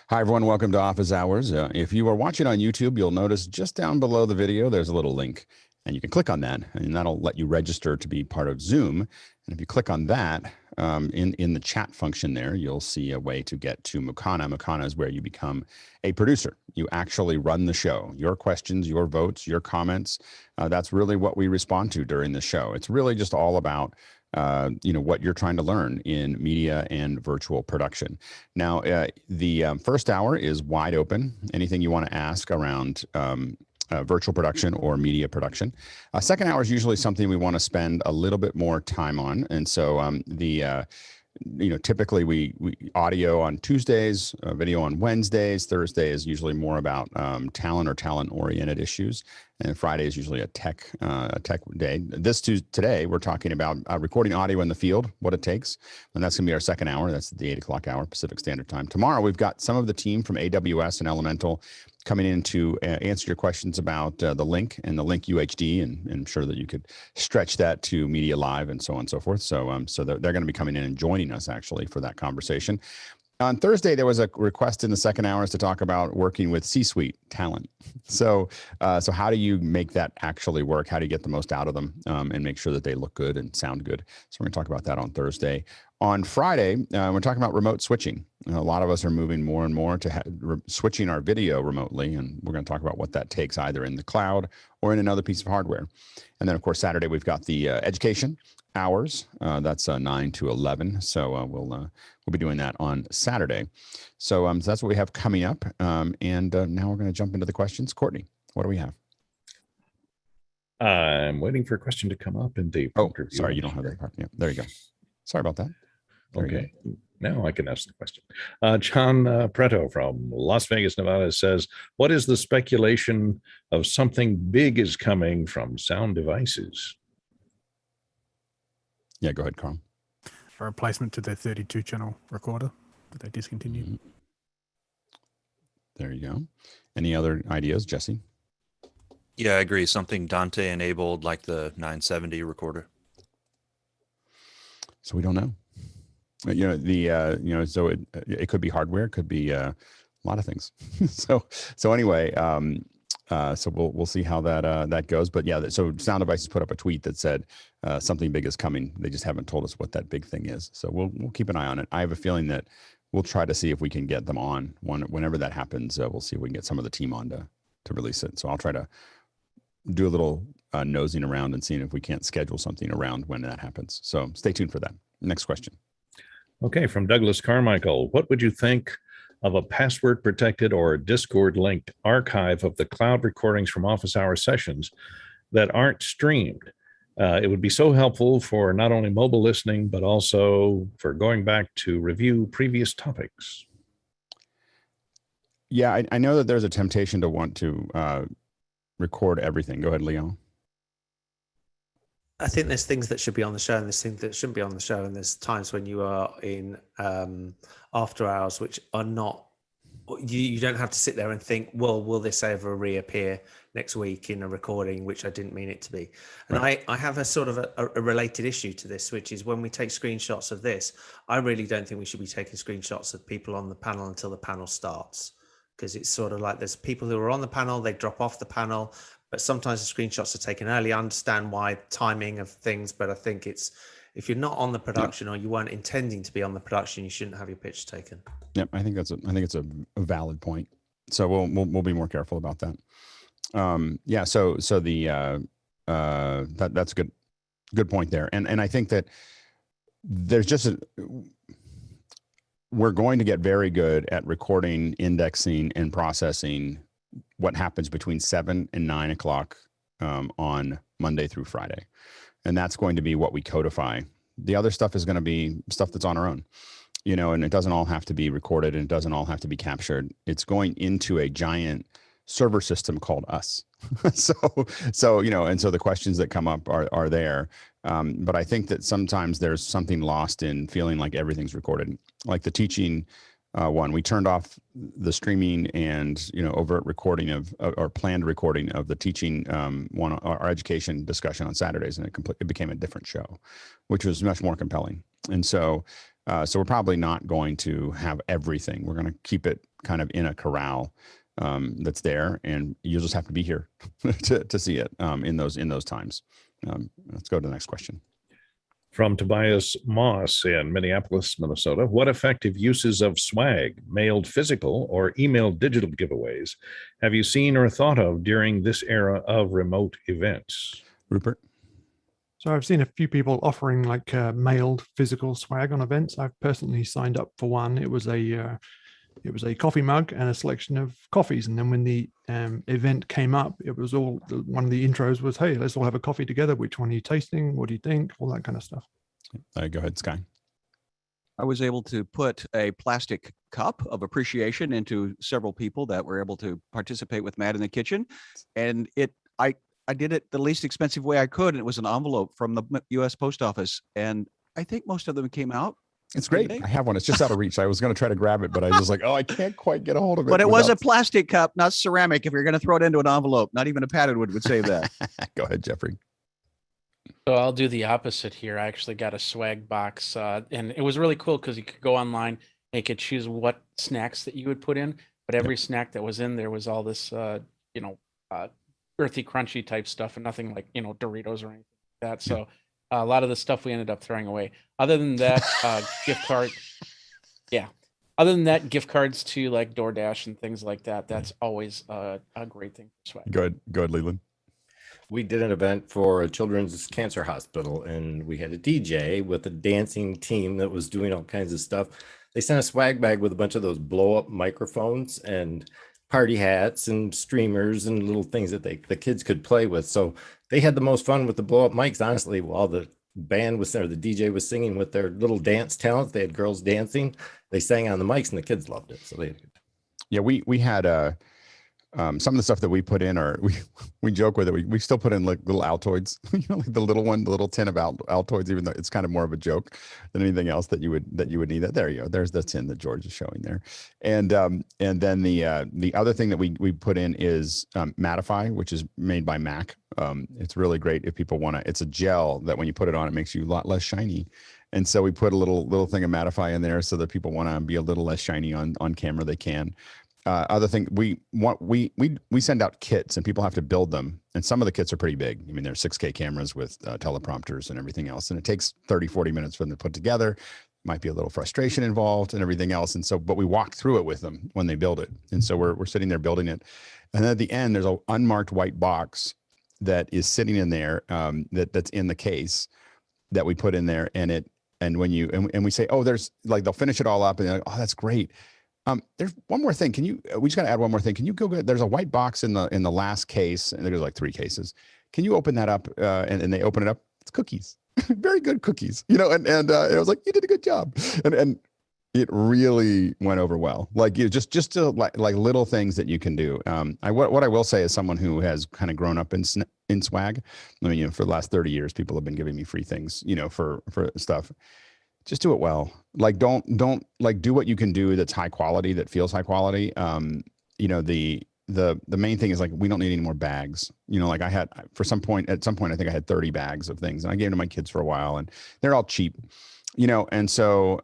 Hi, everyone. Welcome to Office Hours. If you are watching on YouTube, you'll notice just down below the video, there's a little link, and you can click on that, and that'll let you register to be part of Zoom. And if you click on that, in the chat function there, you'll see a way to get to Mukana. Mukana is where you become a producer. You actually run the show. Your questions, your votes, your comments, that's really what we respond to during the show. It's really just all about what you're trying to learn in media and virtual production. Now, the first hour is wide open. Anything you want to ask around virtual production or media production. Second hour is usually something we want to spend a little bit more time on. And so typically we audio on Tuesdays, video on Wednesdays. Thursday is usually more about talent or talent-oriented issues, and Friday is usually a tech day. Today we're talking about recording audio in the field, what it takes, and that's gonna be our second hour. That's the 8 o'clock hour Pacific Standard Time. Tomorrow we've got some of the team from AWS and Elemental coming in to answer your questions about the link and the link UHD, and I'm sure that you could stretch that to Media Live and so on and so forth. So they're going to be coming in and joining us actually for that conversation. On Thursday, there was a request in the second hours to talk about working with C-suite talent. So how do you make that actually work? How do you get the most out of them and make sure that they look good and sound good? So we're going to talk about that on Thursday. On Friday, we're talking about remote switching. A lot of us are moving more and more to switching our video remotely, and we're going to talk about what that takes either in the cloud or in another piece of hardware. And then, of course, Saturday, we've got the education hours. That's 9 to 11. So we'll be doing that on Saturday. So that's what we have coming up. And now we're going to jump into the questions. Courtney, what do we have? I'm waiting for a question to come up in the. Oh, sorry, you don't have that part. Yeah, there you go. Sorry about that. Okay, now I can ask the question. John Preto from Las Vegas, Nevada says, what is the speculation of something big is coming from sound devices? Yeah, go ahead, Carl. A replacement to their 32-channel recorder that they discontinued. Mm-hmm. There you go. Any other ideas, Jesse? Yeah, I agree. Something Dante enabled, like the 970 recorder. So we don't know. So it could be hardware, it could be a lot of things. so anyway, so we'll see how that goes. But yeah, so Sound Devices put up a tweet that said something big is coming. They just haven't told us what that big thing is. So we'll keep an eye on it. I have a feeling that we'll try to see if we can get them on whenever that happens. We'll see if we can get some of the team on to release it. So I'll try to do a little nosing around and seeing if we can't schedule something around when that happens. So stay tuned for that. Next question. Okay, from Douglas Carmichael, what would you think of a password protected or Discord linked archive of the cloud recordings from office hour sessions that aren't streamed? It would be so helpful for not only mobile listening, but also for going back to review previous topics. Yeah, I know that there's a temptation to want to record everything. Go ahead, Leon. I think there's things that should be on the show and there's things that shouldn't be on the show. And there's times when you are in after hours, which are not, you don't have to sit there and think, well, will this ever reappear next week in a recording, which I didn't mean it to be. And right. I have a sort of a related issue to this, which is when we take screenshots of this, I really don't think we should be taking screenshots of people on the panel until the panel starts. Because it's sort of like there's people who are on the panel, they drop off the panel, but sometimes the screenshots are taken early. I understand why timing of things, but I think it's, if you're not on the production or you weren't intending to be on the production, you shouldn't have your picture taken. Yep, I think it's a valid point. So we'll be more careful about that. Yeah, so the that's a good point there, and I think that there's just we're going to get very good at recording, indexing, and processing what happens between 7 and 9 o'clock on Monday through Friday. And that's going to be what we codify. The other stuff is going to be stuff that's on our own, and it doesn't all have to be recorded and it doesn't all have to be captured. It's going into a giant server system called us. so, and so the questions that come up are there. But I think that sometimes there's something lost in feeling like everything's recorded. Like the teaching one, we turned off the streaming and overt recording of or planned recording of the teaching one, our education discussion on Saturdays, and it became a different show, which was much more compelling. And so we're probably not going to have everything. We're going to keep it kind of in a corral that's there, and you'll just have to be here to see it in those times. Let's go to the next question. From Tobias Moss in Minneapolis, Minnesota. What effective uses of swag, mailed physical or emailed digital giveaways, have you seen or thought of during this era of remote events? Rupert? So I've seen a few people offering like mailed physical swag on events. I've personally signed up for one. It was a coffee mug and a selection of coffees. And then when the event came up, it was all, one of the intros was, hey, let's all have a coffee together. Which one are you tasting? What do you think? All that kind of stuff. Go ahead, Sky. I was able to put a plastic cup of appreciation into several people that were able to participate with Matt in the kitchen. And I did it the least expensive way I could. And it was an envelope from the U.S. Post Office. And I think most of them came out. It's great. I have one. It's just out of reach. I was going to try to grab it, but I was just like, oh, I can't quite get a hold of it. But it was a plastic cup, not ceramic. If you're going to throw it into an envelope, not even a padded wood would save that. Go ahead, Jeffrey. So I'll do the opposite here. I actually got a swag box, and it was really cool because you could go online and you could choose what snacks that you would put in. But every snack that was in there was all this, earthy, crunchy type stuff, and nothing like Doritos or anything like that. So a lot of the stuff we ended up throwing away. Other than that, gift card. Yeah. Other than that, gift cards to like DoorDash and things like that. That's always a great thing for swag. Go ahead, Leland. We did an event for a children's cancer hospital, and we had a DJ with a dancing team that was doing all kinds of stuff. They sent a swag bag with a bunch of those blow up microphones and party hats and streamers and little things that the kids could play with. So they had the most fun with the blow up mics, honestly, while the band was there, the DJ was singing with their little dance talent. They had girls dancing. They sang on the mics and the kids loved it. So we had some of the stuff that we put in, or we joke with it. We still put in like little Altoids, like the little tin of Altoids, even though it's kind of more of a joke than anything else that you would need. That there you go. There's the tin that George is showing there, and then the other thing that we put in is Mattify, which is made by Mac. It's really great if people want to. It's a gel that when you put it on, it makes you a lot less shiny. And so we put a little thing of Mattify in there so that people want to be a little less shiny on camera, they can. Other thing, we send out kits and people have to build them. And some of the kits are pretty big. I mean, they're 6K cameras with teleprompters and everything else. And it takes 30, 40 minutes for them to put together. Might be a little frustration involved and everything else. And so, but we walk through it with them when they build it. And so we're sitting there building it. And then at the end, there's an unmarked white box that is sitting in there that's in the case that we put in there. And when we say, oh, there's like, they'll finish it all up and they're like, oh, that's great. There's one more thing. We just got to add one more thing. Can you go get, there's a white box in the last case, and there's like 3 cases. Can you open that up? And they open it up. It's cookies, very good cookies, and I was like, you did a good job. And it really went over well. Like just to like little things that you can do. What I will say is someone who has kind of grown up in swag. I mean, for the last 30 years, people have been giving me free things, for stuff. Just do it well. Like, don't like do what you can do that's high quality, that feels high quality. The main thing is like, we don't need any more bags. Like I had at some point, I think I had 30 bags of things and I gave them to my kids for a while and they're all cheap, and so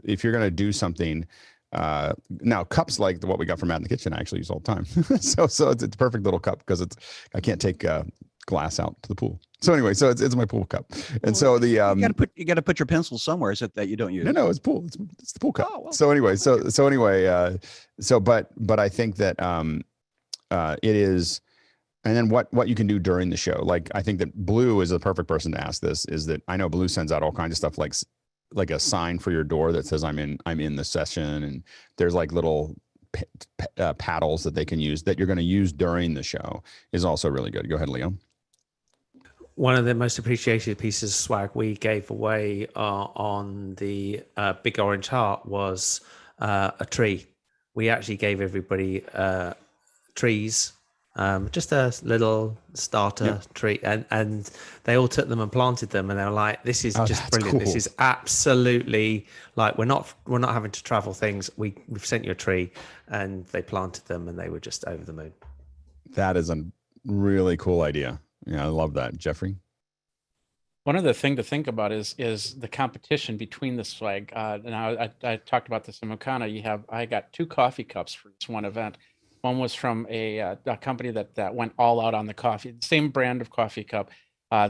if you're going to do something, now cups like what we got from Matt in the kitchen, I actually use all the time. so it's a perfect little cup because I can't take glass out to the pool. So anyway, so it's my pool cup. And so the you got to put your pencil somewhere. Is it that you don't use? No, it's pool. It's the pool cup. Oh, well, so anyway, but I think that it is. And then what you can do during the show, like I think that Blue is the perfect person to ask this. Is that I know Blue sends out all kinds of stuff like a sign for your door that says I'm in the session, and there's like little paddles that they can use that you're going to use during the show is also really good. Go ahead, Leo. One of the most appreciated pieces of swag we gave away on the Big Orange Heart was a tree. We actually gave everybody trees, just a little starter tree, and they all took them and planted them, and they were like, "This is just brilliant. Cool. This is absolutely like we're not having to travel things. We've sent you a tree," and they planted them, and they were just over the moon. That is a really cool idea. Yeah, I love that. Jeffrey? One other thing to think about is the competition between the swag. Now I talked about this in Mukana. I got 2 coffee cups for this one event. One was from a company that went all out on the coffee, same brand of coffee cup.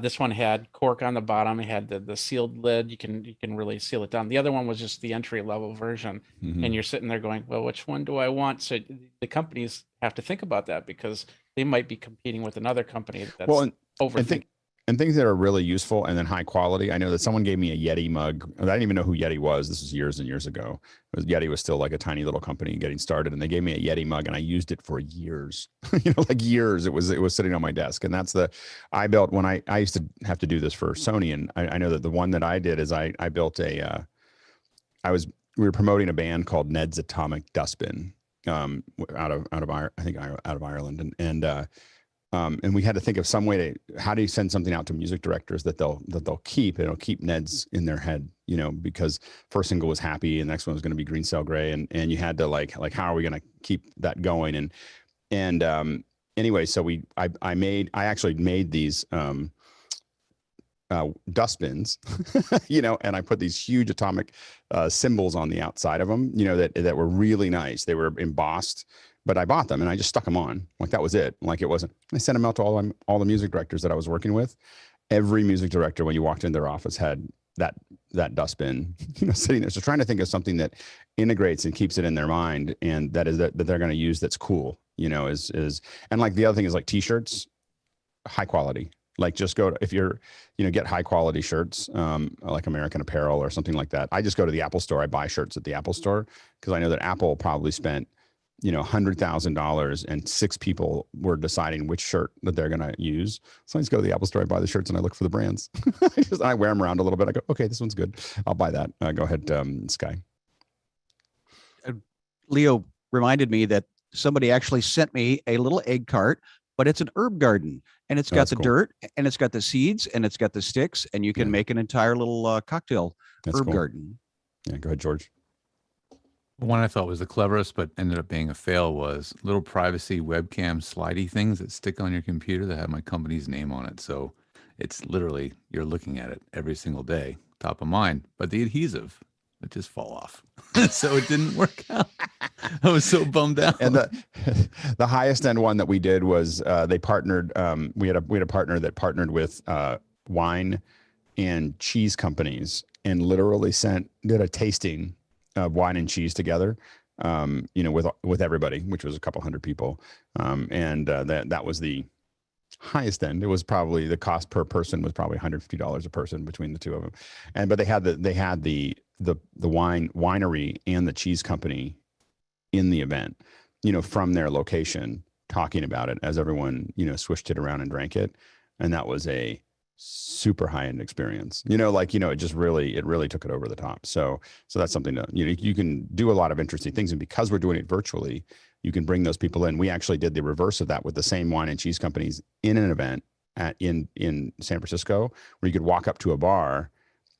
This one had cork on the bottom. It had the sealed lid. You can really seal it down. The other one was just the entry level version. And you're sitting there going, well, which one do I want? So the companies have to think about that because they might be competing with another company that's overthinking. And things that are really useful and then high quality. I know that someone gave me a Yeti mug. I didn't even know who Yeti was. This was years and years ago. Yeti was still like a tiny little company getting started, and they gave me a Yeti mug, and I used it for years. Like years. It was sitting on my desk, and that's I built when I used to have to do this for Sony, and I know that the one that I did is I built we were promoting a band called Ned's Atomic Dustbin, out of Ireland, and we had to think of some way to how do you send something out to music directors that they'll keep, and it'll keep Ned's in their head, because first single was Happy and the next one was going to be Green Cell Gray, and you had to like how are we going to keep that going, and anyway, so I actually made these dustbins, and I put these huge atomic symbols on the outside of them, that were really nice. They were embossed. But I bought them and I just stuck them on. Like that was it. Like it wasn't. I sent them out to all the music directors that I was working with. Every music director, when you walked into their office, had that dustbin, sitting there. So trying to think of something that integrates and keeps it in their mind, and that they're going to use that's cool. Is and like the other thing is like T-shirts, high quality. Like just go to, if you're, get high quality shirts, like American Apparel or something like that. I just go to the Apple store. I buy shirts at the Apple store because I know that Apple probably spent $100,000 and 6 people were deciding which shirt that they're going to use. So I just go to the Apple store, I buy the shirts, and I look for the brands. I wear them around a little bit. I go, okay, this one's good. I'll buy that. Go ahead, Sky. Leo reminded me that somebody actually sent me a little egg cart, but it's an herb garden, and it's got the dirt, and it's got the seeds, and it's got the sticks, and you can make an entire little cocktail herb garden. Yeah, go ahead, George. One I thought was the cleverest, but ended up being a fail, was little privacy webcam slidey things that stick on your computer that have my company's name on it. So it's literally, you're looking at it every single day, top of mind. But the adhesive, it just fall off. So it didn't work out. I was so bummed out. And the highest end one that we did was they partnered. We had a partner that partnered with wine and cheese companies, and literally did a tasting of wine and cheese together, with everybody, which was a couple hundred people. That was the highest end. It was probably the cost per person was probably $150 a person between the two of them. But they had the winery and the cheese company in the event, from their location, talking about it as everyone, swished it around and drank it. And that was a super high-end experience, it just really took it over the top. So that's something that you can do a lot of interesting things, and because we're doing it virtually, you can bring those people in. We actually did the reverse of that with the same wine and cheese companies in an event in San Francisco, where you could walk up to a bar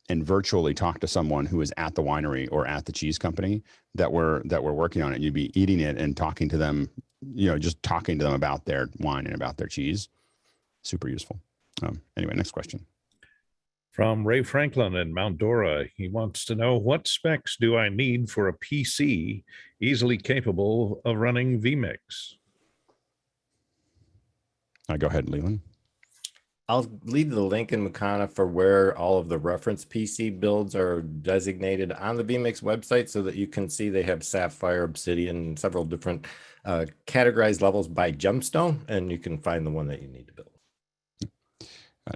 and virtually talk to someone who is at the winery or at the cheese company that we're working on it. You'd be eating it and talking to them, just talking to them about their wine and about their cheese. Super useful. Anyway, next question. From Ray Franklin in Mount Dora. He wants to know, what specs do I need for a PC easily capable of running vMix? Go ahead, Leland. I'll leave the link in Mukana for where all of the reference PC builds are designated on the vMix website, so that you can see they have Sapphire, Obsidian, several different categorized levels by gemstone, and you can find the one that you need to build.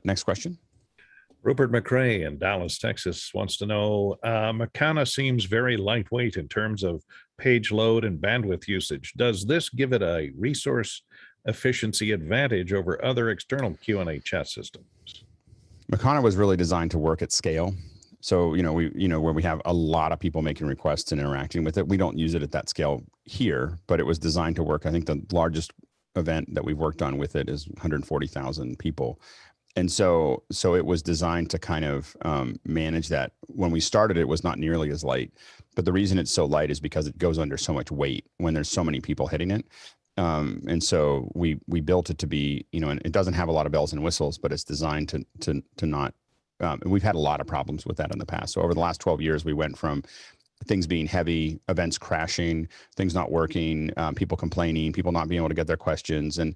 Next question. Rupert McRae in Dallas, Texas wants to know, Mukana seems very lightweight in terms of page load and bandwidth usage. Does this give it a resource efficiency advantage over other external Q&A chat systems? Mukana was really designed to work at scale. So, where we have a lot of people making requests and interacting with it, we don't use it at that scale here, but it was designed to work. I think the largest event that we've worked on with it is 140,000 people. And so it was designed to kind of manage that. When we started, it was not nearly as light, but the reason it's so light is because it goes under so much weight when there's so many people hitting it. And so we built it to be, and it doesn't have a lot of bells and whistles, but it's designed to not and we've had a lot of problems with that in the past. So over the last 12 years, we went from things being heavy, events crashing, things not working, people complaining, people not being able to get their questions. And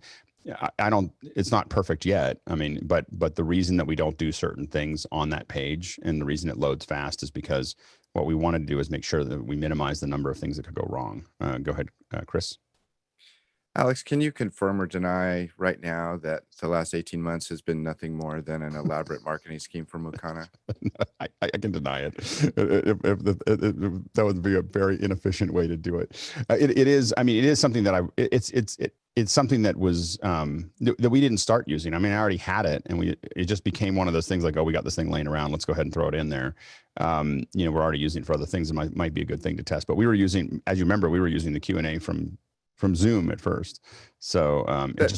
I don't, it's not perfect yet. I mean, but the reason that we don't do certain things on that page and the reason it loads fast is because what we wanted to do is make sure that we minimize the number of things that could go wrong. Go ahead, Chris. Alex, can you confirm or deny right now that the last 18 months has been nothing more than an elaborate marketing scheme for Mukana? I can deny it. That would be a very inefficient way to do it. It is. I mean, it is something that it's something that was that we didn't start using. I mean, I already had it, and it just became one of those things like, oh, we got this thing laying around. Let's go ahead and throw it in there. You know, we're already using it for other things. It might be a good thing to test. But we were using, as you remember, we were using the Q&A from Zoom at first. So I think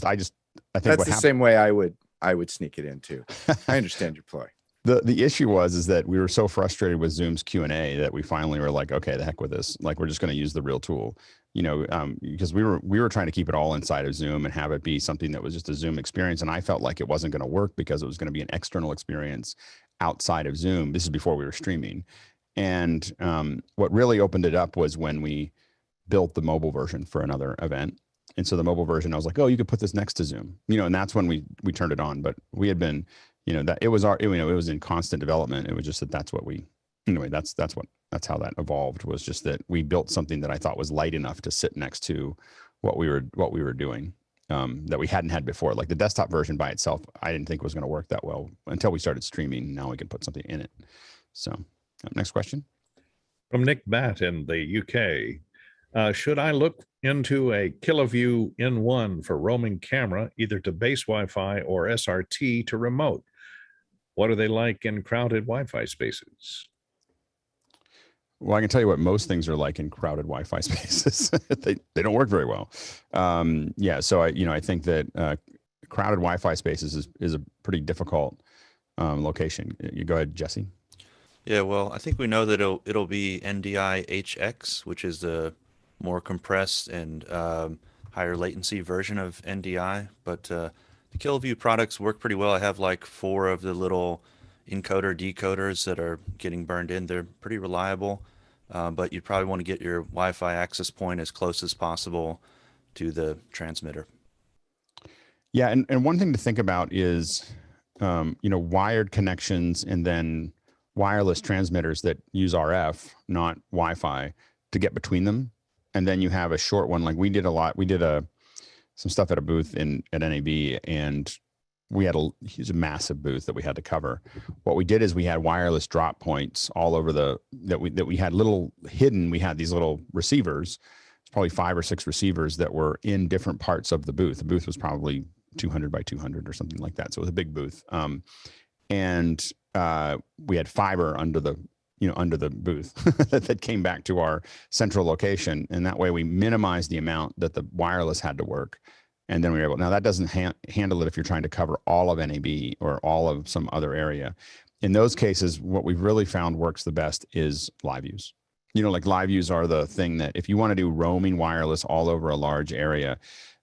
that's the same way I would sneak it in too. I understand your ploy. The issue is that we were so frustrated with Zoom's Q&A that we finally were like, okay, the heck with this. Like, we're just going to use the real tool, you know, because we were trying to keep it all inside of Zoom and have it be something that was just a Zoom experience. And I felt like it wasn't going to work because it was going to be an external experience outside of Zoom. This is before we were streaming. And what really opened it up was when we built the mobile version for another event. And so the mobile version, I was like, oh, you could put this next to Zoom, you know, and that's when we turned it on. But we had been, you know, that it was it was in constant development. It was just that's how that evolved, was just that we built something that I thought was light enough to sit next to what we were doing, that we hadn't had before. Like the desktop version by itself, I didn't think was going to work that well until we started streaming. Now we can put something in it. So next question. From Nick Batt in the UK. Should I look into a Kiloview N1 for roaming camera, either to base Wi-Fi or SRT to remote? What are they like in crowded Wi-Fi spaces? Well, I can tell you what most things are like in crowded Wi-Fi spaces. they don't work very well. Yeah, so I think that crowded Wi-Fi spaces is a pretty difficult location. You go ahead, Jesse. Yeah, well, I think we know that it'll be NDI HX, which is the more compressed and higher latency version of NDI. But the Kiloview products work pretty well. I have like 4 of the little encoder decoders that are getting burned in. They're pretty reliable, but you probably want to get your Wi-Fi access point as close as possible to the transmitter. Yeah, and one thing to think about is, wired connections and then wireless transmitters that use RF, not Wi-Fi, to get between them. And then you have a short one. Like we did some stuff at a booth at NAB, and we had a massive booth that we had to cover. What we did is we had wireless drop points all over that we had little hidden. We had these little receivers. It's probably 5 or 6 receivers that were in different parts of the booth. The booth was probably 200 by 200 or something like that. So it was a big booth. And we had fiber under the booth that came back to our central location. And that way we minimized the amount that the wireless had to work. And then we were able, now that doesn't handle it if you're trying to cover all of NAB or all of some other area. In those cases, what we've really found works the best is live views. Like live views are the thing that if you want to do roaming wireless all over a large area,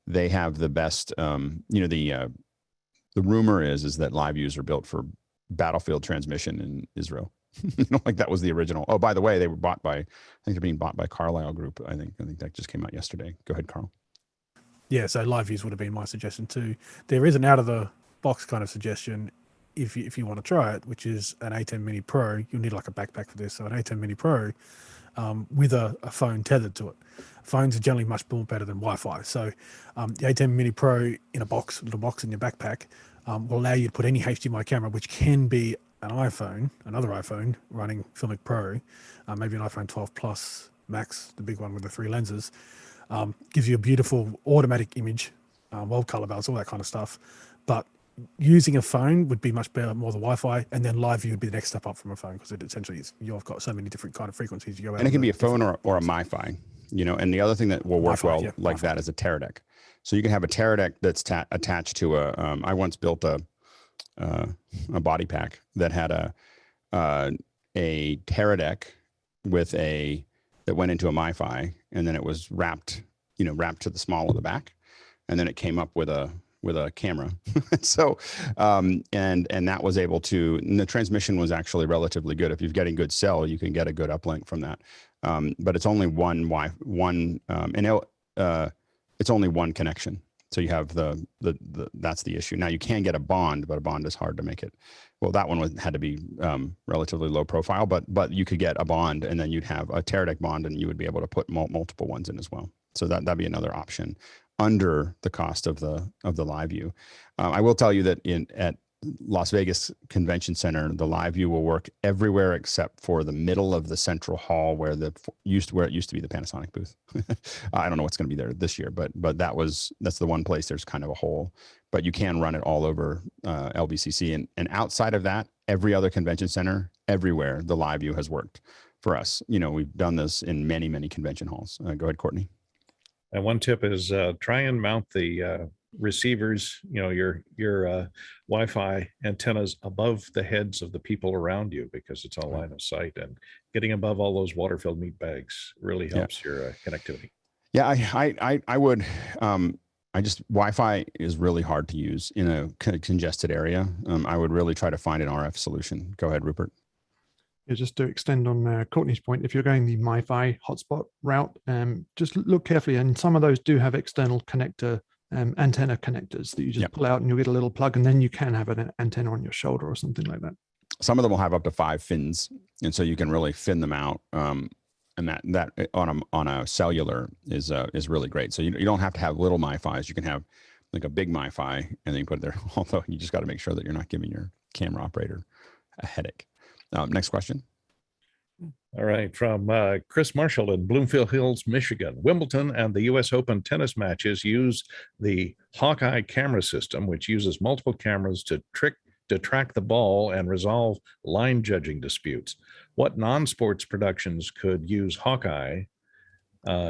they have the best, the rumor is that live views are built for battlefield transmission in Israel. Like that was the original. Oh, by the way, they were bought by, I think they're being bought by Carlyle Group. I think that just came out yesterday. Go ahead, Carl. Yeah, so live views would have been my suggestion too. There is an out of the box kind of suggestion if you want to try it, which is an A10 Mini Pro. You'll need like a backpack for this. So an A10 Mini Pro with a phone tethered to it. Phones are generally much more better than Wi-Fi. So the A10 Mini Pro in a little box in your backpack will allow you to put any HDMI camera, which can be another iPhone running Filmic Pro, maybe an iPhone 12 Plus Max, the big one with the 3 lenses, gives you a beautiful automatic image, well color balance, all that kind of stuff. But using a phone would be much better, more the Wi-Fi, and then live view would be the next step up from a phone because it essentially is, you've got so many different kind of frequencies you go out. And it can be a phone or a MiFi, and the other thing that will work Wi-Fi, like that is a Teradek. So you can have a Teradek that's attached to I once built a body pack that had a Teradek that went into a MiFi, and then it was wrapped to the small of the back, and then it came up with a with a camera. So, and that was able to, and the transmission was actually relatively good. If you're getting good cell, you can get a good uplink from that. But it's only it's only one connection. So you have that's the issue. Now you can get a bond, but a bond is hard to make it. Well, that one had to be relatively low profile, but you could get a bond, and then you'd have a Teradek bond, and you would be able to put multiple ones in as well. So that'd be another option under the cost of the live view. I will tell you that at Las Vegas Convention Center, the live view will work everywhere except for the middle of the central hall where it used to be the Panasonic booth. I don't know what's going to be there this year, but that's the one place there's kind of a hole. But you can run it all over LVCC, and outside of that, every other convention center, everywhere, the live view has worked for us. We've done this in many, many convention halls. Go ahead, Courtney. And one tip is try and mount the receivers, your Wi-Fi antennas above the heads of the people around you, because it's all line of sight, and getting above all those water-filled meat bags really helps your connectivity. Yeah, I would. Wi-Fi is really hard to use in a congested area. I would really try to find an RF solution. Go ahead, Rupert. Yeah, just to extend on Courtney's point, if you're going the MiFi hotspot route, just look carefully, and some of those do have external connector antenna connectors that you just pull out, and you'll get a little plug, and then you can have an antenna on your shoulder or something like that. Some of them will have up to 5 fins, and so you can really fin them out. And that on a cellular is really great. So you don't have to have little MiFis. You can have like a big MiFi, and then you put it there. Although you just got to make sure that you're not giving your camera operator a headache. Next question. All right, from Chris Marshall in Bloomfield Hills, Michigan. Wimbledon and the U.S. Open tennis matches use the Hawkeye camera system, which uses multiple cameras to track the ball and resolve line judging disputes. What non-sports productions could use Hawkeye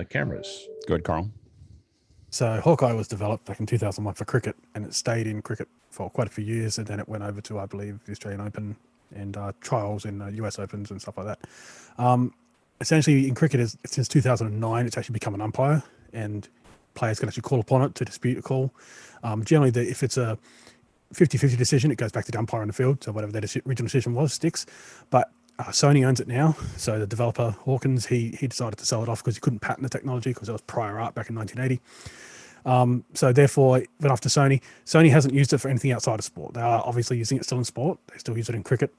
cameras? Go ahead, Carl. So Hawkeye was developed back in 2001 for cricket, and it stayed in cricket for quite a few years, and then it went over to, I believe, the Australian Open and trials in US Opens and stuff like that. Essentially, in cricket, since 2009, it's actually become an umpire, and players can actually call upon it to dispute a call. Generally, if it's a 50-50 decision, it goes back to the umpire on the field, so whatever their original decision was sticks. But Sony owns it now, so the developer Hawkins, he decided to sell it off because he couldn't patent the technology because it was prior art back in 1980. So therefore, it went off to Sony. Sony hasn't used it for anything outside of sport. They are obviously using it still in sport. They still use it in cricket,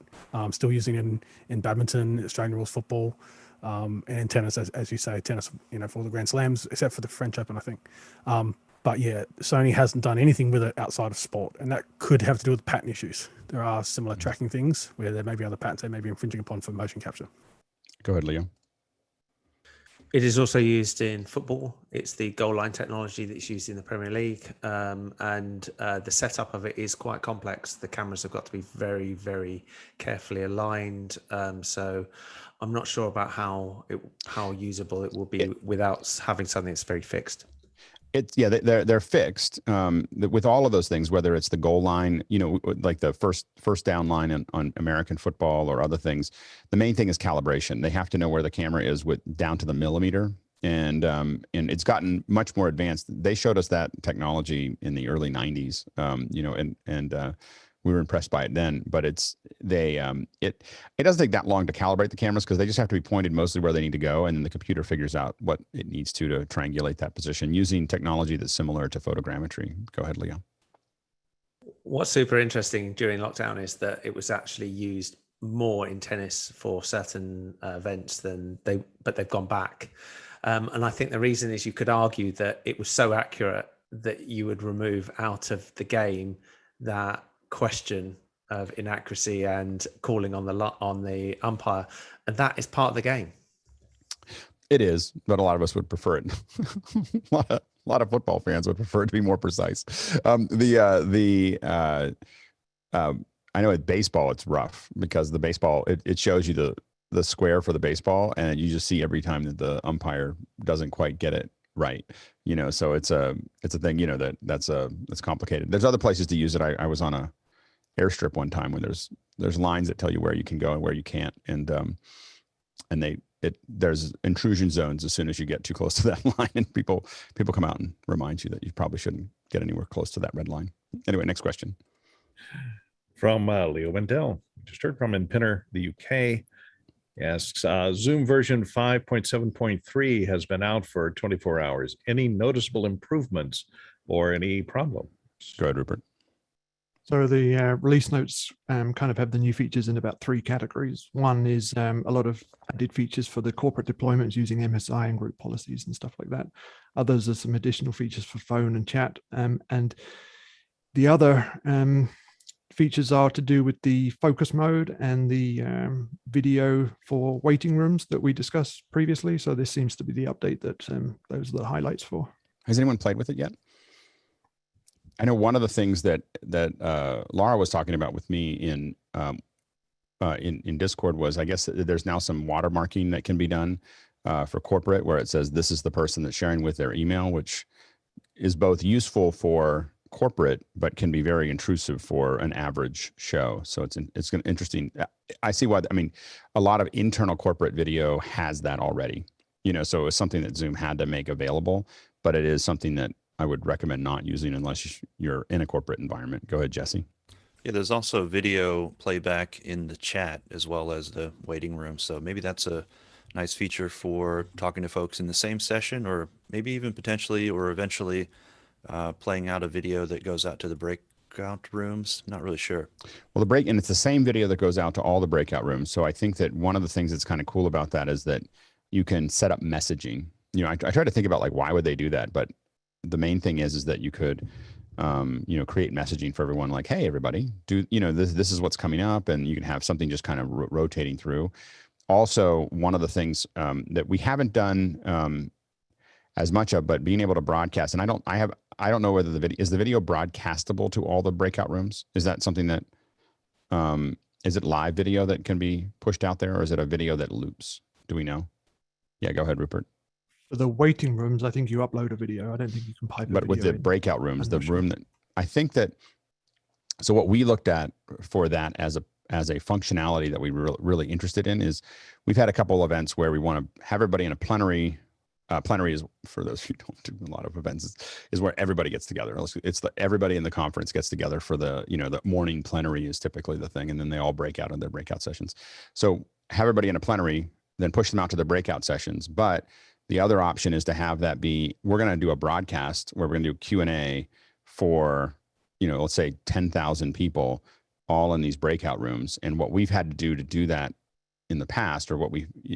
still using it in badminton, Australian rules football, and in tennis, as you say, tennis, for all the Grand Slams, except for the French Open, I think. But yeah, Sony hasn't done anything with it outside of sport, and that could have to do with patent issues. There are similar tracking things where there may be other patents they may be infringing upon for motion capture. Go ahead, Leo. It is also used in football. It's the goal line technology that's used in the Premier League. And the setup of it is quite complex. The cameras have got to be very, very carefully aligned. So I'm not sure about how usable it will be without having something that's very fixed. They're fixed with all of those things, whether it's the goal line, like the first down line on American football or other things. The main thing is calibration. They have to know where the camera is down to the millimeter, and it's gotten much more advanced. They showed us that technology in the early 90s, and we were impressed by it then. But it doesn't take that long to calibrate the cameras because they just have to be pointed mostly where they need to go, and then the computer figures out what it needs to triangulate that position using technology that's similar to photogrammetry. Go ahead, Leo. What's super interesting during lockdown is that it was actually used more in tennis for certain events but they've gone back. And I think the reason is you could argue that it was so accurate that you would remove out of the game that question of inaccuracy and calling on the umpire, and that is part of the game. It is, but a lot of us would prefer it. a lot of football fans would prefer it to be more precise. I know at baseball it's rough because the baseball it shows you the square for the baseball, and you just see every time that the umpire doesn't quite get it right. So it's a thing. That's complicated. There's other places to use it. I was on a airstrip one time where there's lines that tell you where you can go and where you can't, and there's intrusion zones as soon as you get too close to that line, and people come out and remind you that you probably shouldn't get anywhere close to that red line. Anyway, next question. From Leo Wendell, just heard from in Pinner, the UK. Asks, Zoom version 5.7.3 has been out for 24 hours. Any noticeable improvements or any problems? Go ahead, Rupert. So the release notes kind of have the new features in about 3 categories. One is a lot of added features for the corporate deployments using MSI and group policies and stuff like that. Others are some additional features for phone and chat. And the other features are to do with the focus mode and the video for waiting rooms that we discussed previously. So this seems to be the update that those are the highlights for. Has anyone played with it yet? I know one of the things that Laura was talking about with me in Discord was, I guess there's now some watermarking that can be done for corporate, where it says this is the person that's sharing with their email, which is both useful for corporate but can be very intrusive for an average show. So it's interesting. I see why. I mean, a lot of internal corporate video has that already. So it's something that Zoom had to make available, but it is something that I would recommend not using unless you're in a corporate environment. Go ahead, Jesse. Yeah, there's also video playback in the chat as well as the waiting room. So maybe that's a nice feature for talking to folks in the same session, or maybe even potentially or eventually playing out a video that goes out to the breakout rooms. Not really sure. Well, and it's the same video that goes out to all the breakout rooms. So I think that one of the things that's kind of cool about that is that you can set up messaging. I try to think about like, why would they do that? But the main thing is that you could, create messaging for everyone, like, hey, everybody, this is what's coming up, and you can have something just kind of rotating through. Also, one of the things that we haven't done as much of, but being able to broadcast, and I don't know whether is the video broadcastable to all the breakout rooms? Is that something that, is it live video that can be pushed out there, or is it a video that loops? Do we know? Yeah, go ahead, Rupert. For the waiting rooms, I think you upload a video. I don't think you can pipe. But with the breakout rooms, the room that I think that. So what we looked at for that as a functionality that we were really interested in is we've had a couple of events where we want to have everybody in a plenary. Plenary is, for those who don't do a lot of events, is where everybody gets together. It's everybody in the conference gets together for the morning plenary is typically the thing, and then they all break out in their breakout sessions. So have everybody in a plenary, then push them out to the breakout sessions. But the other option is to have that be, we're going to do a broadcast where we're going to do Q&A for, let's say 10,000 people all in these breakout rooms. And what we've had to do that in the past,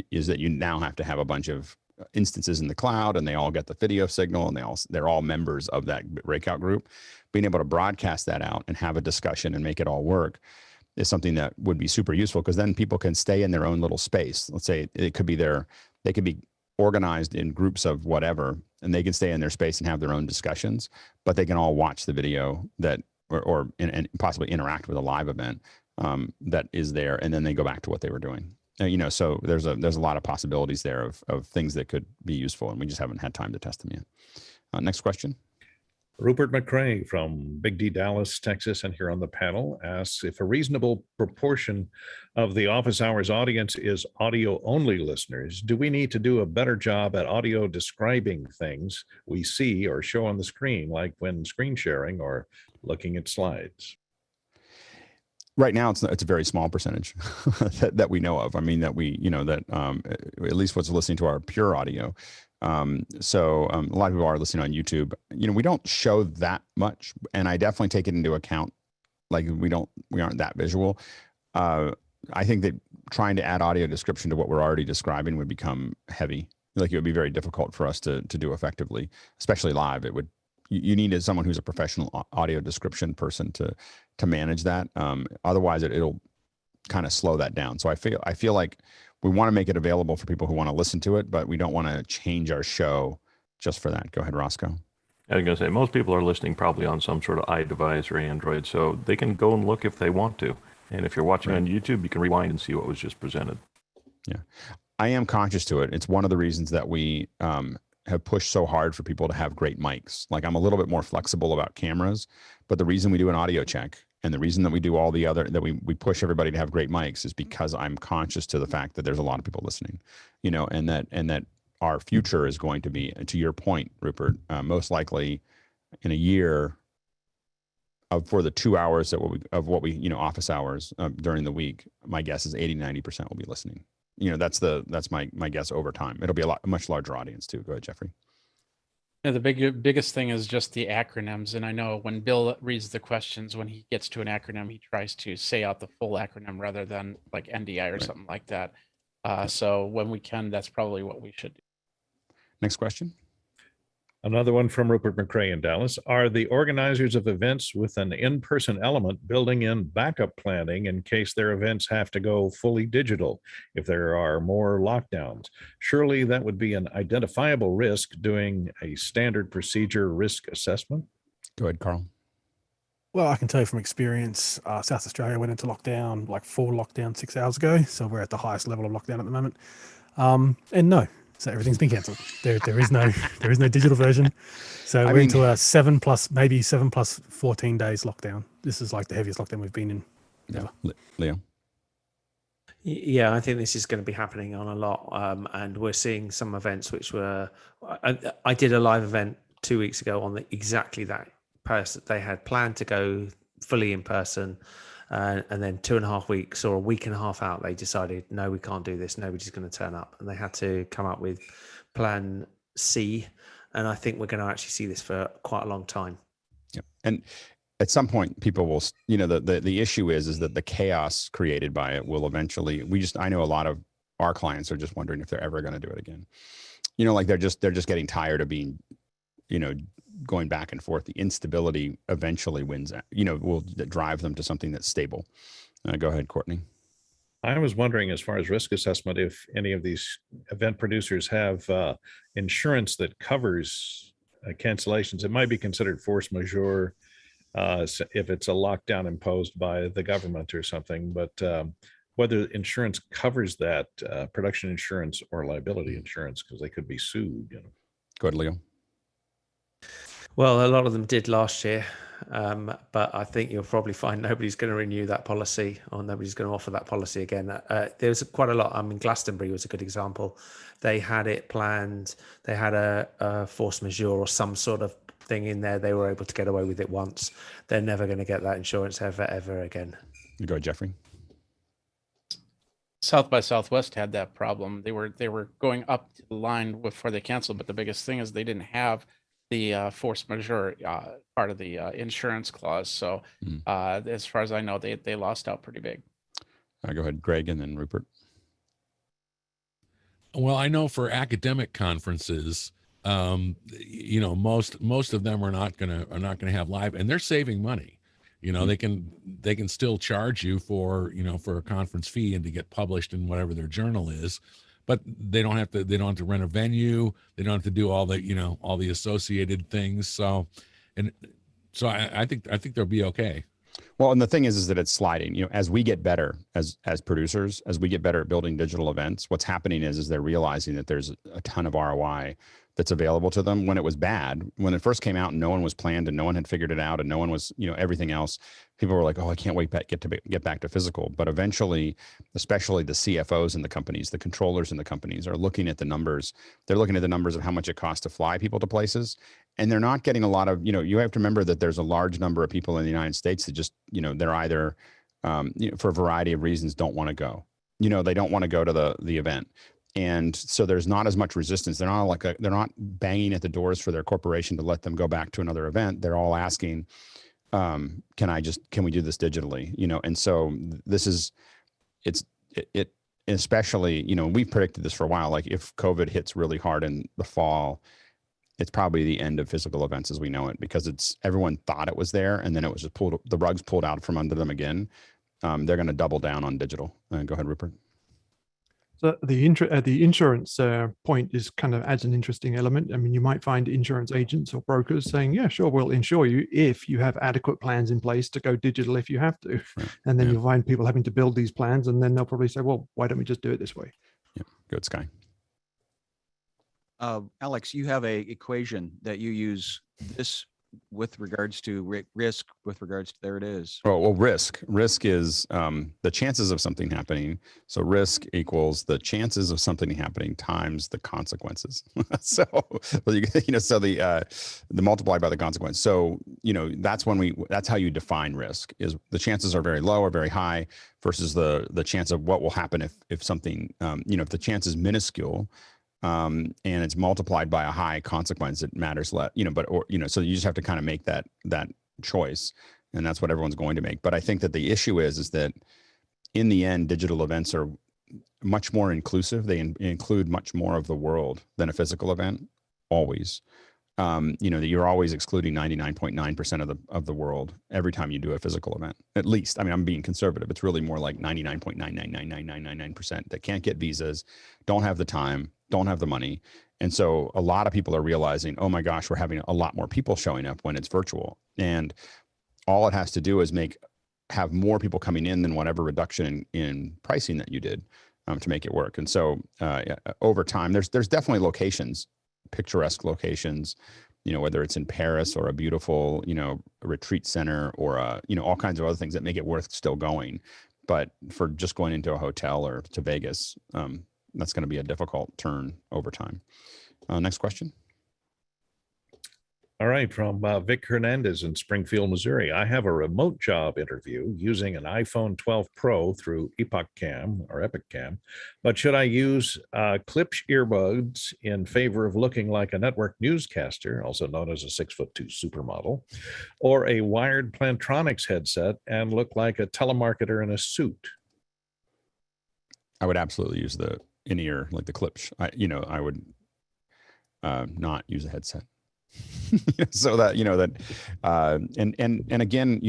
is that you now have to have a bunch of instances in the cloud, and they all get the video signal, and they're all members of that breakout group. Being able to broadcast that out and have a discussion and make it all work is something that would be super useful, because then people can stay in their own little space. Let's say it could be they could be organized in groups of whatever, and they can stay in their space and have their own discussions, but they can all watch the video and possibly interact with a live event that is there, and then they go back to what they were doing. So there's a lot of possibilities there of things that could be useful, and we just haven't had time to test them yet. Next question. Rupert McCrae from Big D, Dallas, Texas, and here on the panel asks if a reasonable proportion of the office hours audience is audio-only listeners, do we need to do a better job at audio describing things we see or show on the screen, like when screen sharing or looking at slides? Right now, it's a very small percentage that we know of. I mean, that at least what's listening to our pure audio. So a lot of people are listening on YouTube. We don't show that much, and I definitely take it into account. Like we aren't that visual. I think that trying to add audio description to what we're already describing would become heavy. Like it would be very difficult for us to do effectively, especially live. You need someone who's a professional audio description person to manage that. Otherwise, it'll kind of slow that down. So I feel like we want to make it available for people who want to listen to it, but we don't want to change our show just for that. Go ahead, Roscoe. I was going to say, most people are listening probably on some sort of iDevice or Android, so they can go and look if they want to. And if you're watching on YouTube, you can rewind and see what was just presented. Yeah, I am conscious to it. It's one of the reasons that we have pushed so hard for people to have great mics. Like I'm a little bit more flexible about cameras, but the reason we do an audio check And the reason that we do all the other, that we push everybody to have great mics is because I'm conscious to the fact that there's a lot of people listening, you know, and that our future is going to be, to your point, Rupert, most likely in a year for the 2 hours of what we, you know, office hours during the week, my guess is 80-90% will be listening. You know, that's my guess over time. It'll be a much larger audience too. Go ahead, Jeffrey. Yeah, the biggest thing is just the acronyms. And I know when Bill reads the questions, when he gets to an acronym, he tries to say out the full acronym rather than like NDI or something like that. So when we can, that's probably what we should do. Next question. Another one from Rupert McCrae in Dallas. Are the organizers of events with an in-person element building in backup planning in case their events have to go fully digital if there are more lockdowns? Surely that would be an identifiable risk doing a standard procedure risk assessment? Go ahead, Carl. Well, I can tell you from experience, South Australia went into lockdown, like full lockdown 6 hours ago. So we're at the highest level of lockdown at the moment. And no. So everything's been cancelled. There is no digital version. So we're into a 7 plus 14 days lockdown. This is like the heaviest lockdown we've been in ever. Leo. Yeah, I think this is going to be happening on a lot, and we're seeing some events which were. I did a live event 2 weeks ago on exactly that person. They had planned to go fully in person. And then 2.5 weeks or a week and a half out, they decided, no, we can't do this. Nobody's going to turn up. And they had to come up with plan C. And I think we're going to actually see this for quite a long time. Yep. And at some point, people will, you know, the issue is that the chaos created by it will eventually, I know a lot of our clients are just wondering if they're ever going to do it again. You know, like they're just getting tired of being, you know, going back and forth. The instability eventually wins, you know, will drive them to something that's stable. Go ahead, Courtney. I was wondering, as far as risk assessment, if any of these event producers have insurance that covers cancellations. It might be considered force majeure if it's a lockdown imposed by the government or something, but whether insurance covers that, production insurance or liability insurance, because they could be sued. You know. Go ahead, Leo. Well, a lot of them did last year, but I think you'll probably find nobody's going to renew that policy, or nobody's going to offer that policy again. There's quite a lot. I mean, Glastonbury was a good example. They had it planned. They had a force majeure or some sort of thing in there. They were able to get away with it once. They're never going to get that insurance ever again. You go, Jeffrey. South by Southwest had that problem. They were going up the line before they canceled, but the biggest thing is they didn't have the force majeure part of the insurance clause. So as far as I know, they lost out pretty big. Go ahead, Greg, and then Rupert. Well, I know for academic conferences, you know, most of them are not gonna have live, and they're saving money. You know, they can still charge you for, you know, for a conference fee and to get published in whatever their journal is. But they don't have to rent a venue. They don't have to do all the, you know, all the associated things. So I think they'll be okay. Well, and the thing is that it's sliding. You know, as we get better as producers, as we get better at building digital events, what's happening is they're realizing that there's a ton of ROI that's available to them. When it was bad, when it first came out and no one was planned and no one had figured it out and no one was, you know, everything else, people were like, oh, I can't wait to get back to physical. But eventually, especially the CFOs in the companies, the controllers in the companies are looking at the numbers. They're looking at the numbers of how much it costs to fly people to places. And they're not getting a lot of, you know, you have to remember that there's a large number of people in the United States that just, you know, they're either, you know, for a variety of reasons, don't want to go. You know, they don't want to go to the event. And so there's not as much resistance. They're not banging at the doors for their corporation to let them go back to another event. They're all asking, can we do this digitally? You know, and so this is, it especially, you know, we've predicted this for a while. Like if COVID hits really hard in the fall, it's probably the end of physical events as we know it, because everyone thought it was there and then it was just the rug's pulled out from under them again. They're going to double down on digital. Go ahead, Rupert. So the insurance point is kind of adds an interesting element. I mean, you might find insurance agents or brokers saying, yeah, sure, we'll insure you if you have adequate plans in place to go digital if you have to. Right. And then you'll find people having to build these plans, and then they'll probably say, well, why don't we just do it this way? Yeah, good, Sky. Alex, you have a equation that you use with regards to risk, with regards to, there it is. Oh, well, risk is the chances of something happening. So risk equals the chances of something happening times the consequences. So, so the multiplied by the consequence. So, that's how you define risk, is the chances are very low or very high versus the chance of what will happen if something, if the chance is minuscule, and it's multiplied by a high consequence, it matters less, so you just have to kind of make that choice, and that's what everyone's going to make. But I think that the issue is that in the end, digital events are much more inclusive. They include much more of the world than a physical event, always. That you're always excluding 99.9% of the world every time you do a physical event. At least, I mean, I'm being conservative. It's really more like 99.9999999% that can't get visas, don't have the time, don't have the money. And so a lot of people are realizing, oh my gosh, we're having a lot more people showing up when it's virtual. And all it has to do is have more people coming in than whatever reduction in pricing that you did to make it work. And so over time, there's definitely locations, picturesque locations, whether it's in Paris or a beautiful, retreat center or, all kinds of other things that make it worth still going. But for just going into a hotel or to Vegas, that's going to be a difficult turn over time. Next question. All right, from Vic Hernandez in Springfield, Missouri. I have a remote job interview using an iPhone 12 Pro through EpocCam or EpocCam, but should I use Klipsch earbuds in favor of looking like a network newscaster, also known as a 6'2" supermodel, or a wired Plantronics headset and look like a telemarketer in a suit? I would absolutely use the in-ear, like the Klipsch. I would not use a headset. So that and again,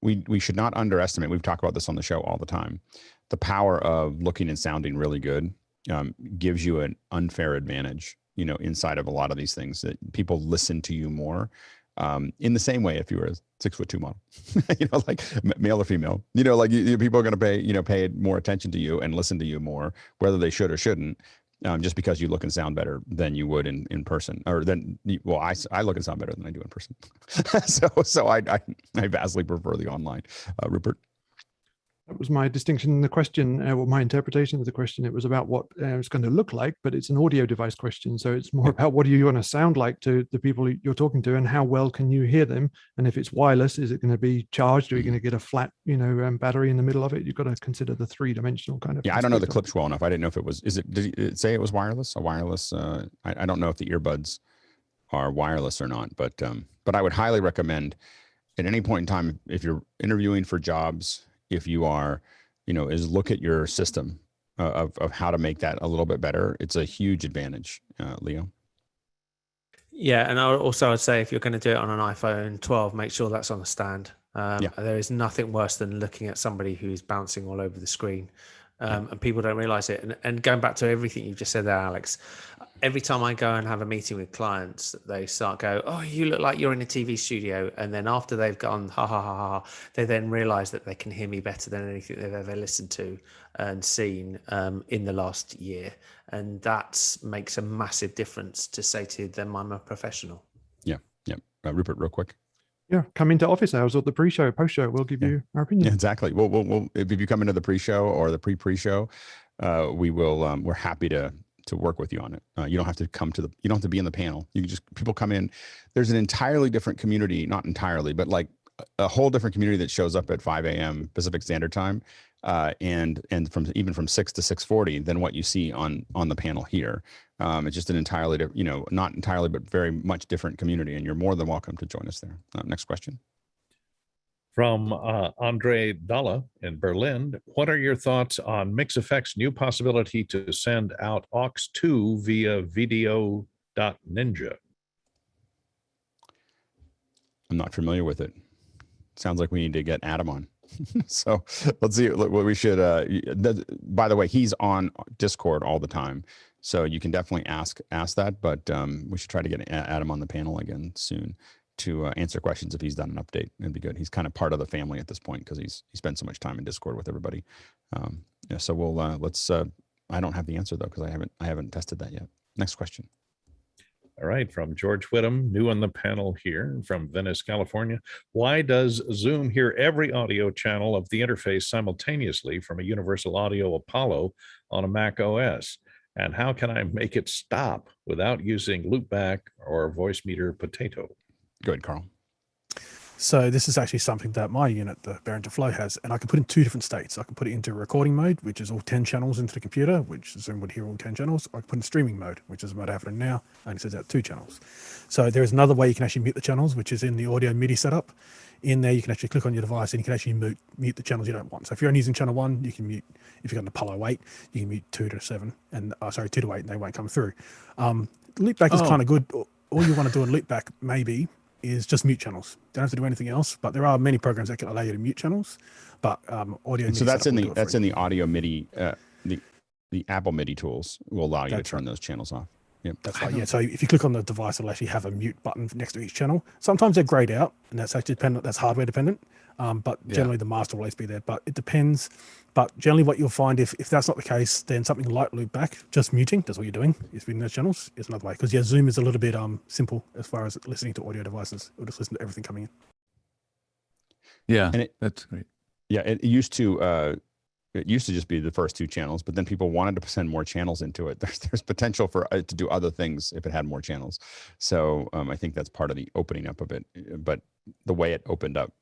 we should not underestimate, we've talked about this on the show all the time, the power of looking and sounding really good gives you an unfair advantage inside of a lot of these things, that people listen to you more in the same way if you were a 6'2" model, like male or female, people are going to pay more attention to you and listen to you more, whether they should or shouldn't. Just because you look and sound better than you would in person, or I look and sound better than I do in person. so I vastly prefer the online. Rupert? That was my distinction in the question, or my interpretation of the question. It was about what it's going to look like, but it's an audio device question. So it's more about what do you want to sound like to the people you're talking to, and how well can you hear them? And if it's wireless, is it going to be charged? Are you going to get a flat, battery in the middle of it? You've got to consider the three-dimensional kind of. Yeah, I don't know the Klipsch well enough. I didn't know if it was. Did it say it was wireless? A wireless? I don't know if the earbuds are wireless or not, but I would highly recommend at any point in time, if you're interviewing for jobs, if you are, is look at your system of how to make that a little bit better. It's a huge advantage, Leo. Yeah, and I'd say if you're going to do it on an iPhone 12, make sure that's on a stand. There is nothing worse than looking at somebody who's bouncing all over the screen. And people don't realize it. And going back to everything you just said there, Alex, every time I go and have a meeting with clients, they start go, oh, you look like you're in a TV studio. And then after they've gone, ha, ha, ha, ha, they then realize that they can hear me better than anything they've ever listened to and seen in the last year. And that makes a massive difference to say to them, I'm a professional. Yeah. Rupert, real quick. Yeah, come into office hours or the pre-show, post-show. We'll give you our opinion. Yeah, exactly. We'll if you come into the pre-show or the pre-show, we will. We're happy to work with you on it. You don't have to you don't have to be in the panel. You can people come in. There's an entirely different community, not entirely, but like a whole different community that shows up at 5 a.m. Pacific Standard Time, and from 6 to 6:40 than what you see on the panel here. It's just an entirely, not entirely, but very much different community, and you're more than welcome to join us there. Next question. From Andre Dalla in Berlin. What are your thoughts on MixEffects' new possibility to send out aux2 via vdo.ninja? I'm not familiar with it. Sounds like we need to get Adam on. So let's see what we should. By the way, he's on Discord all the time, so you can definitely ask that. But we should try to get Adam on the panel again soon to answer questions if he's done an update. It'd be good. He's kind of part of the family at this point because he spends so much time in Discord with everybody. So we'll let's. I don't have the answer though because I haven't tested that yet. Next question. All right, from George Whittam, new on the panel here from Venice, California. Why does Zoom hear every audio channel of the interface simultaneously from a Universal Audio Apollo on a Mac OS? And how can I make it stop without using Loopback or Voicemeeter Potato? Go ahead, Carl. So this is actually something that my unit, the Behringer Flow, has, and I can put in two different states. I can put it into recording mode, which is all 10 channels into the computer, which Zoom would hear all 10 channels. Or I can put in streaming mode, which is what I have it in now, and it says out 2 channels. So there is another way you can actually mute the channels, which is in the audio MIDI setup. In there, you can actually click on your device and you can actually mute the channels you don't want. So if you're only using channel 1, you can mute. If you've got an Apollo 8, you can mute 2 to 7, and 2 to 8, and they won't come through. Loopback is kind of good. All you want to do in Loopback maybe is just mute channels. Don't have to do anything else, but there are many programs that can allow you to mute channels. But audio. So that's in the audio MIDI. The Apple MIDI tools will allow you to turn those channels off. Yep. That's right. Yeah. So if you click on the device, it'll actually have a mute button next to each channel. Sometimes they're grayed out, and that's actually dependent. That's hardware dependent. But generally the master will always be there. But it depends. But generally, what you'll find if that's not the case, then something like Loopback, just muting, that's what you're doing, is muting those channels, is another way. Because Zoom is a little bit simple as far as listening to audio devices. It'll just listen to everything coming in. Yeah, and that's great. Yeah, it used to just be the first 2 channels, but then people wanted to send more channels into it. There's potential for it to do other things if it had more channels. So I think that's part of the opening up of it. But the way it opened up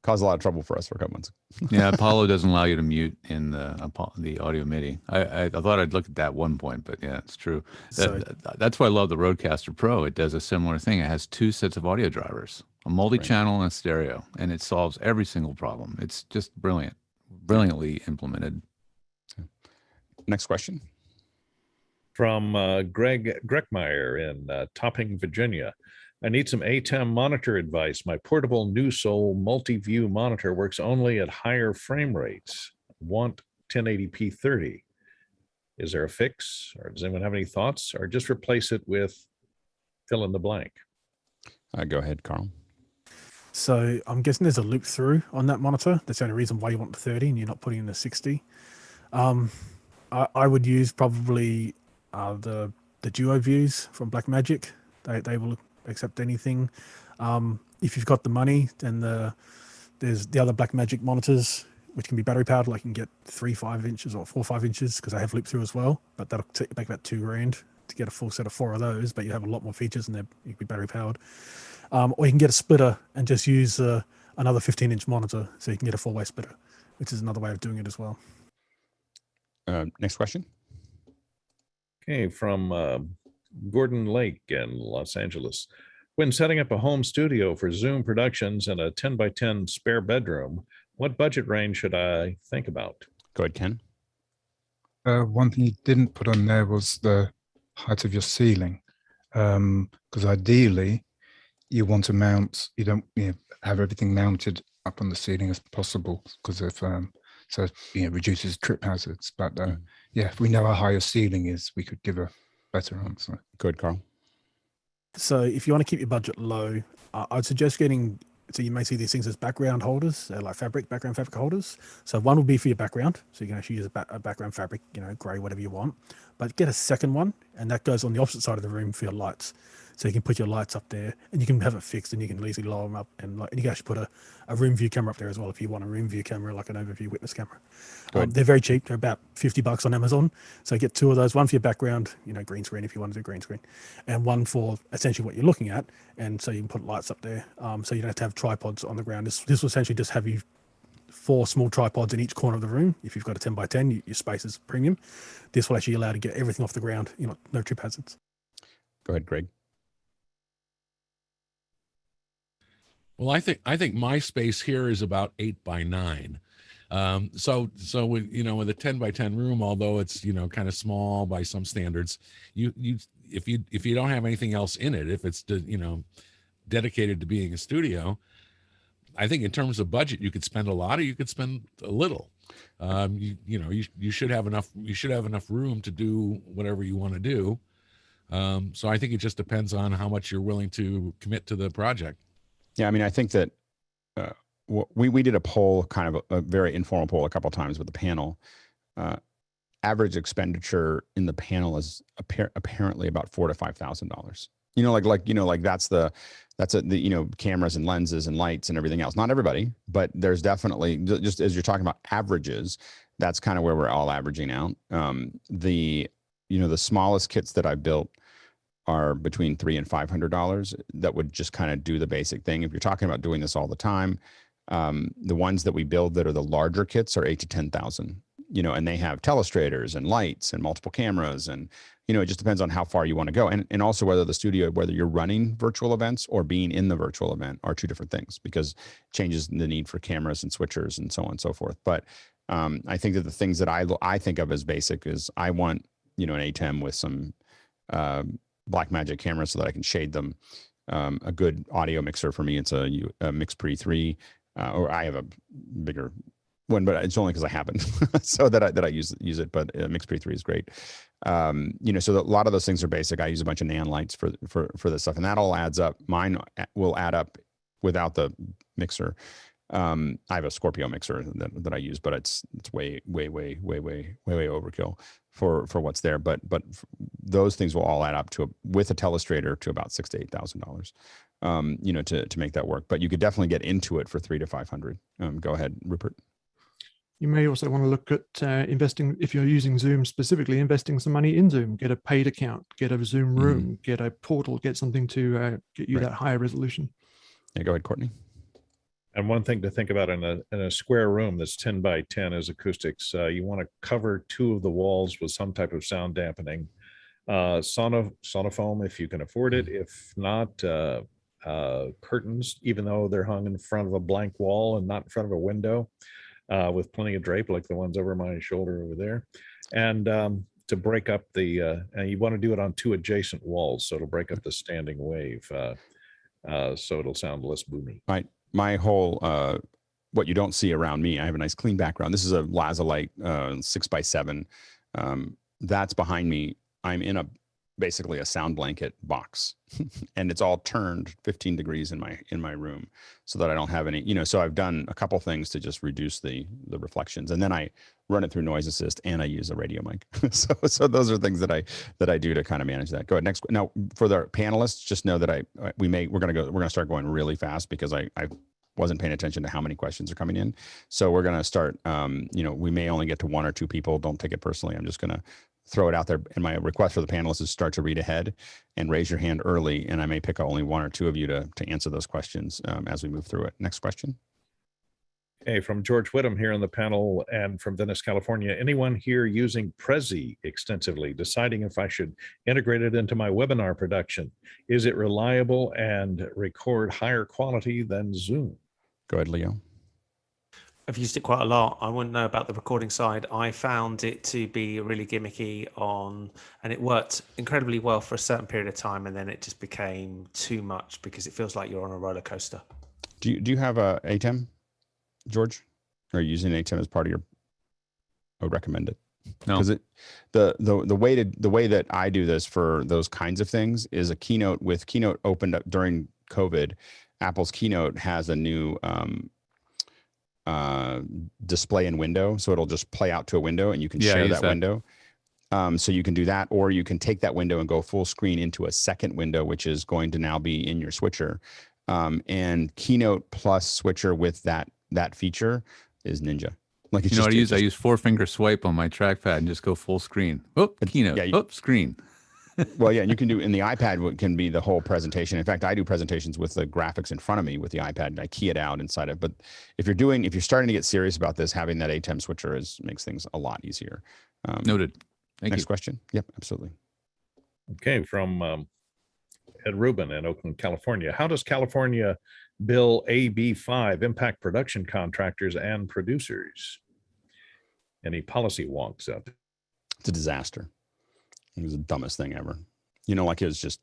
caused a lot of trouble for us for a couple months. Yeah, Apollo doesn't allow you to mute in the audio MIDI. I thought I'd look at that one point, but yeah, it's true. That's why I love the Rodecaster Pro. It does a similar thing. It has 2 sets of audio drivers, a multi-channel and a stereo, and it solves every single problem. It's just brilliant, brilliantly implemented. Next question. From Greg Greckmeyer in Topping, Virginia. I need some ATEM monitor advice. My portable Newsoul multi-view monitor works only at higher frame rates. Want 1080p 30. Is there a fix, or does anyone have any thoughts, or just replace it with fill in the blank? Go ahead, Carl. So I'm guessing there's a loop through on that monitor. That's the only reason why you want the 30 and you're not putting in the 60. I would use probably the Duo views from Blackmagic. They will accept anything. If you've got the money, then there's the other Blackmagic monitors, which can be battery powered. Like you can get 3.5 inches or 4.5 inches because they have loop through as well. But that'll make about $2,000 to get a full set of 4 of those. But you have a lot more features and you can be battery powered. Or you can get a splitter and just use another 15-inch monitor, so you can get a 4-way splitter, which is another way of doing it as well. Next question. Okay, from Gordon Lake in Los Angeles. When setting up a home studio for Zoom productions and a 10x10 spare bedroom, what budget range should I think about? Go ahead, Ken. One thing you didn't put on there was the height of your ceiling, because ideally you want to mount, you don't have everything mounted up on the ceiling as possible, because if so it reduces trip hazards. But yeah, if we know how high your ceiling is, we could give a better answer. Good, Carl. So if you want to keep your budget low, I'd suggest getting, so you may see these things as background holders. They're like background fabric holders. So one will be for your background. So you can actually use a background fabric, gray, whatever you want. But get a second one, and that goes on the opposite side of the room for your lights. So you can put your lights up there, and you can have it fixed, and you can easily lower them up. And you can actually put a room view camera up there as well if you want a room view camera, like an overview witness camera. They're very cheap. They're about $50 on Amazon. So get 2 of those, one for your background, green screen if you want to do green screen, and one for essentially what you're looking at. And so you can put lights up there. So you don't have to have tripods on the ground. This will essentially just have you 4 small tripods in each corner of the room. If you've got a 10x10, your space is premium. This will actually allow you to get everything off the ground, no trip hazards. Go ahead, Greg. Well, I think my space here is about 8x9. So with, with a 10x10 room, although it's, kind of small by some standards, if you don't have anything else in it, if it's, dedicated to being a studio, I think in terms of budget, you could spend a lot or you could spend a little. You should have enough room to do whatever you want to do. So I think it just depends on how much you're willing to commit to the project. Yeah, I mean, I think that we did a poll, kind of a very informal poll a couple of times with the panel. Average expenditure in the panel is apparently about $4,000 to $5,000. that's the cameras and lenses and lights and everything else. Not everybody, but there's definitely, just as you're talking about averages, that's kind of where we're all averaging out. The smallest kits that I built are between $300 and $500 that would just kind of do the basic thing. If you're talking about doing this all the time, the ones that we build that are the larger kits are $8,000 to $10,000, and they have telestrators and lights and multiple cameras. And, it just depends on how far you want to go. And also whether you're running virtual events or being in the virtual event are two different things, because it changes the need for cameras and switchers and so on and so forth. But I think that the things that I think of as basic is I want, an ATEM with some Blackmagic cameras so that I can shade them. A good audio mixer for me, it's a MixPre 3, or I have a bigger one, but it's only because I happen so that I use it. But MixPre 3 is great. So a lot of those things are basic. I use a bunch of neon lights for this stuff, and that all adds up. Mine will add up without the mixer. I have a Scorpio mixer that I use, but it's way overkill for what's there. But those things will all add up with a telestrator to about $6,000 to $8,000. To make that work. But you could definitely get into it for $300 to $500. Go ahead, Rupert. You may also want to look at investing, if you're using Zoom specifically, investing some money in Zoom. Get a paid account, get a Zoom room, get a portal, get something to get you that higher resolution. Yeah, go ahead, Courtney. And one thing to think about in a square room that's 10 by 10 is acoustics. You want to cover 2 of the walls with some type of sound dampening. Sonofoam, if you can afford it. If not, curtains, even though they're hung in front of a blank wall and not in front of a window, with plenty of drape like the ones over my shoulder over there. And to break up and you want to do it on 2 adjacent walls, so it'll break up the standing wave, so it'll sound less boomy. Right. My whole, what you don't see around me, I have a nice clean background. This is a Lazalite 6x7. That's behind me. I'm in basically a sound blanket box, and it's all turned 15 degrees in my room so that I don't have any, so I've done a couple things to just reduce the reflections, and then I run it through noise assist, and I use a radio mic. so those are things that I do to kind of manage that. Go ahead. Next. Now for the panelists, just know that we're going to start going really fast because I wasn't paying attention to how many questions are coming in. So we're going to start, we may only get to 1 or 2 people. Don't take it personally. I'm just going to throw it out there. And my request for the panelists is start to read ahead and raise your hand early. And I may pick only 1 or 2 of you to answer those questions as we move through it. Next question. Okay, from George Whittam here on the panel and from Venice, California. Anyone here using Prezi extensively, deciding if I should integrate it into my webinar production? Is it reliable and record higher quality than Zoom? Go ahead, Leo. I've used it quite a lot. I wouldn't know about the recording side. I found it to be really gimmicky and it worked incredibly well for a certain period of time, and then it just became too much because it feels like you're on a roller coaster. Do you have a ATEM, George? Are you using ATEM as part of your? I would recommend it. No, because the way that I do this for those kinds of things is a Keynote. With Keynote opened up during COVID, Apple's Keynote has a new display in window, so it'll just play out to a window and you can share that window. So you can do that, or you can take that window and go full screen into a second window, which is going to now be in your switcher. And Keynote plus switcher with that feature is Ninja. Like, it's what I use? I use 4-finger swipe on my trackpad and just go full screen. Oh, Keynote. Screen. Well, yeah, and you can do in the iPad, can be the whole presentation. In fact, I do presentations with the graphics in front of me with the iPad, and I key it out inside it. But if you're starting to get serious about this, having that ATEM switcher makes things a lot easier. Noted. Thank you. Next question. Yep, absolutely. Okay, from Ed Rubin in Oakland, California. How does California Bill AB5 impact production contractors and producers? Any policy wonks out there? It's a disaster. It was the dumbest thing ever. It was just,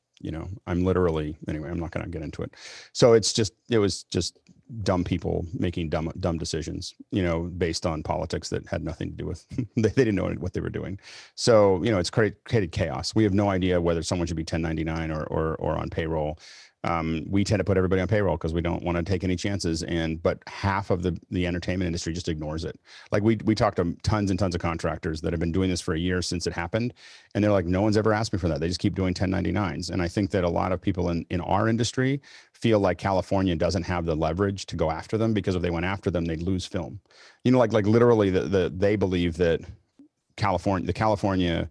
I'm literally, anyway, I'm not going to get into it. So it was just dumb people making dumb decisions, based on politics that had nothing to do with, they didn't know what they were doing. So, it's created chaos. We have no idea whether someone should be 1099 or on payroll. We tend to put everybody on payroll because we don't want to take any chances. But half of the entertainment industry just ignores it. Like we talked to tons and tons of contractors that have been doing this for a year since it happened. And they're like, no one's ever asked me for that. They just keep doing 1099s. And I think that a lot of people in our industry feel like California doesn't have the leverage to go after them, because if they went after them, they'd lose film. You know, like literally they believe that the California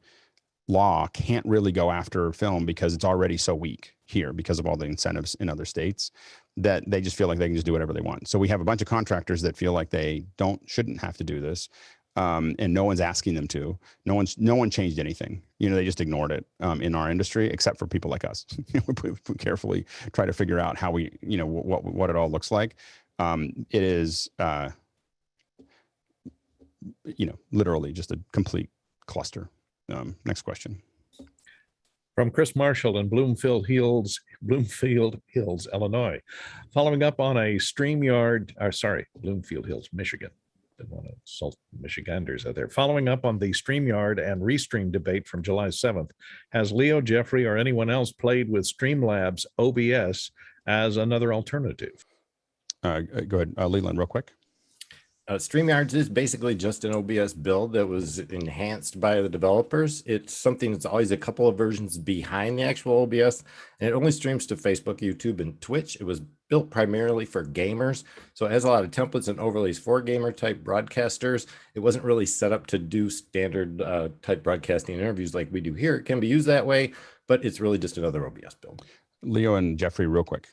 law can't really go after film because it's already so weak here because of all the incentives in other states, that they just feel like they can just do whatever they want. So we have a bunch of contractors that feel like they shouldn't have to do this. And no one's asking them to. No one changed anything. You know, they just ignored it in our industry, except for people like us. We carefully try to figure out how we, you know, what it all looks like. It is, you know, literally just a complete cluster. Next question. From Chris Marshall in Bloomfield Hills, Illinois. Following up on a Bloomfield Hills, Michigan. Didn't want to insult Michiganders out there. Following up on the Streamyard and Restream debate from July 7th, has Leo, Jeffrey, or anyone else played with Streamlabs OBS as another alternative? Go ahead, Leland, real quick. StreamYard is basically just an OBS build that was enhanced by the developers. It's something that's always a couple of versions behind the actual OBS, and it only streams to Facebook, YouTube, and Twitch. It was built primarily for gamers, so it has a lot of templates and overlays for gamer type broadcasters. It wasn't really set up to do standard type broadcasting interviews like we do here. It can be used that way, but it's really just another OBS build. Leo and Jeffrey, real quick.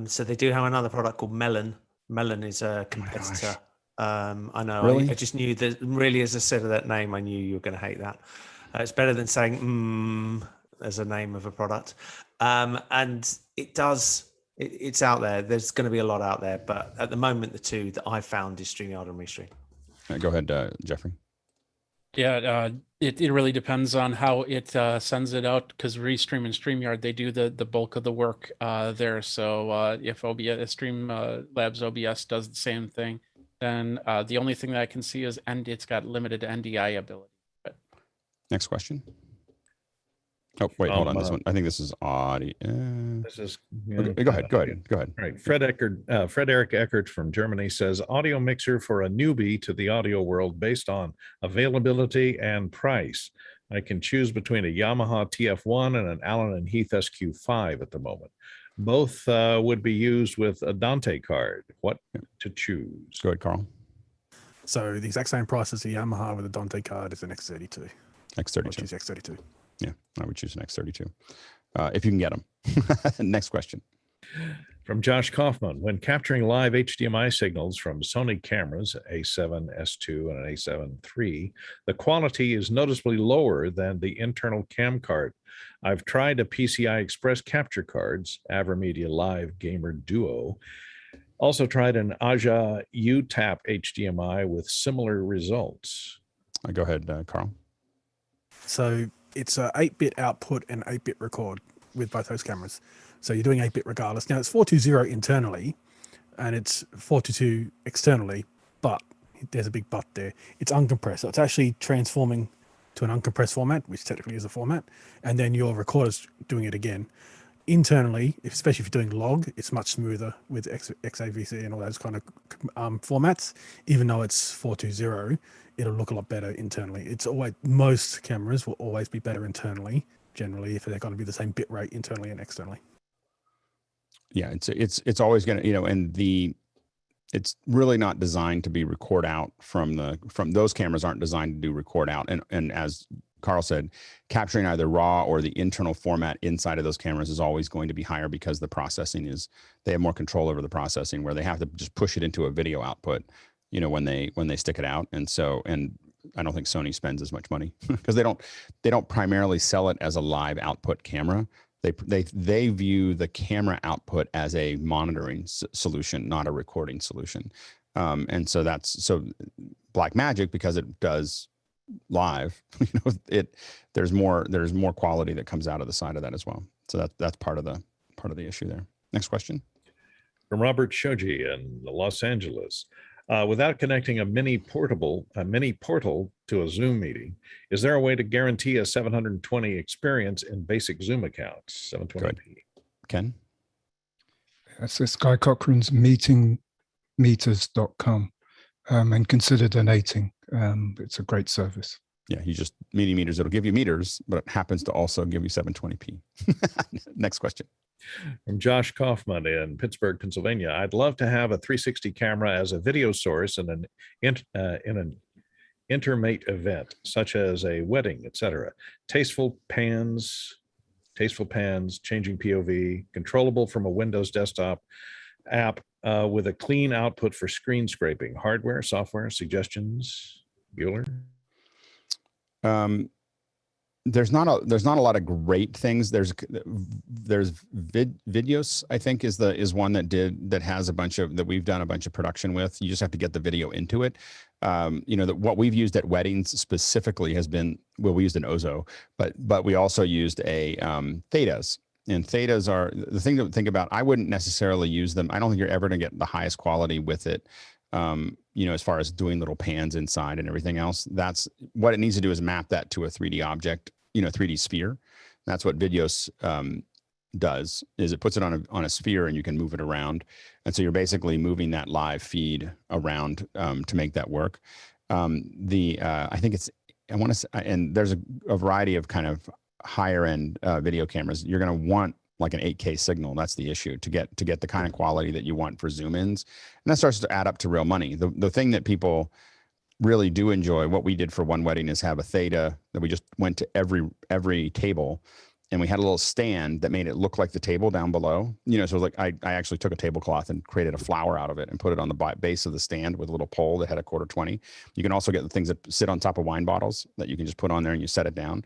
So they do have another product called Melon. Melon is a competitor. I know. Really? I just knew that. Really, as I said of that name, I knew you were going to hate that. It's better than saying as a name of a product. And it does. It's out there. There's going to be a lot out there, but at the moment, the two that I found is StreamYard and Restream. Go ahead, Jeffrey. Yeah, it really depends on how it sends it out, because Restream and StreamYard, they do the bulk of the work there. So if Streamlabs OBS does the same thing, then the only thing that I can see is it's got limited NDI ability. But... Next question. Oh, wait, hold on. This one. I think this is audio. This is okay, go ahead. All right. Fred Eric Eckert from Germany says, audio mixer for a newbie to the audio world based on availability and price. I can choose between a Yamaha TF1 and an Allen & Heath SQ5 at the moment. Both would be used with a Dante card. What to choose? Go ahead, Carl. So the exact same price as the Yamaha with a Dante card is an X32. X32. I'll choose X32. Yeah, I would choose an X32 if you can get them. Next question. From Josh Kaufman, when capturing live HDMI signals from Sony cameras, A7, S2, and an A7 III, the quality is noticeably lower than the internal cam card. I've tried a PCI Express capture cards, Avermedia Live Gamer DUO. Also tried an Aja UTAP HDMI with similar results. Go ahead, Carl. So it's a 8-bit output and 8-bit record with both those cameras. So you're doing 8-bit regardless. Now it's 420 internally and it's 422 externally, but there's a big but there. It's uncompressed. So it's actually transforming to an uncompressed format, which technically is a format, and then your recorder's doing it again. Internally, especially if you're doing log, it's much smoother with XAVC and all those kind of formats. Even though it's 420, it'll look a lot better internally. It's always, most cameras will always be better internally, generally, if they're going to be the same bit rate internally and externally. Yeah, it's always going to, and it's really not designed to be record out from those cameras aren't designed to do record out. And as Carl said, capturing either raw or the internal format inside of those cameras is always going to be higher because the processing they have more control over the processing, where they have to just push it into a video output, when they stick it out. And I don't think Sony spends as much money because they don't primarily sell it as a live output camera. They view the camera output as a monitoring solution, not a recording solution. And so so Blackmagic, because it does live, there's more quality that comes out of the side of that as well. So that's part of the issue there. Next question. From Robert Shoji in Los Angeles. Without connecting a mini portal to a Zoom meeting, is there a way to guarantee a 720 experience in basic Zoom accounts? 720p. Ken? That's this Guy Cochrane's meetingmeters.com, and consider donating. It's a great service. Yeah, you just meeting meters. It'll give you meters, but it happens to also give you 720p. Next question. From Josh Kaufman in Pittsburgh, Pennsylvania. I'd love to have a 360 camera as a video source in an intermate event, such as a wedding, etc. Tasteful Pans, changing POV, controllable from a Windows desktop app with a clean output for screen scraping. Hardware, software, suggestions, Bueller? There's not a lot of great things. There's Videos, I think, is one that has a bunch of, that we've done a bunch of production with. You just have to get the video into it. What we've used at weddings specifically has been, well, we used an Ozo, but we also used a Thetas. And Thetas are the thing to think about. I wouldn't necessarily use them. I don't think you're ever going to get the highest quality with it. As far as doing little pans inside and everything else, that's what it needs to do, is map that to a 3D object, 3D sphere. That's what Videos does, is it puts it on a sphere and you can move it around. And so you're basically moving that live feed around to make that work. I think it's, I want to say, and there's a variety of kind of higher end video cameras. You're going to want like an 8K signal. That's the issue, to get the kind of quality that you want for zoom ins. And that starts to add up to real money. The thing that people really do enjoy, what we did for one wedding, is have a Theta that we just went to every table, and we had a little stand that made it look like the table down below. So it was like, I actually took a tablecloth and created a flower out of it and put it on the base of the stand with a little pole that had a 1/4-20. You can also get the things that sit on top of wine bottles that you can just put on there and you set it down.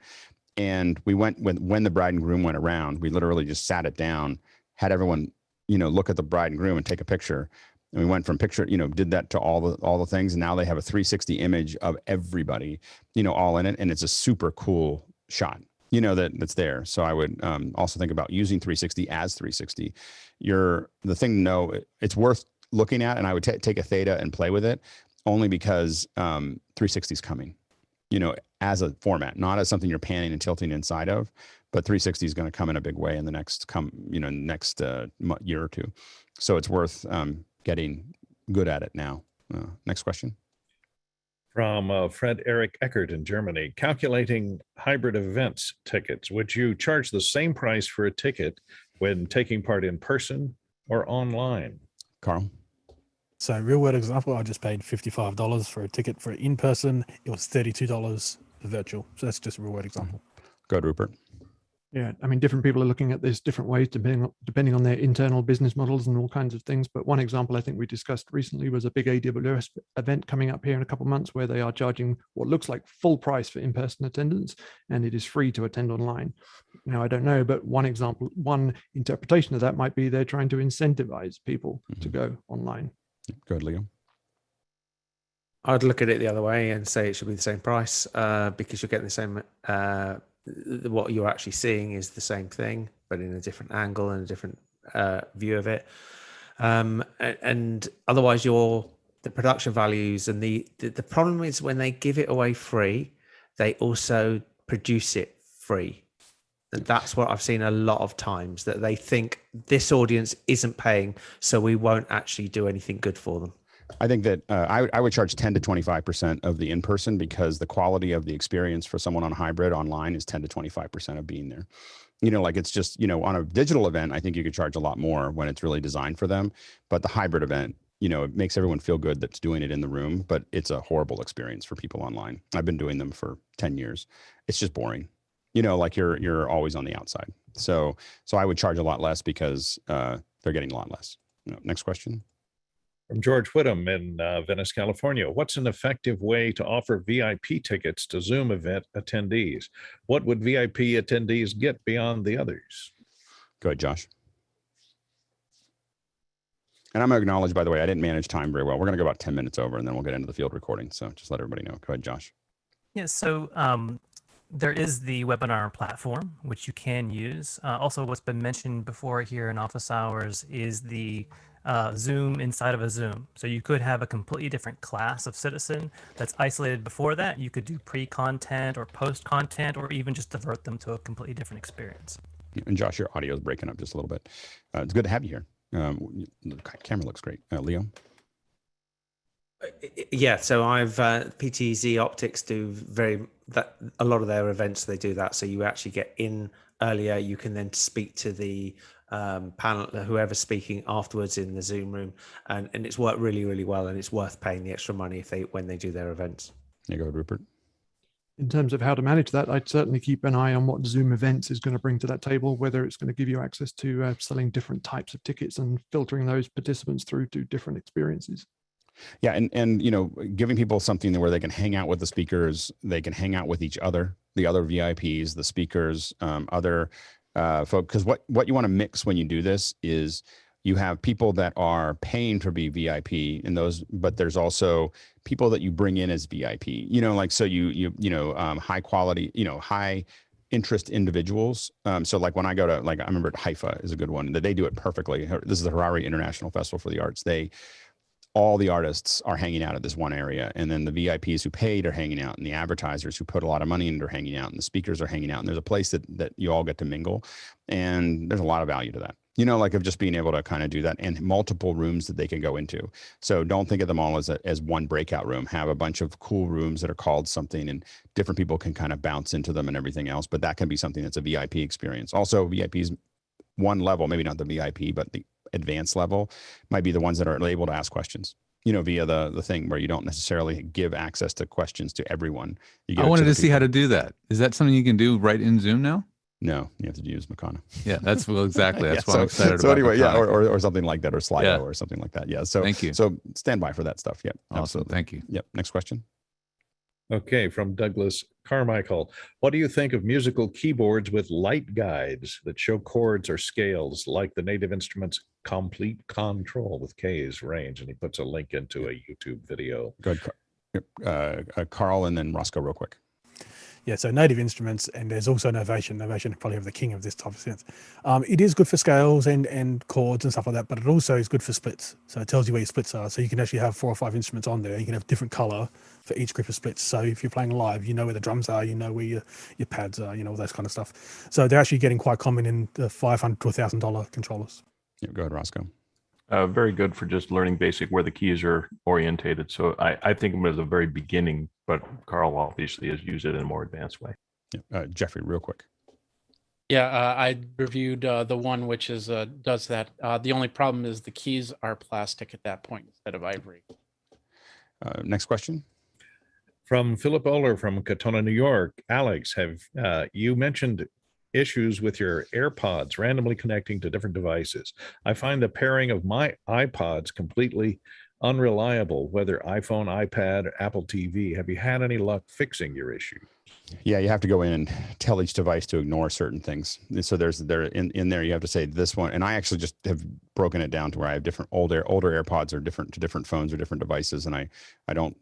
And we went when the bride and groom went around, we literally just sat it down, had everyone, look at the bride and groom and take a picture. And we went from picture, did that to all the things. And now they have a 360 image of everybody, all in it. And it's a super cool shot, that's there. So I would also think about using 360 as 360. The thing to know, it's worth looking at. And I would take a Theta and play with it, only because 360 is coming. As a format, not as something you're panning and tilting inside of, but 360 is going to come in a big way in the next year or two. So it's worth getting good at it now. Next question. From Fred Eric Eckert in Germany. Calculating Hybridevents tickets. Would you charge the same price for a ticket when taking part in person or online? Carl? So real world example, I just paid $55 for a ticket for in-person. It was $32 for virtual. So that's just a real world example. Go ahead, Rupert. Yeah, I mean, different people are looking at this different ways depending on their internal business models and all kinds of things. But one example I think we discussed recently was a big AWS event coming up here in a couple of months, where they are charging what looks like full price for in-person attendance, and it is free to attend online. Now, I don't know, but one interpretation of that might be they're trying to incentivize people to go online. Go ahead, Leo. I'd look at it the other way and say it should be the same price, because you're getting the same, what you're actually seeing is the same thing, but in a different angle and a different view of it. And otherwise the production values and the problem is when they give it away free, they also produce it free. And that's what I've seen a lot of times, that they think this audience isn't paying, so we won't actually do anything good for them. I think that I would charge 10 to 25% of the in-person, because the quality of the experience for someone on hybrid online is 10 to 25% of being there. It's just, on a digital event, I think you could charge a lot more when it's really designed for them. But the hybrid event, it makes everyone feel good that's doing it in the room, but it's a horrible experience for people online. I've been doing them for 10 years. It's just boring. You're always on the outside. So I would charge a lot less, because they're getting a lot less. Next question. From George Whittam in Venice, California. What's an effective way to offer VIP tickets to Zoom event attendees? What would VIP attendees get beyond the others? Go ahead, Josh. And I'm going to acknowledge, by the way, I didn't manage time very well. We're going to go about 10 minutes over, and then we'll get into the field recording. So just let everybody know. Go ahead, Josh. Yeah, so there is the webinar platform, which you can use. Also, what's been mentioned before here in office hours is the Zoom inside of a Zoom. So you could have a completely different class of citizen that's isolated before that. You could do pre-content or post-content, or even just divert them to a completely different experience. And Josh, your audio is breaking up just a little bit. It's good to have you here. The camera looks great. Leo? Yeah, so I've PTZ Optics do a lot of their events. They do that, so you actually get in earlier. You can then speak to the panel, whoever's speaking afterwards in the Zoom room, and it's worked really, really well, and it's worth paying the extra money when they do their events. Yeah, go ahead, Rupert. In terms of how to manage that, I'd certainly keep an eye on what Zoom Events is going to bring to that table, whether it's going to give you access to selling different types of tickets and filtering those participants through to different experiences. Yeah, and giving people something where they can hang out with the speakers, they can hang out with each other, the other VIPs, the speakers, other folks. Because what you want to mix when you do this is you have people that are paying to be VIP in those, but there's also people that you bring in as VIP. So high quality, high interest individuals. So like when I go to, I remember Haifa is a good one that they do it perfectly. This is the Harare International Festival for the Arts. All the artists are hanging out at this one area, and then the VIPs who paid are hanging out, and the advertisers who put a lot of money in are hanging out, and the speakers are hanging out, and there's a place that you all get to mingle, and there's a lot of value to that. Of just being able to kind of do that, and multiple rooms that they can go into. So don't think of them all as one breakout room. Have a bunch of cool rooms that are called something, and different people can kind of bounce into them and everything else. But that can be something that's a VIP experience. Also, VIPs one level, maybe not the VIP, but the advanced level might be the ones that are able to ask questions, via the thing where you don't necessarily give access to questions to everyone. I wanted to see how to do that. Is that something you can do right in Zoom now? No, you have to use Mukana. Yeah, exactly. That's why I'm excited about. So anyway, Mukana. or something like that, or Slido or something like that. Yeah. So thank you. So stand by for that stuff. Yep. Awesome. Absolutely. Thank you. Yep. Next question. Okay, from Douglas Carmichael. What do you think of musical keyboards with light guides that show chords or scales like the Native Instruments Complete Control with K's range? And he puts a link into a YouTube video. Go ahead, Carl, and then Roscoe real quick. Yeah, so Native Instruments, and there's also Novation. Novation probably have the king of this type of sense. It is good for scales and chords and stuff like that, but it also is good for splits. So it tells you where your splits are. So you can actually have 4 or 5 instruments on there. You can have different color for each group of splits. So if you're playing live, you know where the drums are, you know where your pads are, all those kind of stuff. So they're actually getting quite common in the $500 to $1,000 controllers. Yeah, go ahead, Roscoe. Very good for just learning basic where the keys are orientated. So I think of it as a very beginning, but Carl obviously has used it in a more advanced way. Yeah. Jeffrey, real quick. Yeah, I reviewed the one which is does that. The only problem is the keys are plastic at that point instead of ivory. Next question. From Philip Oler from Katona, New York. Alex, have you mentioned issues with your AirPods randomly connecting to different devices? I find the pairing of my iPods completely unreliable, whether iPhone, iPad, or Apple TV. Have you had any luck fixing your issue? Yeah, you have to go in and tell each device to ignore certain things. So in there you have to say this one, and I actually just have broken it down to where I have different older AirPods are different to different phones or different devices, and I don't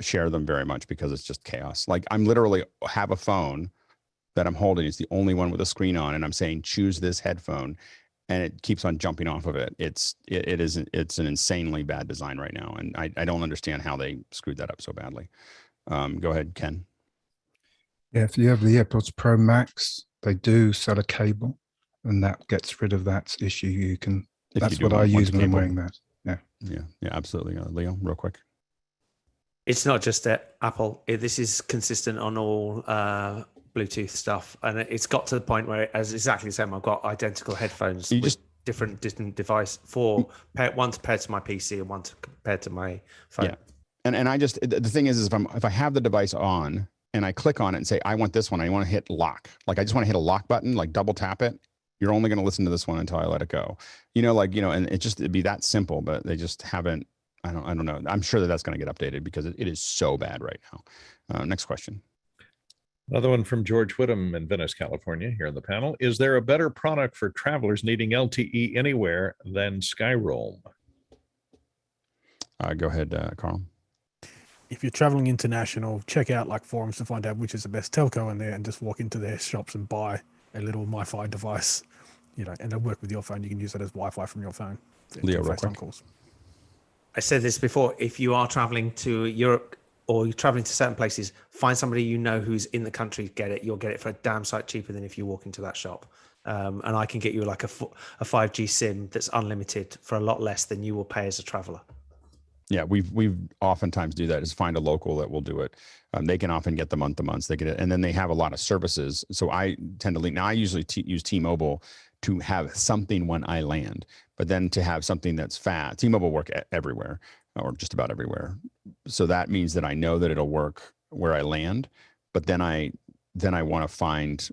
share them very much because it's just chaos. Like I'm literally have a phone that I'm holding. It's the only one with a screen on, and I'm saying choose this headphone, and it keeps on jumping off of it. It's an insanely bad design right now, and I don't understand how they screwed that up so badly. Go ahead, Ken. Yeah, if you have the AirPods Pro Max, they do sell a cable, and that gets rid of that issue. That's what I use when I'm wearing that. Yeah, absolutely. Leo, real quick. It's not just at Apple. This is consistent on all Bluetooth stuff, and it's got to the point where it's exactly the same. I've got identical headphones with different device one's paired to my PC and one's paired to my phone. Yeah, and I just the thing is if I have the device on and I click on it and say I want this one, I want to hit lock. Like I just want to hit a lock button, like double tap it. You're only going to listen to this one until I let it go. And it'd be that simple, but they just haven't. I don't know. I'm sure that's going to get updated because it is so bad right now. Next question. Another one from George Whittam in Venice, California, here on the panel. Is there a better product for travelers needing LTE anywhere than Skyroam? Go ahead, Carl. If you're traveling international, check out like forums to find out which is the best telco in there, and just walk into their shops and buy a little MiFi device, and they'll work with your phone. You can use it as Wi-Fi from your phone. Leo, real quick. I said this before, if you are traveling to Europe, or you're traveling to certain places, find somebody you know who's in the country, get it. You'll get it for a damn sight cheaper than if you walk into that shop. And I can get you like a 5G SIM that's unlimited for a lot less than you will pay as a traveler. Yeah, we've oftentimes do that is find a local that will do it. They can often get the month to month. They get it, and then they have a lot of services. So I tend to lean. Now I usually use T-Mobile to have something when I land, but then to have something that's fast. T-Mobile work everywhere or just about everywhere. So that means that I know that it'll work where I land, but then I want to find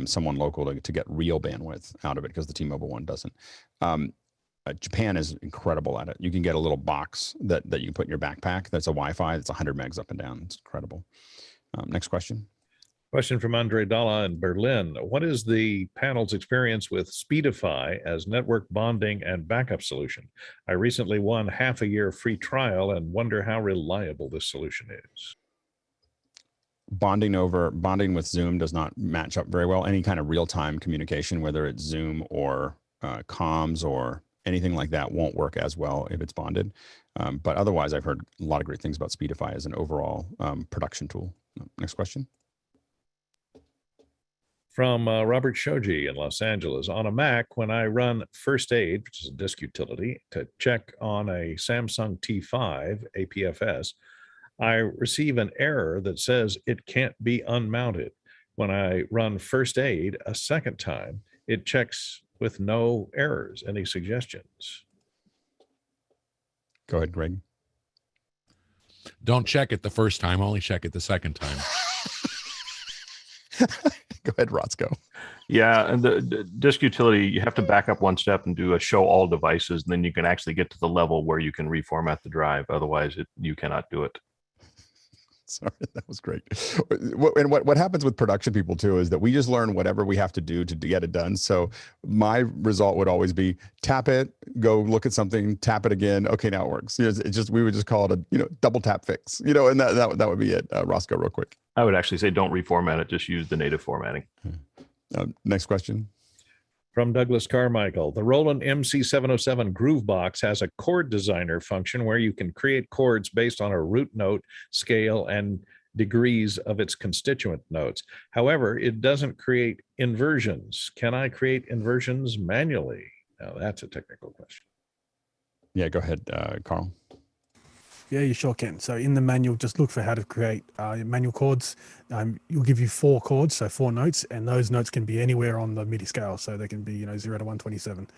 someone local to get real bandwidth out of it because the T-Mobile one doesn't. Japan is incredible at it. You can get a little box that you can put in your backpack. That's a Wi-Fi. That's 100 megs up and down. It's incredible. Next question. Question from Andre Dalla in Berlin. What is the panel's experience with Speedify as network bonding and backup solution? I recently won half a year free trial and wonder how reliable this solution is. Bonding with Zoom does not match up very well. Any kind of real-time communication, whether it's Zoom or comms or anything like that, won't work as well if it's bonded. But otherwise, I've heard a lot of great things about Speedify as an overall production tool. Next question. From Robert Shoji in Los Angeles. On a Mac, when I run First Aid, which is a disk utility, to check on a Samsung T5 APFS, I receive an error that says it can't be unmounted. When I run First Aid a second time, it checks with no errors. Any suggestions? Go ahead, Greg. Don't check it the first time, only check it the second time. Go ahead, Roscoe. Yeah, and the disk utility, you have to back up one step and do a show all devices, and then you can actually get to the level where you can reformat the drive. Otherwise, you cannot do it. Sorry, that was great. And what happens with production people too is that we just learn whatever we have to do to get it done. So my result would always be tap it, go look at something, tap it again. Okay, now it works. It's just we would just call it a double tap fix. And that would be it. Roscoe, real quick. I would actually say don't reformat it. Just use the native formatting. Next question. From Douglas Carmichael, the Roland MC707 Groovebox has a chord designer function where you can create chords based on a root note, scale, and degrees of its constituent notes. However, it doesn't create inversions. Can I create inversions manually? Now, that's a technical question. Yeah, go ahead, Carl. Yeah, you sure can. So in the manual, just look for how to create manual chords. You'll give you 4 chords, so 4 notes, and those notes can be anywhere on the MIDI scale. So they can be, 0 to 127.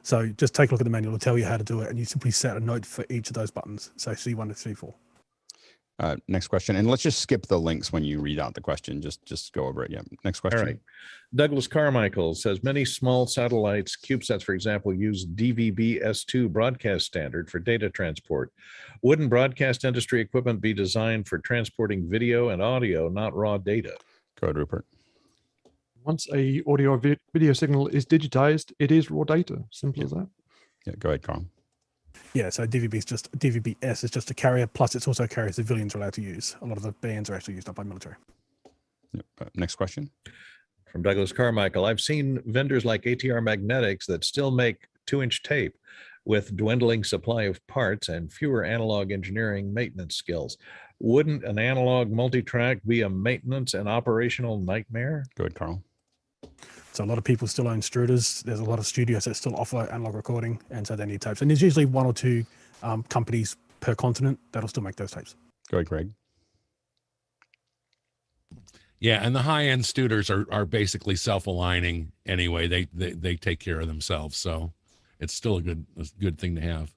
So just take a look at the manual. It'll tell you how to do it, and you simply set a note for each of those buttons. So C1 to C4. Next question, and let's just skip the links when you read out the question. Just go over it. Yeah. Next question. All right. Douglas Carmichael says many small satellites, CubeSats, for example, use DVB-S2 broadcast standard for data transport. Wouldn't broadcast industry equipment be designed for transporting video and audio, not raw data? Go ahead, Rupert. Once a audio or video signal is digitized, it is raw data. Simple as that. Yeah. Go ahead, Carl. Yeah, so DVB-S is just a carrier, plus it's also a carrier civilians are allowed to use. A lot of the bands are actually used up by military. Next question. From Douglas Carmichael, I've seen vendors like ATR Magnetics that still make 2-inch tape with dwindling supply of parts and fewer analog engineering maintenance skills. Wouldn't an analog multi-track be a maintenance and operational nightmare? Go ahead, Carl. So a lot of people still own Struders. There's a lot of studios that still offer analog recording, and so they need tapes. And there's usually 1 or 2 companies per continent that'll still make those tapes. Go ahead, Greg. Yeah, and the high-end Studers are basically self-aligning anyway. They take care of themselves, so it's still a good thing to have.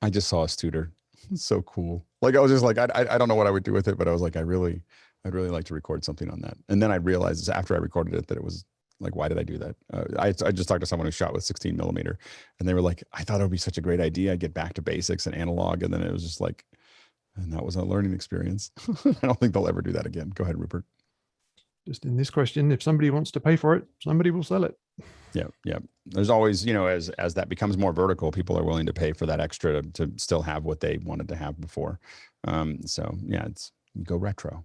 I just saw a Studer. It's so cool. Like I was just like, I don't know what I would do with it, but I was like, I'd really like to record something on that. And then I realized after I recorded it that it was like, why did I do that? I just talked to someone who shot with 16 millimeter, and they were like, I thought it would be such a great idea. I'd get back to basics and analog, and then it was just like, and that was a learning experience. I don't think they'll ever do that again. Go ahead, Rupert. Just in this question, if somebody wants to pay for it, somebody will sell it. Yeah. There's always, as that becomes more vertical, people are willing to pay for that extra to still have what they wanted to have before. So yeah, it's go retro.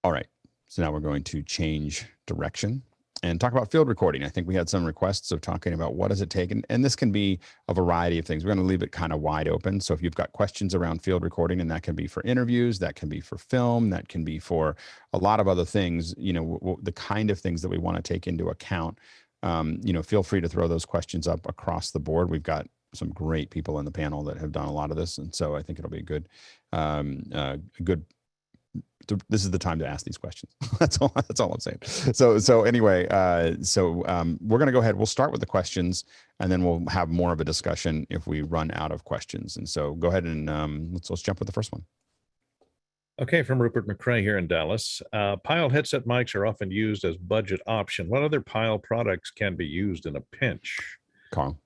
All right. So now we're going to change direction. and talk about field recording. I think we had some requests of talking about what does it take, and this can be a variety of things. We're going to leave it kind of wide open. So if you've got questions around field recording, and that can be for interviews, that can be for film, that can be for a lot of other things, you know, the kind of things that we want to take into account, you know, feel free to throw those questions up across the board. We've got some great people in the panel that have done a lot of this, and so I think it'll be a good. This is the time to ask these questions. That's all I'm saying. So anyway, we're going to go ahead. We'll start with the questions, and then we'll have more of a discussion if we run out of questions. And so go ahead and let's jump with the first one. Okay, from Rupert McCrae here in Dallas. Pile headset mics are often used as budget option. What other Pile products can be used in a pinch? Carl.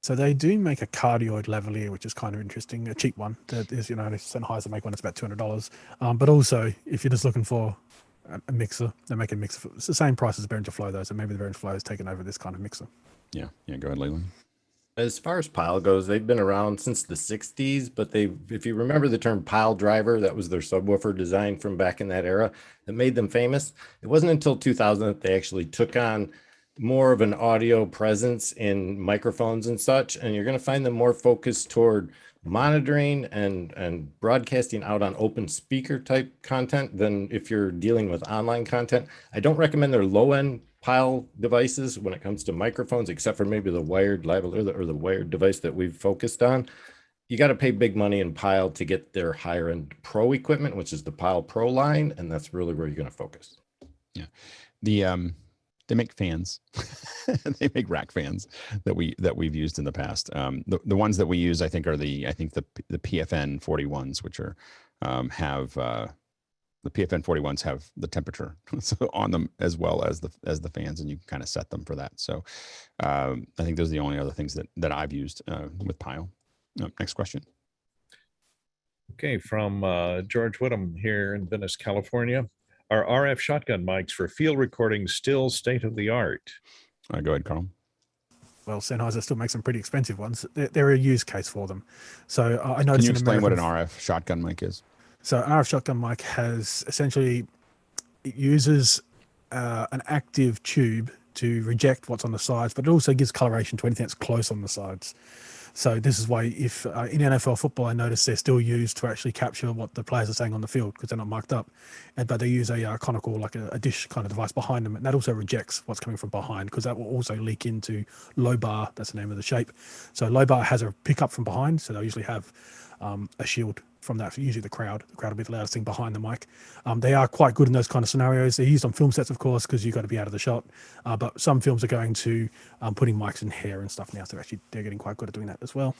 So they do make a cardioid lavalier, which is kind of interesting, a cheap one. That is, you know, Sennheiser make one that's about $200. But also, if you're just looking for a mixer, they make a mixer. It's the same price as a Behringer Flow, though. So maybe the Behringer Flow has taken over this kind of mixer. Yeah. Go ahead, Leland. As far as Pile goes, they've been around since the 60s, but if you remember the term Pile driver, that was their subwoofer design from back in that era that made them famous. It wasn't until 2000 that they actually took on more of an audio presence in microphones and such, and you're going to find them more focused toward monitoring and broadcasting out on open speaker type content than if you're dealing with online content. I don't recommend their low-end Pile devices when it comes to microphones, except for maybe the wired lavalier or the wired device that we've focused on. You got to pay big money in Pile to get their higher end Pro equipment, which is the Pile Pro line, and that's really where you're going to focus. Yeah. They make fans. They make rack fans that we've used in the past. The ones that we use, I think, are the PFN 41s, which are have the PFN 41s have the temperature on them as well as the fans, and you can kind of set them for that. So I think those are the only other things that I've used with Pile. Next question. Okay, from George Whittam here in Venice, California. Are RF shotgun mics for field recording still state of the art? Go ahead, Carl. Well, Sennheiser still makes some pretty expensive ones. They're a use case for them. So I noticed. Can you explain what an RF shotgun mic is? So an RF shotgun mic has essentially, it uses an active tube to reject what's on the sides, but it also gives coloration to anything that's close on the sides. So this is why if in NFL football, I noticed they're still used to actually capture what the players are saying on the field because they're not mic'd up. But they use a conical, like a dish kind of device behind them. And that also rejects what's coming from behind because that will also leak into low bar. That's the name of the shape. So low bar has a pickup from behind. So they'll usually have a shield from that, usually the crowd will be the loudest thing behind the mic. They are quite good in those kind of scenarios. They're used on film sets, of course, because you've got to be out of the shot. But some films are going to putting mics in hair and stuff now. So they're getting quite good at doing that as well.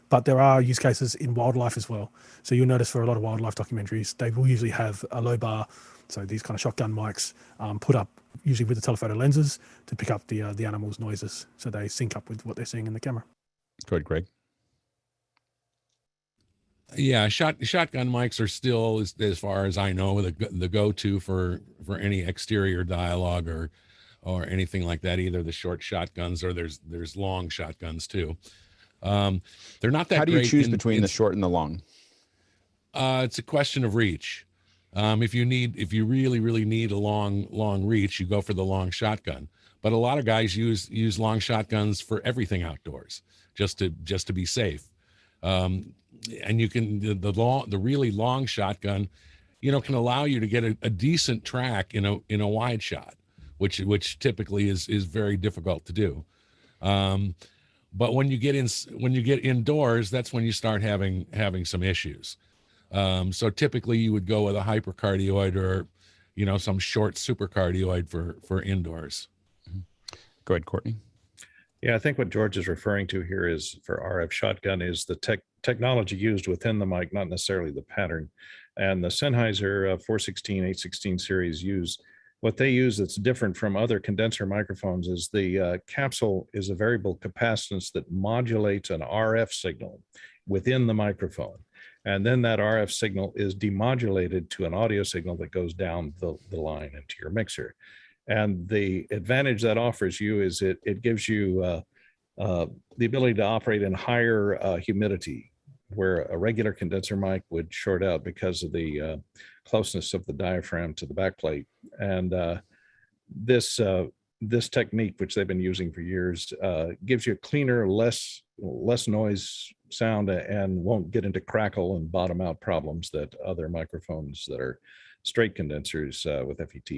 But there are use cases in wildlife as well. So you'll notice for a lot of wildlife documentaries, they will usually have a low bar. So these kind of shotgun mics put up usually with the telephoto lenses to pick up the animals' noises. So they sync up with what they're seeing in the camera. Good, Greg. Yeah, shotgun mics are still, as far as I know, the go-to for any exterior dialogue or anything like that. Either the short shotguns or there's long shotguns too. They're not that. How do you choose between the short and the long? It's a question of reach. If you really need a long reach, you go for the long shotgun. But a lot of guys use long shotguns for everything outdoors, just to be safe. And you can the really long shotgun, can allow you to get a decent track in a wide shot, which typically is very difficult to do. But when you get indoors, that's when you start having some issues. So typically you would go with a hypercardioid or some short supercardioid for indoors. Go ahead, Courtney. Yeah, I think what George is referring to here is for RF shotgun is the technology used within the mic, not necessarily the pattern. And the Sennheiser 416, 816 series what they use that's different from other condenser microphones is the capsule is a variable capacitance that modulates an RF signal within the microphone. And then that RF signal is demodulated to an audio signal that goes down the line into your mixer. And the advantage that offers you is it gives you the ability to operate in higher humidity, where a regular condenser mic would short out because of the closeness of the diaphragm to the backplate. And this technique, which they've been using for years, gives you a cleaner, less noise sound, and won't get into crackle and bottom out problems that other microphones that are straight condensers with FET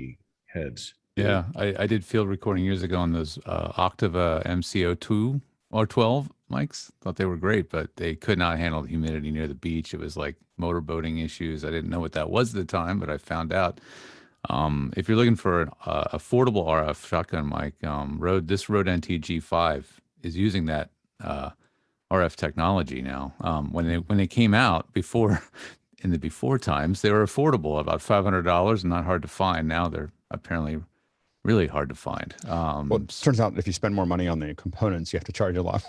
heads. Yeah, I did field recording years ago on those Octava MCO2 or 12 mics. Thought they were great, but they could not handle the humidity near the beach. It was like motorboating issues. I didn't know what that was at the time, but I found out. If you're looking for an affordable RF shotgun mic, this Rode NT-G5 is using that RF technology now. When they came out before, in the before times, they were affordable, about $500 and not hard to find. Now they're apparently really hard to find. Well, it turns out if you spend more money on the components, you have to charge a lot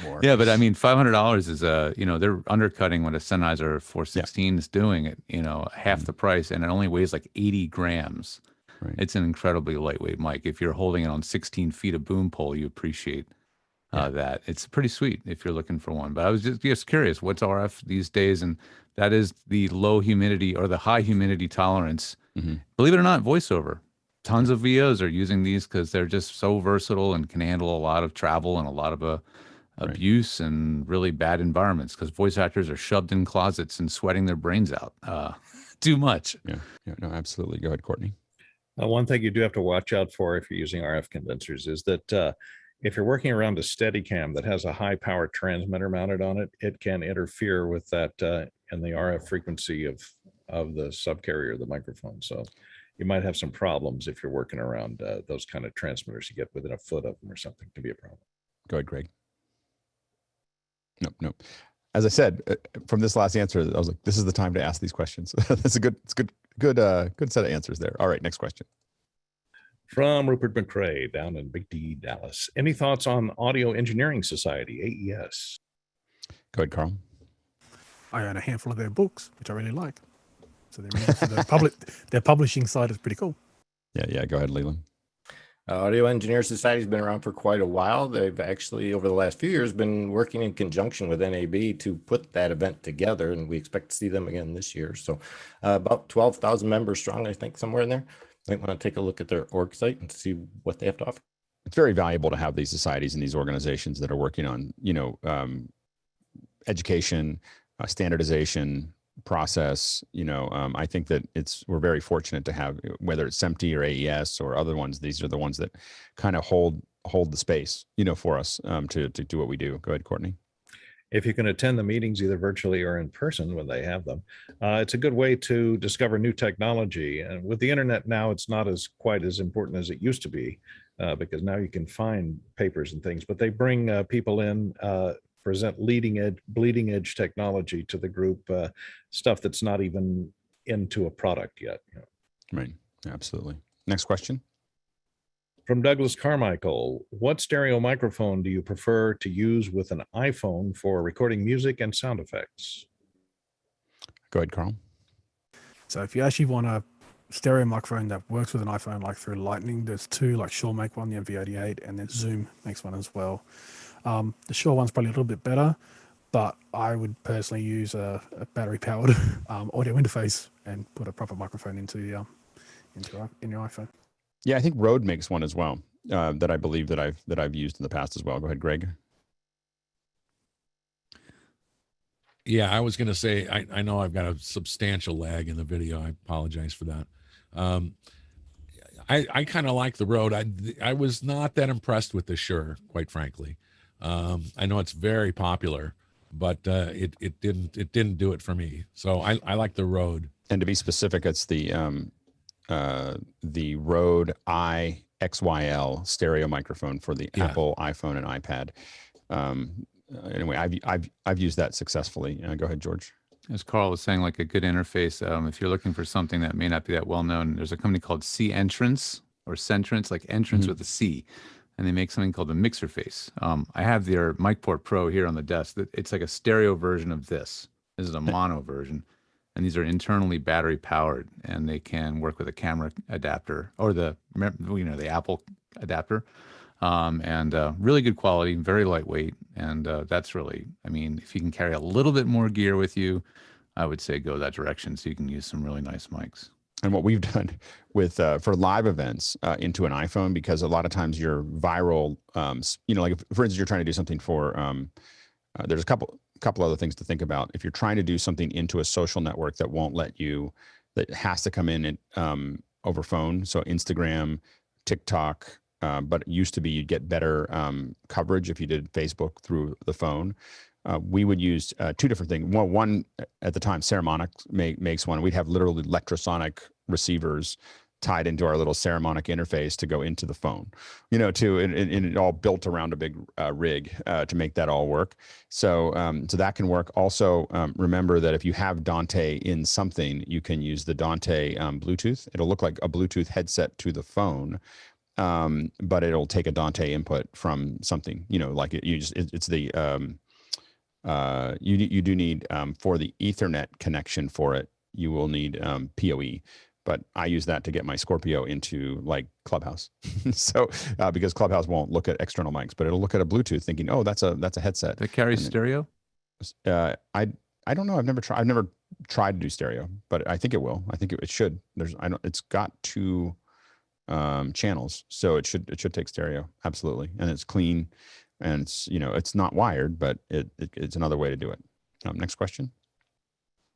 more. Yeah, but I mean, $500 is they're undercutting what a Sennheiser 416 is doing at half the price, and it only weighs like 80 grams. Right. It's an incredibly lightweight mic. If you're holding it on 16 feet of boom pole, you appreciate that. It's pretty sweet if you're looking for one. But I was just curious, what's RF these days? And that is the low humidity or the high humidity tolerance. Mm-hmm. Believe it or not, voiceover. Tons of VOs are using these because they're just so versatile and can handle a lot of travel and a lot of abuse and really bad environments, because voice actors are shoved in closets and sweating their brains out too much. Yeah, no, absolutely. Go ahead, Courtney. One thing you do have to watch out for if you're using RF condensers is that if you're working around a Steadicam that has a high power transmitter mounted on it, it can interfere with that and the RF frequency of the subcarrier of the microphone. So you might have some problems if you're working around those kind of transmitters. You get within a foot of them or something, to be a problem. Go ahead, Greg. Nope. As I said, from this last answer, I was like, this is the time to ask these questions. That's a good set of answers there. All right, next question. From Rupert McCrae down in Big D, Dallas. Any thoughts on Audio Engineering Society, AES? Go ahead, Carl. I own a handful of their books, which I really like. So their publishing side is pretty cool. Yeah. Go ahead, Leland. Audio Engineer Society has been around for quite a while. They've actually, over the last few years, been working in conjunction with NAB to put that event together, and we expect to see them again this year. So about 12,000 members strong, I think, somewhere in there. I might want to take a look at their org site and see what they have to offer. It's very valuable to have these societies and these organizations that are working on, education, standardization, process. I think that we're very fortunate to have, whether it's SEMTI or AES or other ones, these are the ones that kind of hold the space, for us to do what we do. Go ahead, Courtney. If you can attend the meetings either virtually or in person when they have them, it's a good way to discover new technology. And with the internet now, it's not quite as important as it used to be, because now you can find papers and things, but they bring people in, present bleeding edge technology to the group, stuff that's not even into a product yet. Right. Absolutely. Next question. From Douglas Carmichael, what stereo microphone do you prefer to use with an iPhone for recording music and sound effects? Go ahead, Carl. So if you actually want a stereo microphone that works with an iPhone, like through Lightning, there's two, like Shure make one, the MV88, and then Zoom makes one as well. The Shure one's probably a little bit better, but I would personally use a battery-powered audio interface and put a proper microphone in your iPhone. Yeah, I think Rode makes one as well. That I believe that I've used in the past as well. Go ahead, Greg. Yeah, I was going to say I know I've got a substantial lag in the video. I apologize for that. I kind of like the Rode. I was not that impressed with the Shure, quite frankly. I know it's very popular, but it didn't do it for me. So I like the Rode. And to be specific, it's the Rode iXYL stereo microphone for the Apple iPhone and iPad. Anyway, I've used that successfully. Go ahead, George. As Carl was saying, like a good interface. If you're looking for something that may not be that well known, there's a company called C Entrance or Centrance, like entrance with a C. And they make something called the MixerFace. I have their MicPort Pro here on the desk. It's like a stereo version of this. This is a mono version. And these are internally battery powered, and they can work with a camera adapter or the Apple adapter. And really good quality, very lightweight. And that's really, if you can carry a little bit more gear with you, I would say go that direction so you can use some really nice mics. And what we've done with for live events into an iPhone, because a lot of times your viral, like if, for instance, you're trying to do something for, there's a couple other things to think about. If you're trying to do something into a social network that won't let you, that has to come in over phone, so Instagram, TikTok, but it used to be you'd get better coverage if you did Facebook through the phone. We would use two different things. One at the time, Ceramonic makes one. We'd have literally electrosonic receivers tied into our little Ceramonic interface to go into the phone, and it all built around a big rig to make that all work. So that can work. Also, remember that if you have Dante in something, you can use the Dante Bluetooth. It'll look like a Bluetooth headset to the phone, but it'll take a Dante input from something. Like it's the you do need for the Ethernet connection for it. You will need PoE. But I use that to get my Scorpio into like Clubhouse. So because Clubhouse won't look at external mics, but it'll look at a Bluetooth thinking, oh, that's a headset. That carries stereo? I don't know. I've never tried to do stereo, but I think it will. I think it should. It's got two channels, so it should take stereo. Absolutely. And it's clean, and it's not wired, but it's another way to do it. Next question.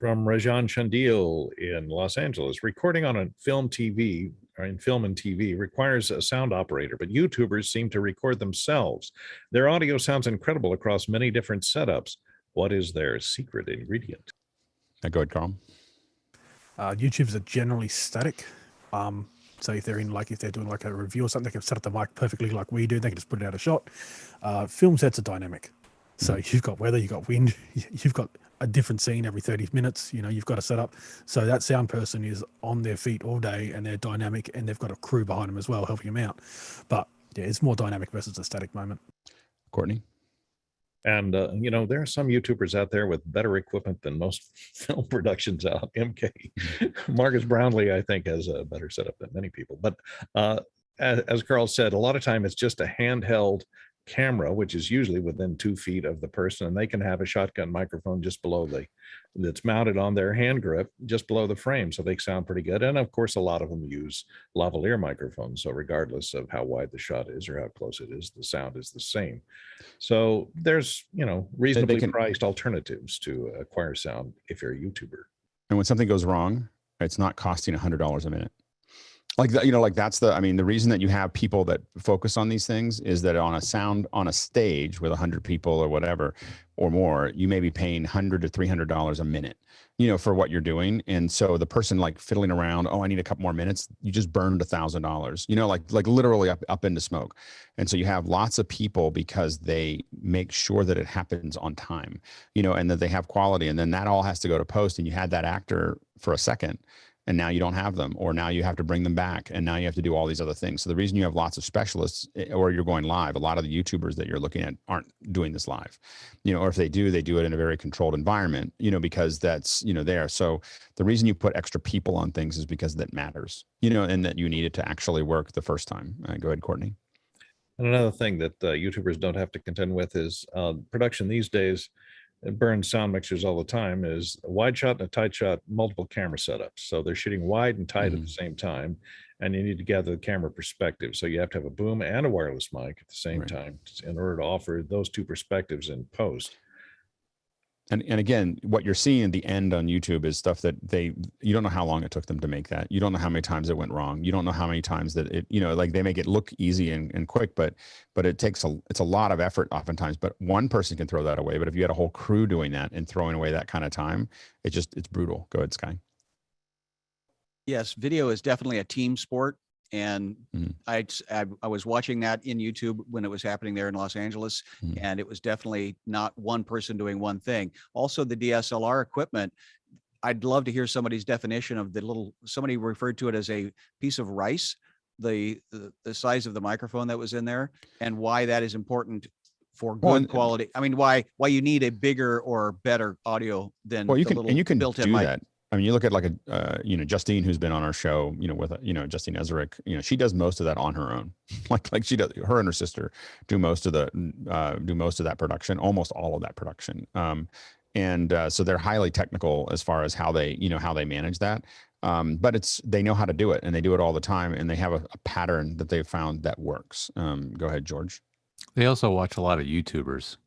From Rajan Chandil in Los Angeles, recording on a film and TV requires a sound operator, but YouTubers seem to record themselves. Their audio sounds incredible across many different setups. What is their secret ingredient? Go ahead, Carl. YouTubes are generally static. So if they're doing like a review or something, they can set up the mic perfectly like we do. They can just put it out a shot. Film sets are dynamic. So you've got weather, you've got wind, you've got a different scene every 30 minutes, you've got to set up. So that sound person is on their feet all day, and they're dynamic, and they've got a crew behind them as well, helping them out. But yeah, it's more dynamic versus a static moment. Courtney? And, there are some YouTubers out there with better equipment than most film productions out. MK. Marcus Brownlee, I think, has a better setup than many people. But as Carl said, a lot of time it's just a handheld camera, which is usually within 2 feet of the person, and they can have a shotgun microphone just below that's mounted on their hand grip just below the frame, so they sound pretty good. And of course, a lot of them use lavalier microphones, so regardless of how wide the shot is or how close it is, the sound is the same. So there's reasonably priced alternatives to acquire sound if you're a YouTuber. And when something goes wrong, it's not costing $100 a minute. The reason that you have people that focus on these things is that on a stage with 100 people or whatever or more, you may be paying $100 to $300 a minute, for what you're doing. And so the person like fiddling around, oh, I need a couple more minutes, you just burned $1,000, like literally up into smoke. And so you have lots of people because they make sure that it happens on time, and that they have quality. And then that all has to go to post, and you had that actor for a second, and now you don't have them, or now you have to bring them back, and now you have to do all these other things. So the reason you have lots of specialists, or you're going live, a lot of the YouTubers that you're looking at aren't doing this live, or if they do it in a very controlled environment, because that's, there. So the reason you put extra people on things is because that matters, and that you need it to actually work the first time. Go ahead, Courtney. And another thing that YouTubers don't have to contend with is production these days. It burns sound mixers all the time, is a wide shot and a tight shot, multiple camera setups. So they're shooting wide and tight at the same time, and you need to gather the camera perspective. So you have to have a boom and a wireless mic at the same time in order to offer those two perspectives in post. And again, what you're seeing at the end on YouTube is stuff that you don't know how long it took them to make that. You don't know how many times it went wrong. You don't know how many times that it, like they make it look easy and quick, but it takes it's a lot of effort oftentimes. But one person can throw that away. But if you had a whole crew doing that and throwing away that kind of time, it's brutal. Go ahead, Sky. Yes, video is definitely a team sport. And I was watching that in YouTube when it was happening there in Los Angeles, and it was definitely not one person doing one thing. Also, the DSLR equipment, I'd love to hear somebody's definition of somebody referred to it as a piece of rice, the size of the microphone that was in there, and why that is important for good quality. I mean, why you need a bigger or better audio than you can built-in do mic. that. I mean, you look at like Justine, who's been on our show, with Justine Ezerick, she does most of that on her own. like she does, her and her sister do most of that production, almost all of that production. So they're highly technical as far as how they manage that. But they know how to do it, and they do it all the time, and they have a pattern that they've found that works. Go ahead, George. They also watch a lot of YouTubers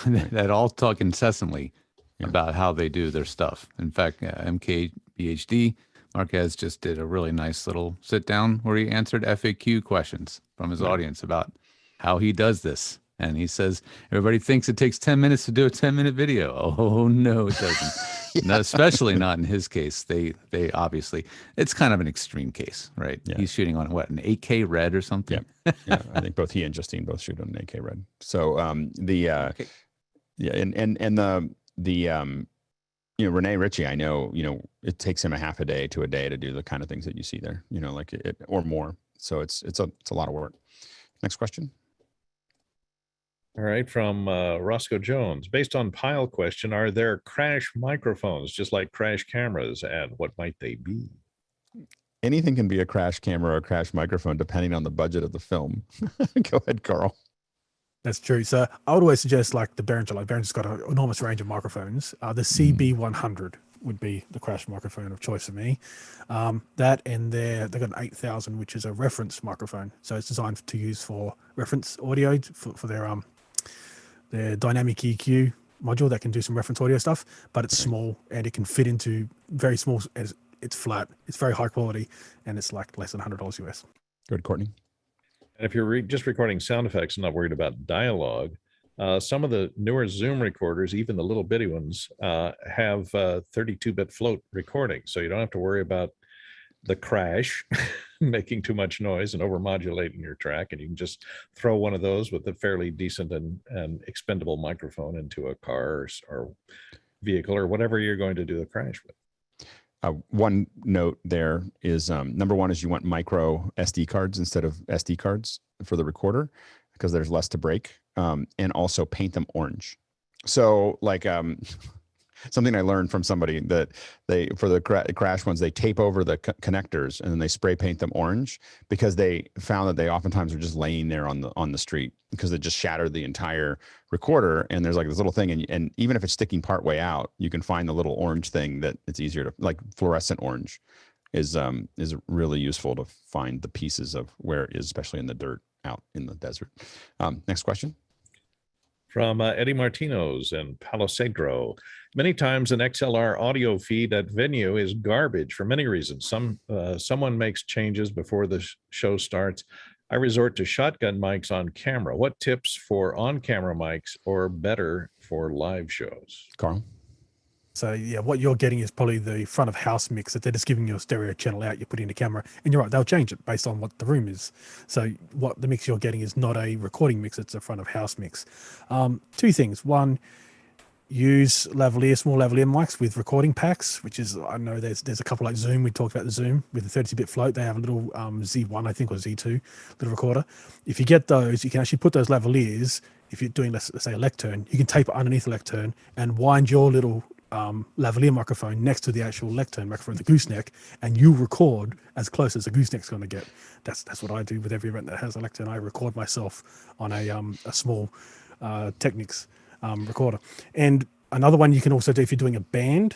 that all talk incessantly about how they do their stuff. In fact, MKBHD, Marquez just did a really nice little sit down where he answered FAQ questions from his audience about how he does this. And he says, everybody thinks it takes 10 minutes to do a 10-minute video. Oh, no, it doesn't. No, especially not in his case. They obviously, it's kind of an extreme case, right? Yeah. He's shooting on what, an 8K red or something? Yeah, I think both he and Justine both shoot on an 8K red. So Renee Ritchie, I know, it takes him a half a day to do the kind of things that you see there, like it or more. So it's a lot of work. Next question. All right, from Roscoe Jones. Based on Pile question, are there crash microphones just like crash cameras, and what might they be? Anything can be a crash camera or a crash microphone depending on the budget of the film. Go ahead, Carl. That's true. So I would always suggest like the Behringer. Like Behringer's got an enormous range of microphones. The CB100 would be the crash microphone of choice for me. That and they've got an 8000, which is a reference microphone. So it's designed to use for reference audio for their dynamic EQ module that can do some reference audio stuff, but it's small and it can fit into very small. As it's flat, it's very high quality, and it's like less than $100 US. Good, Courtney. And if you're just recording sound effects and not worried about dialogue, some of the newer Zoom recorders, even the little bitty ones, have 32-bit float recording, so you don't have to worry about the crash making too much noise and overmodulating your track, and you can just throw one of those with a fairly decent and expendable microphone into a car or vehicle or whatever you're going to do the crash with. One note there is number one is you want micro SD cards instead of SD cards for the recorder because there's less to break, and also paint them orange. So like something I learned from somebody that for the crash ones, they tape over the connectors and then they spray paint them orange because they found that they oftentimes are just laying there on the street because it just shattered the entire recorder. And there's like this little thing, and even if it's sticking part way out, you can find the little orange thing that it's easier to, like fluorescent orange is really useful to find the pieces of where it is, especially in the dirt out in the desert. Next question. From Eddie Martino's in Palo Cedro. Many times an XLR audio feed at venue is garbage for many reasons. Someone makes changes before the show starts. I resort to shotgun mics on camera. What tips for on-camera mics or better for live shows? Carl? So yeah, what you're getting is probably the front of house mix that they're just giving you a stereo channel out, you're putting in the camera, and you're right, they'll change it based on what the room is. So what the mix you're getting is not a recording mix, it's a front of house mix. Two things. One, use small lavalier mics with recording packs, which is, I know there's a couple like Zoom. We talked about the Zoom with the 32-bit float. They have a little Z1, I think, or Z2 little recorder. If you get those, you can actually put those lavaliers, if you're doing, let's say, a lectern, you can tape it underneath the lectern and wind your little lavalier microphone next to the actual lectern microphone, the gooseneck, and you record as close as a gooseneck's going to get. That's what I do with every event that has a lectern. I record myself on a small Technics recorder. And another one you can also do if you're doing a band,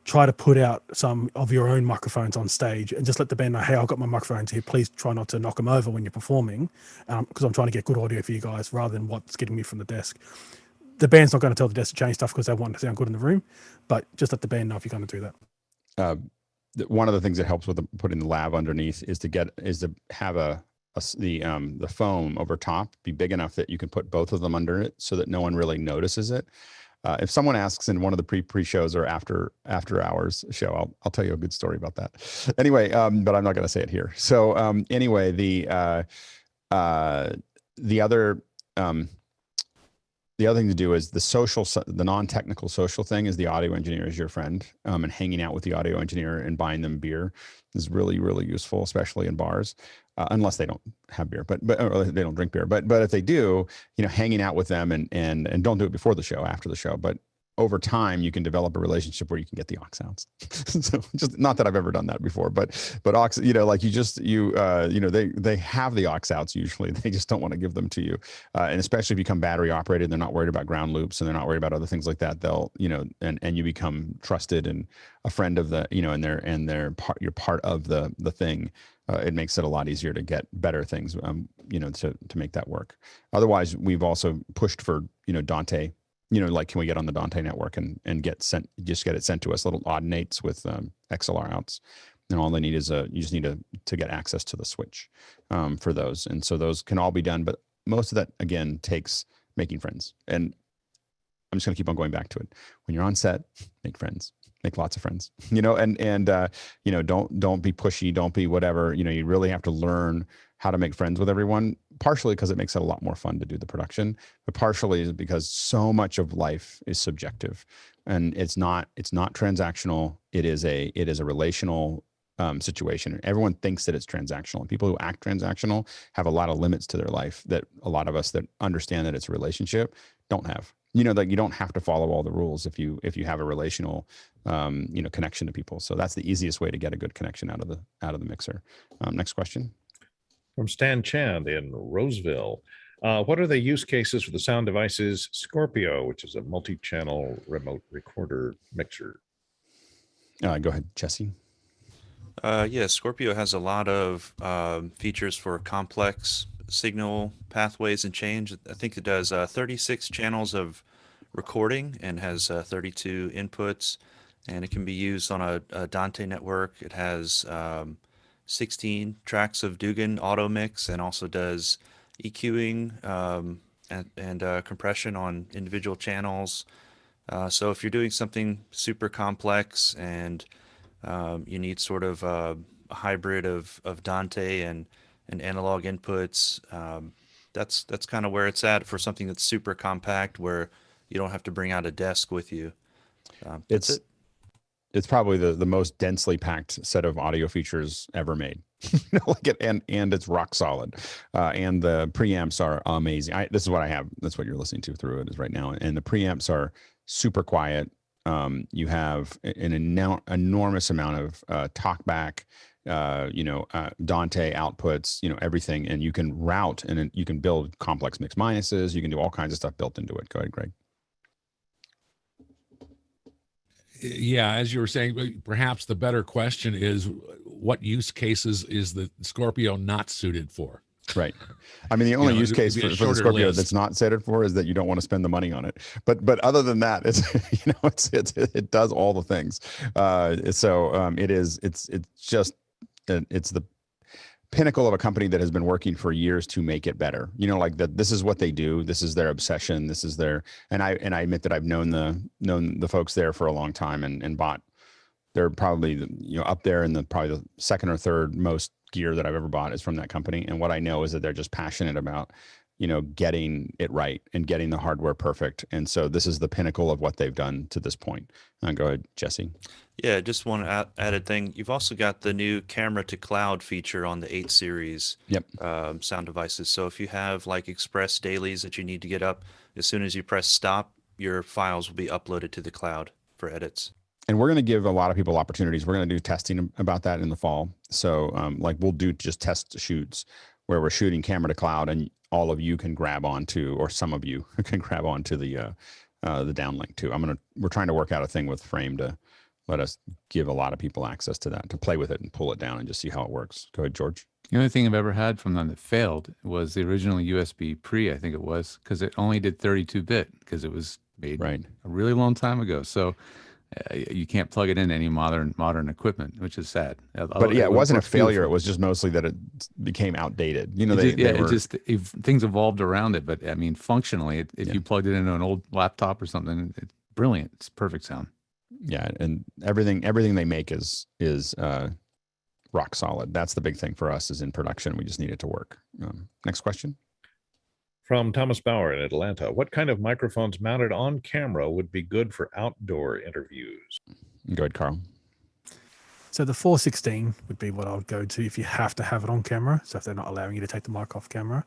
try to put out some of your own microphones on stage and just let the band know, hey, I've got my microphones here, please try not to knock them over when you're performing, because I'm trying to get good audio for you guys rather than what's getting me from the desk. The band's not going to tell the desk to change stuff because they want to sound good in the room, but just let the band know if you're going to do that. One of the things that helps with putting the lav underneath is to have the foam over top be big enough that you can put both of them under it so that no one really notices it. If someone asks in one of the pre-shows or after hours show, I'll tell you a good story about that. Anyway, but I'm not going to say it here. So anyway, the other thing to do is the non-technical social thing is the audio engineer is your friend, and hanging out with the audio engineer and buying them beer is really, really useful, especially in bars, unless they don't have beer, but or they don't drink beer. But if they do, hanging out with them and don't do it before the show, after the show, but over time you can develop a relationship where you can get the aux outs. So just not that I've ever done that before, but aux, like they have the aux outs usually. They just don't want to give them to you. And especially if you become battery operated, they're not worried about ground loops and they're not worried about other things like that. They'll, and you become trusted and a friend of the, you're part of the thing. It makes it a lot easier to get better things, to make that work. Otherwise, we've also pushed for, Dante, like, can we get on the Dante network and get it sent to us, little odd nates with XLR outs. And all they need is you just need to get access to the switch for those. And so those can all be done, but most of that, again, takes making friends. And I'm just going to keep on going back to it. When you're on set, make friends. Make lots of friends, and don't be pushy, don't be whatever, you really have to learn how to make friends with everyone, partially because it makes it a lot more fun to do the production, but partially is because so much of life is subjective and it's not transactional. It is a relational situation. Everyone thinks that it's transactional, and people who act transactional have a lot of limits to their life that a lot of us that understand that it's a relationship don't have. Like you don't have to follow all the rules if you have a relational, connection to people. So that's the easiest way to get a good connection out of the mixer. Next question. From Stan Chand in Roseville. What are the use cases for the sound devices Scorpio, which is a multi-channel remote recorder mixer? Go ahead, Jesse. Yeah, Scorpio has a lot of features for complex signal pathways and change. I think it does 36 channels of recording and has 32 inputs, and it can be used on a Dante network. It has 16 tracks of Dugan auto mix and also does EQing and compression on individual channels. So if you're doing something super complex and you need sort of a hybrid of Dante and analog inputs, that's kind of where it's at for something that's super compact where you don't have to bring out a desk with you. It's probably the most densely packed set of audio features ever made. And it's rock solid. And the preamps are amazing. This is what I have. That's what you're listening to through it is right now. And the preamps are super quiet. You have an enormous amount of talkback, Dante outputs, everything. And you can route and you can build complex mix minuses. You can do all kinds of stuff built into it. Go ahead, Greg. Yeah, as you were saying, perhaps the better question is what use cases is the Scorpio not suited for? Right. I mean, the only use case for the Scorpio that's not suited for is that you don't want to spend the money on it. But other than that, it does all the things. It's the pinnacle of a company that has been working for years to make it better. This is what they do. This is their obsession. This is their, and I admit that I've known the folks there for a long time and bought. They're probably up there in probably the second or third most gear that I've ever bought is from that company. And what I know is that they're just passionate about getting it right and getting the hardware perfect. And so this is the pinnacle of what they've done to this point. Go ahead, Jesse. Yeah, just one added thing. You've also got the new camera to cloud feature on the 8 series sound devices. So if you have like express dailies that you need to get up, as soon as you press stop, your files will be uploaded to the cloud for edits. And we're going to give a lot of people opportunities. We're going to do testing about that in the fall. So we'll do just test shoots where we're shooting camera to cloud and all of you can grab onto, or some of you can grab onto the downlink too. We're trying to work out a thing with Frame to let us give a lot of people access to that, to play with it and pull it down and just see how it works. Go ahead, George. The only thing I've ever had from them that failed was the original USB Pre, I think it was, because it only did 32-bit because it was made a really long time ago. So you can't plug it in any modern equipment, which is sad. But yeah, it wasn't a failure. It was just mostly that it became outdated. Things evolved around it. But I mean, functionally, if you plugged it into an old laptop or something, it's brilliant. It's perfect sound. Yeah, and everything they make is rock solid. That's the big thing for us is in production. We just need it to work. Next question. From Thomas Bauer in Atlanta. What kind of microphones mounted on camera would be good for outdoor interviews? Go ahead, Carl. So the 416 would be what I would go to if you have to have it on camera. So if they're not allowing you to take the mic off camera,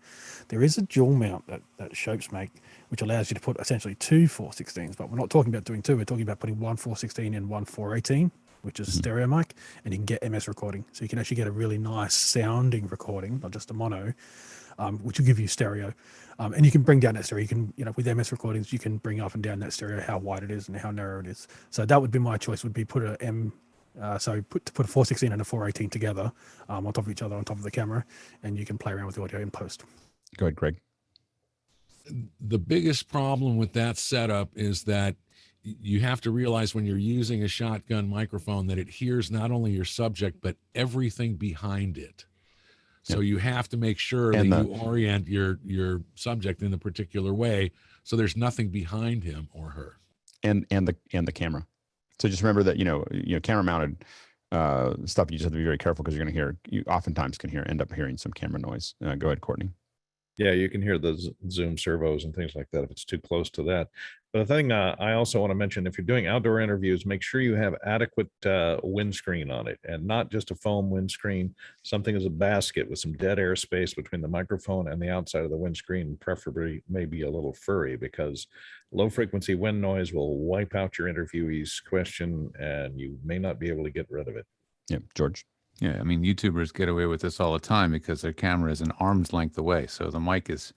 there is a dual mount that Shopes make, which allows you to put essentially two 416s. But we're not talking about doing two. We're talking about putting one 416 and one 418, which is a stereo mic, and you can get MS recording. So you can actually get a really nice sounding recording, not just a mono, which will give you stereo. And you can bring down that stereo. You can, with MS recordings, you can bring up and down that stereo, how wide it is and how narrow it is. So that would be my choice. Would be put a put a 416 and a 418 together on top of each other on top of the camera, and you can play around with the audio in post. Go ahead, Greg. The biggest problem with that setup is that you have to realize when you're using a shotgun microphone that it hears not only your subject but everything behind it. So you have to make sure that you orient your subject in a particular way so there's nothing behind him or her. And the camera. So just remember that camera mounted stuff, you just have to be very careful because you oftentimes can end up hearing some camera noise. Go ahead, Courtney. Yeah, you can hear the zoom servos and things like that if it's too close to that. But the thing I also want to mention, if you're doing outdoor interviews, make sure you have adequate windscreen on it, and not just a foam windscreen, something as a basket with some dead air space between the microphone and the outside of the windscreen, preferably maybe a little furry, because low frequency wind noise will wipe out your interviewee's question and you may not be able to get rid of it. Yeah, George. Yeah, I mean, YouTubers get away with this all the time because their camera is an arm's length away. So the mic is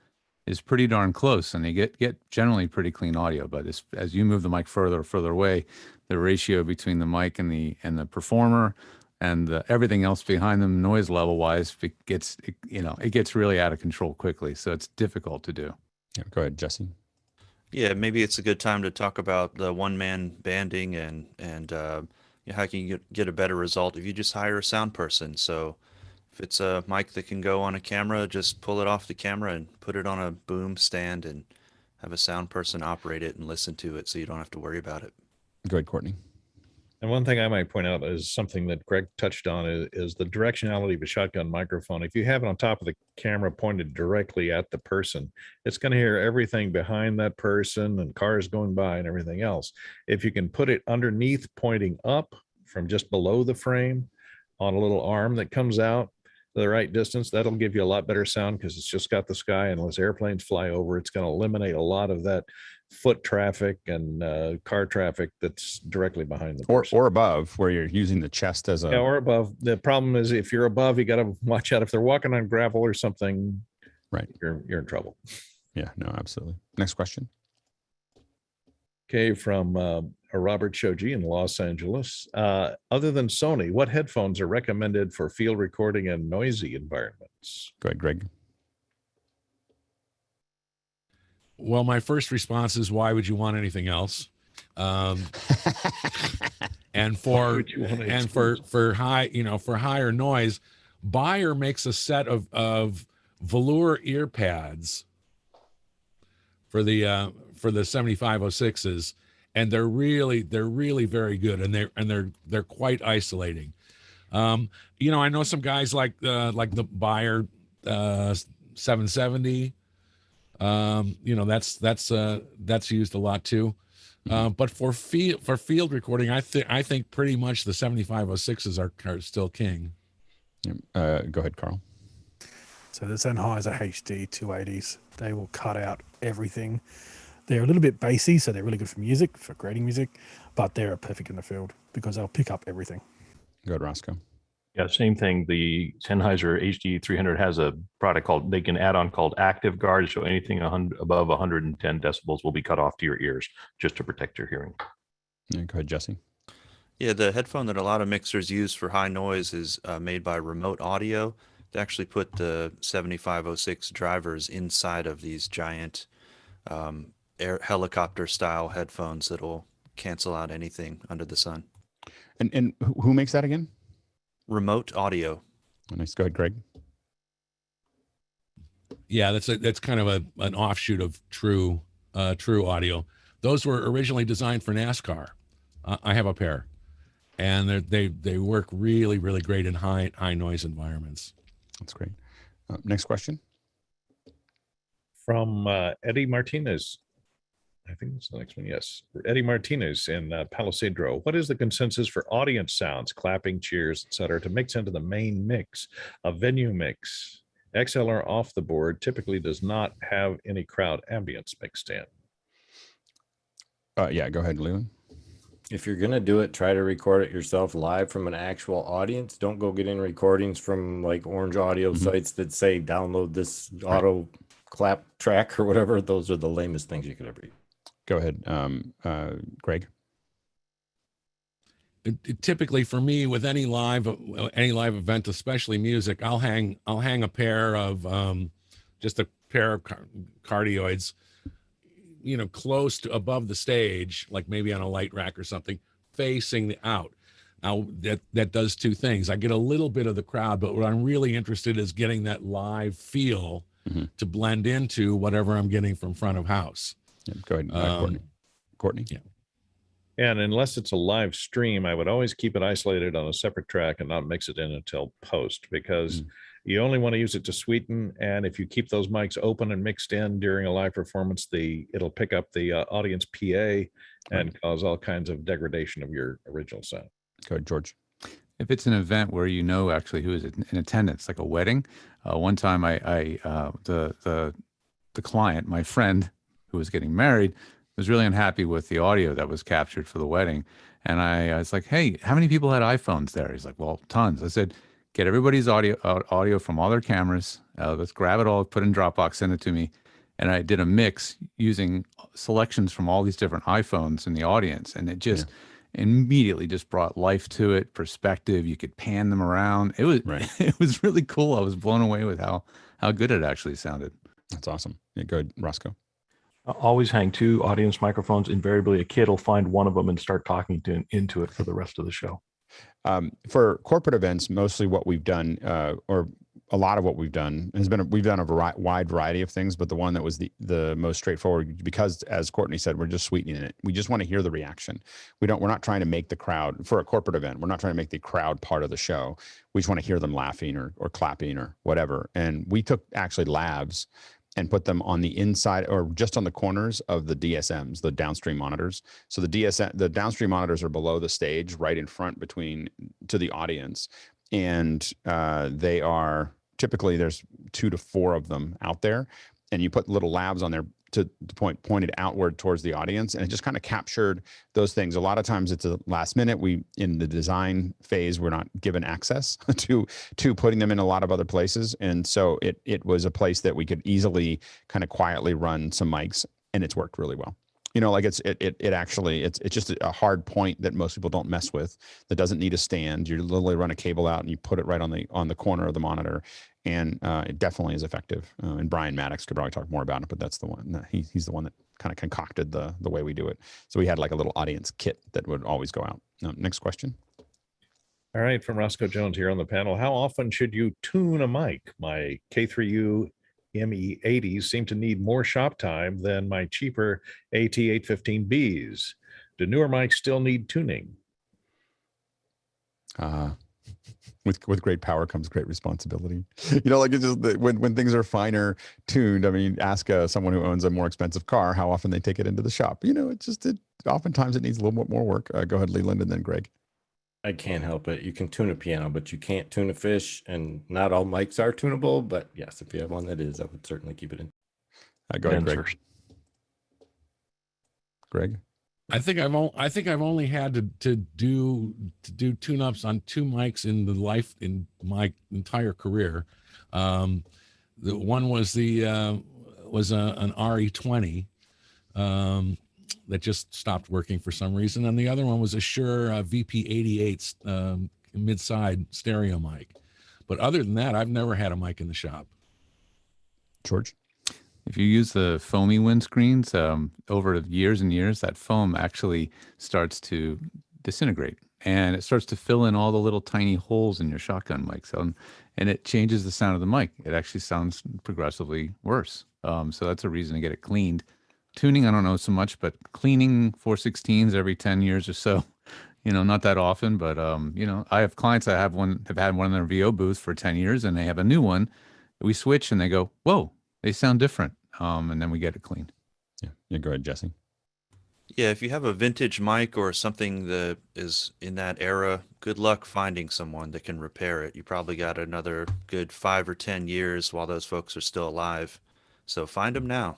pretty darn close, and they get generally pretty clean audio. But as you move the mic further away, the ratio between the mic and the performer and everything else behind them, noise level wise, it gets really out of control quickly. So it's difficult to do. Yeah, go ahead, Jesse. Yeah, maybe it's a good time to talk about the one-man banding and how can you get a better result if you just hire a sound person. So if it's a mic that can go on a camera, just pull it off the camera and put it on a boom stand and have a sound person operate it and listen to it so you don't have to worry about it. Go ahead, Courtney. And one thing I might point out is something that Greg touched on is the directionality of a shotgun microphone. If you have it on top of the camera pointed directly at the person, it's going to hear everything behind that person and cars going by and everything else. If you can put it underneath pointing up from just below the frame on a little arm that comes out the right distance, that'll give you a lot better sound because it's just got the sky, and as airplanes fly over, it's going to eliminate a lot of that foot traffic and car traffic that's directly behind the person. Or above, where you're using the chest as a... Yeah, or above. The problem is if you're above, you got to watch out. If they're walking on gravel or something, right, you're in trouble. Yeah, no, absolutely. Next question. Okay, from Robert Shoji in Los Angeles. Other than Sony, what headphones are recommended for field recording and noisy environments? Go ahead, Greg. Well, my first response is, why would you want anything else? And for higher noise, Bayer makes a set of velour ear pads for the 7506s, and they're really very good, and they're quite isolating. I know some guys like the Bayer 770. That's used a lot too. But for field recording, I think pretty much the 7506s are still king. Go ahead, Carl. So the Sennheiser HD 280s, they will cut out everything. They're a little bit bassy, so they're really good for music, for creating music, but they're perfect in the field because they'll pick up everything. Go ahead, Roscoe. Yeah, same thing. The Sennheiser HD 300 has a product they can add on called Active Guard. So anything above 110 decibels will be cut off to your ears just to protect your hearing. Yeah, go ahead, Jesse. Yeah, the headphone that a lot of mixers use for high noise is made by Remote Audio. They actually put the 7506 drivers inside of these giant helicopter style headphones that'll cancel out anything under the sun. And who makes that again? Remote Audio. Oh, nice. Go ahead, Greg. Yeah, that's kind of an offshoot of True Audio. Those were originally designed for NASCAR. I have a pair, and they work really great in high noise environments. That's great. Next question. From Eddie Martinez. I think that's the next one. Yes. Eddie Martinez in Palisadro. What is the consensus for audience sounds, clapping, cheers, etc., to mix into the main mix? A venue mix. XLR off the board typically does not have any crowd ambience mixed in. Yeah, go ahead, Leland. If you're gonna do it, try to record it yourself live from an actual audience. Don't go getting recordings from like Orange Audio sites that say download this auto clap track or whatever. Those are the lamest things you could ever use. Go ahead, Greg. Typically for me, with any live event, especially music, I'll hang a pair of just a pair of cardioids, you know, close to above the stage, like maybe on a light rack or something, facing out. Now that does two things. I get a little bit of the crowd, but what I'm really interested is getting that live feel to blend into whatever I'm getting from front of house. Yeah, go ahead, Courtney. Yeah. And unless it's a live stream, I would always keep it isolated on a separate track and not mix it in until post, because you only want to use it to sweeten. And if you keep those mics open and mixed in during a live performance, it'll pick up the audience PA and cause all kinds of degradation of your original sound. Go ahead, George. If it's an event where you know actually who is in attendance, like a wedding, one time the client, my friend who was getting married, was really unhappy with the audio that was captured for the wedding. And I was like, hey, how many people had iPhones there? He's like, well, tons. I said, get everybody's audio from all their cameras. Let's grab it all, put it in Dropbox, send it to me. And I did a mix using selections from all these different iPhones in the audience. And it just immediately just brought life to it, perspective. You could pan them around. It was it was really cool. I was blown away with how good it actually sounded. That's awesome. Yeah, go ahead, Roscoe. Always hang two audience microphones. Invariably, a kid will find one of them and start talking into it for the rest of the show. For corporate events, mostly what we've done, or a lot of what we've done, has been we've done a wide variety of things. But the one that was the most straightforward, because as Courtney said, we're just sweetening it. We just want to hear the reaction. We're not trying to make the crowd for a corporate event. We're not trying to make the crowd part of the show. We just want to hear them laughing or clapping or whatever. And we took actually labs and put them on the inside or just on the corners of the DSMs, the downstream monitors. So the downstream monitors are below the stage, right in front to the audience. And they are typically, there's 2 to 4 of them out there. And you put little labs on there to pointed outward towards the audience, and it just kind of captured those things. A lot of times it's a last minute. In the design phase, we're not given access to putting them in a lot of other places, and so it was a place that we could easily kind of quietly run some mics, and it's worked really well. You know, like it's just a hard point that most people don't mess with, that doesn't need a stand. You literally run a cable out and you put it right on the corner of the monitor, and it definitely is effective. And Brian Maddox could probably talk more about it, but that's the one. He's the one that kind of concocted the way we do it. So we had like a little audience kit that would always go out. Next question. All right, from Roscoe Jones here on the panel. How often should you tune a mic? My K3U ME80s seem to need more shop time than my cheaper AT815Bs. Do newer mics still need tuning? With great power comes great responsibility. You know, like it's just when things are finer tuned. I mean, ask someone who owns a more expensive car how often they take it into the shop. You know, oftentimes it needs a little bit more work. Go ahead, Leland, and then Greg. I can't help it. You can tune a piano, but you can't tune a fish, and not all mics are tunable. But yes, if you have one that is, I would certainly keep it in. Go ahead, Greg. Greg. I think I've only had to do tune-ups on 2 mics in my entire career. The one was an RE20 that just stopped working for some reason, and the other one was a Shure VP88 mid-side stereo mic. But other than that, I've never had a mic in the shop. George? If you use the foamy windscreens, over years and years, that foam actually starts to disintegrate, and it starts to fill in all the little tiny holes in your shotgun mic. So, and it changes the sound of the mic. It actually sounds progressively worse. So that's a reason to get it cleaned. Tuning, I don't know so much, but cleaning 416s every 10 years or so, you know, not that often, but, you know, I have clients that have had one in their VO booth for 10 years, and they have a new one. We switch and they go, whoa, they sound different. And then we get it cleaned. Yeah. Go ahead, Jesse. Yeah, if you have a vintage mic or something that is in that era, good luck finding someone that can repair it. You probably got another good 5 or 10 years while those folks are still alive. So find them now.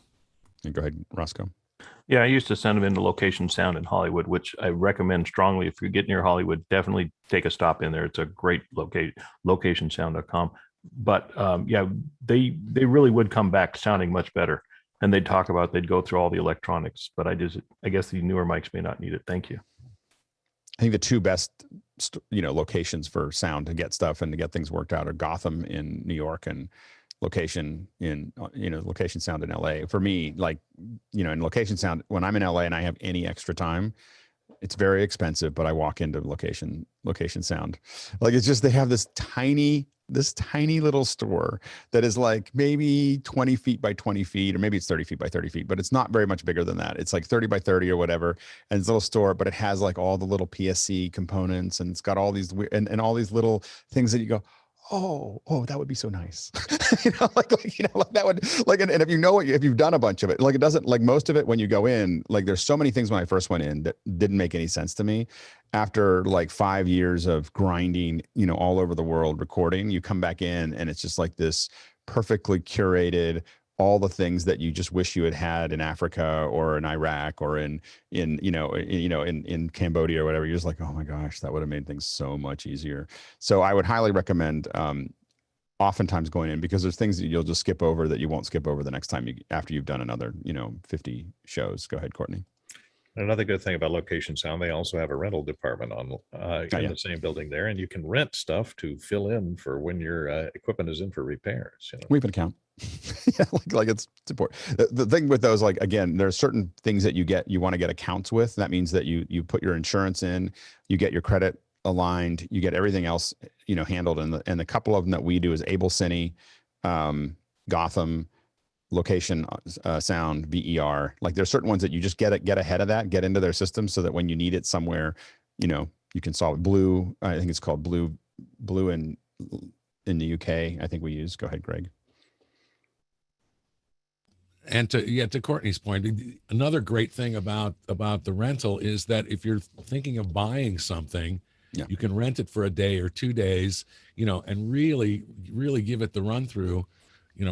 And go ahead, Roscoe. Yeah, I used to send them into Location Sound in Hollywood, which I recommend strongly. If you get near Hollywood, definitely take a stop in there. It's a great locationsound.com. But yeah, they really would come back sounding much better. And they'd talk about, they'd go through all the electronics, but I guess the newer mics may not need it. Thank you. I think the two best, locations for sound to get stuff and to get things worked out are Gotham in New York and Location in, Location Sound in LA. For me, like, in Location Sound, when I'm in LA and I have any extra time, it's very expensive, but I walk into Location Sound. Like, it's just, they have this tiny little store that is like maybe 20 feet by 20 feet, or maybe it's 30 feet by 30 feet, but it's not very much bigger than that. It's like 30 by 30 or whatever. And it's a little store, but it has like all the little PSC components, and it's got all these and all these little things that you go, oh, that would be so nice. like that would, like, and if if you've done a bunch of it, like, it doesn't, like, most of it when you go in, like, there's so many things when I first went in that didn't make any sense to me. After like 5 years of grinding, all over the world recording, you come back in and it's just like this perfectly curated, all the things that you just wish you had in Africa or in Iraq or in Cambodia or whatever. You're just like, oh my gosh, that would have made things so much easier. So I would highly recommend oftentimes going in, because there's things that you'll just skip over that you won't skip over the next time after you've done another 50 shows. Go ahead, Courtney. Another good thing about Location Sound, they also have a rental department in the same building there, and you can rent stuff to fill in for when your equipment is in for repairs. We have an account. Yeah, like it's important. The thing with those, like, again, there's certain things that you want to get accounts with. That means that you put your insurance in, you get your credit aligned, you get everything else handled. And the couple of them that we do is Able Cine, Gotham, Location Sound, VER. Like, there's certain ones that you just get ahead of that, get into their system, so that when you need it somewhere, you can solve it. Blue, I think it's called Blue in the UK, I think we use. Go ahead, Greg. And to Courtney's point, another great thing about the rental is that if you're thinking of buying something, you can rent it for a day or 2 days, and really give it the run through,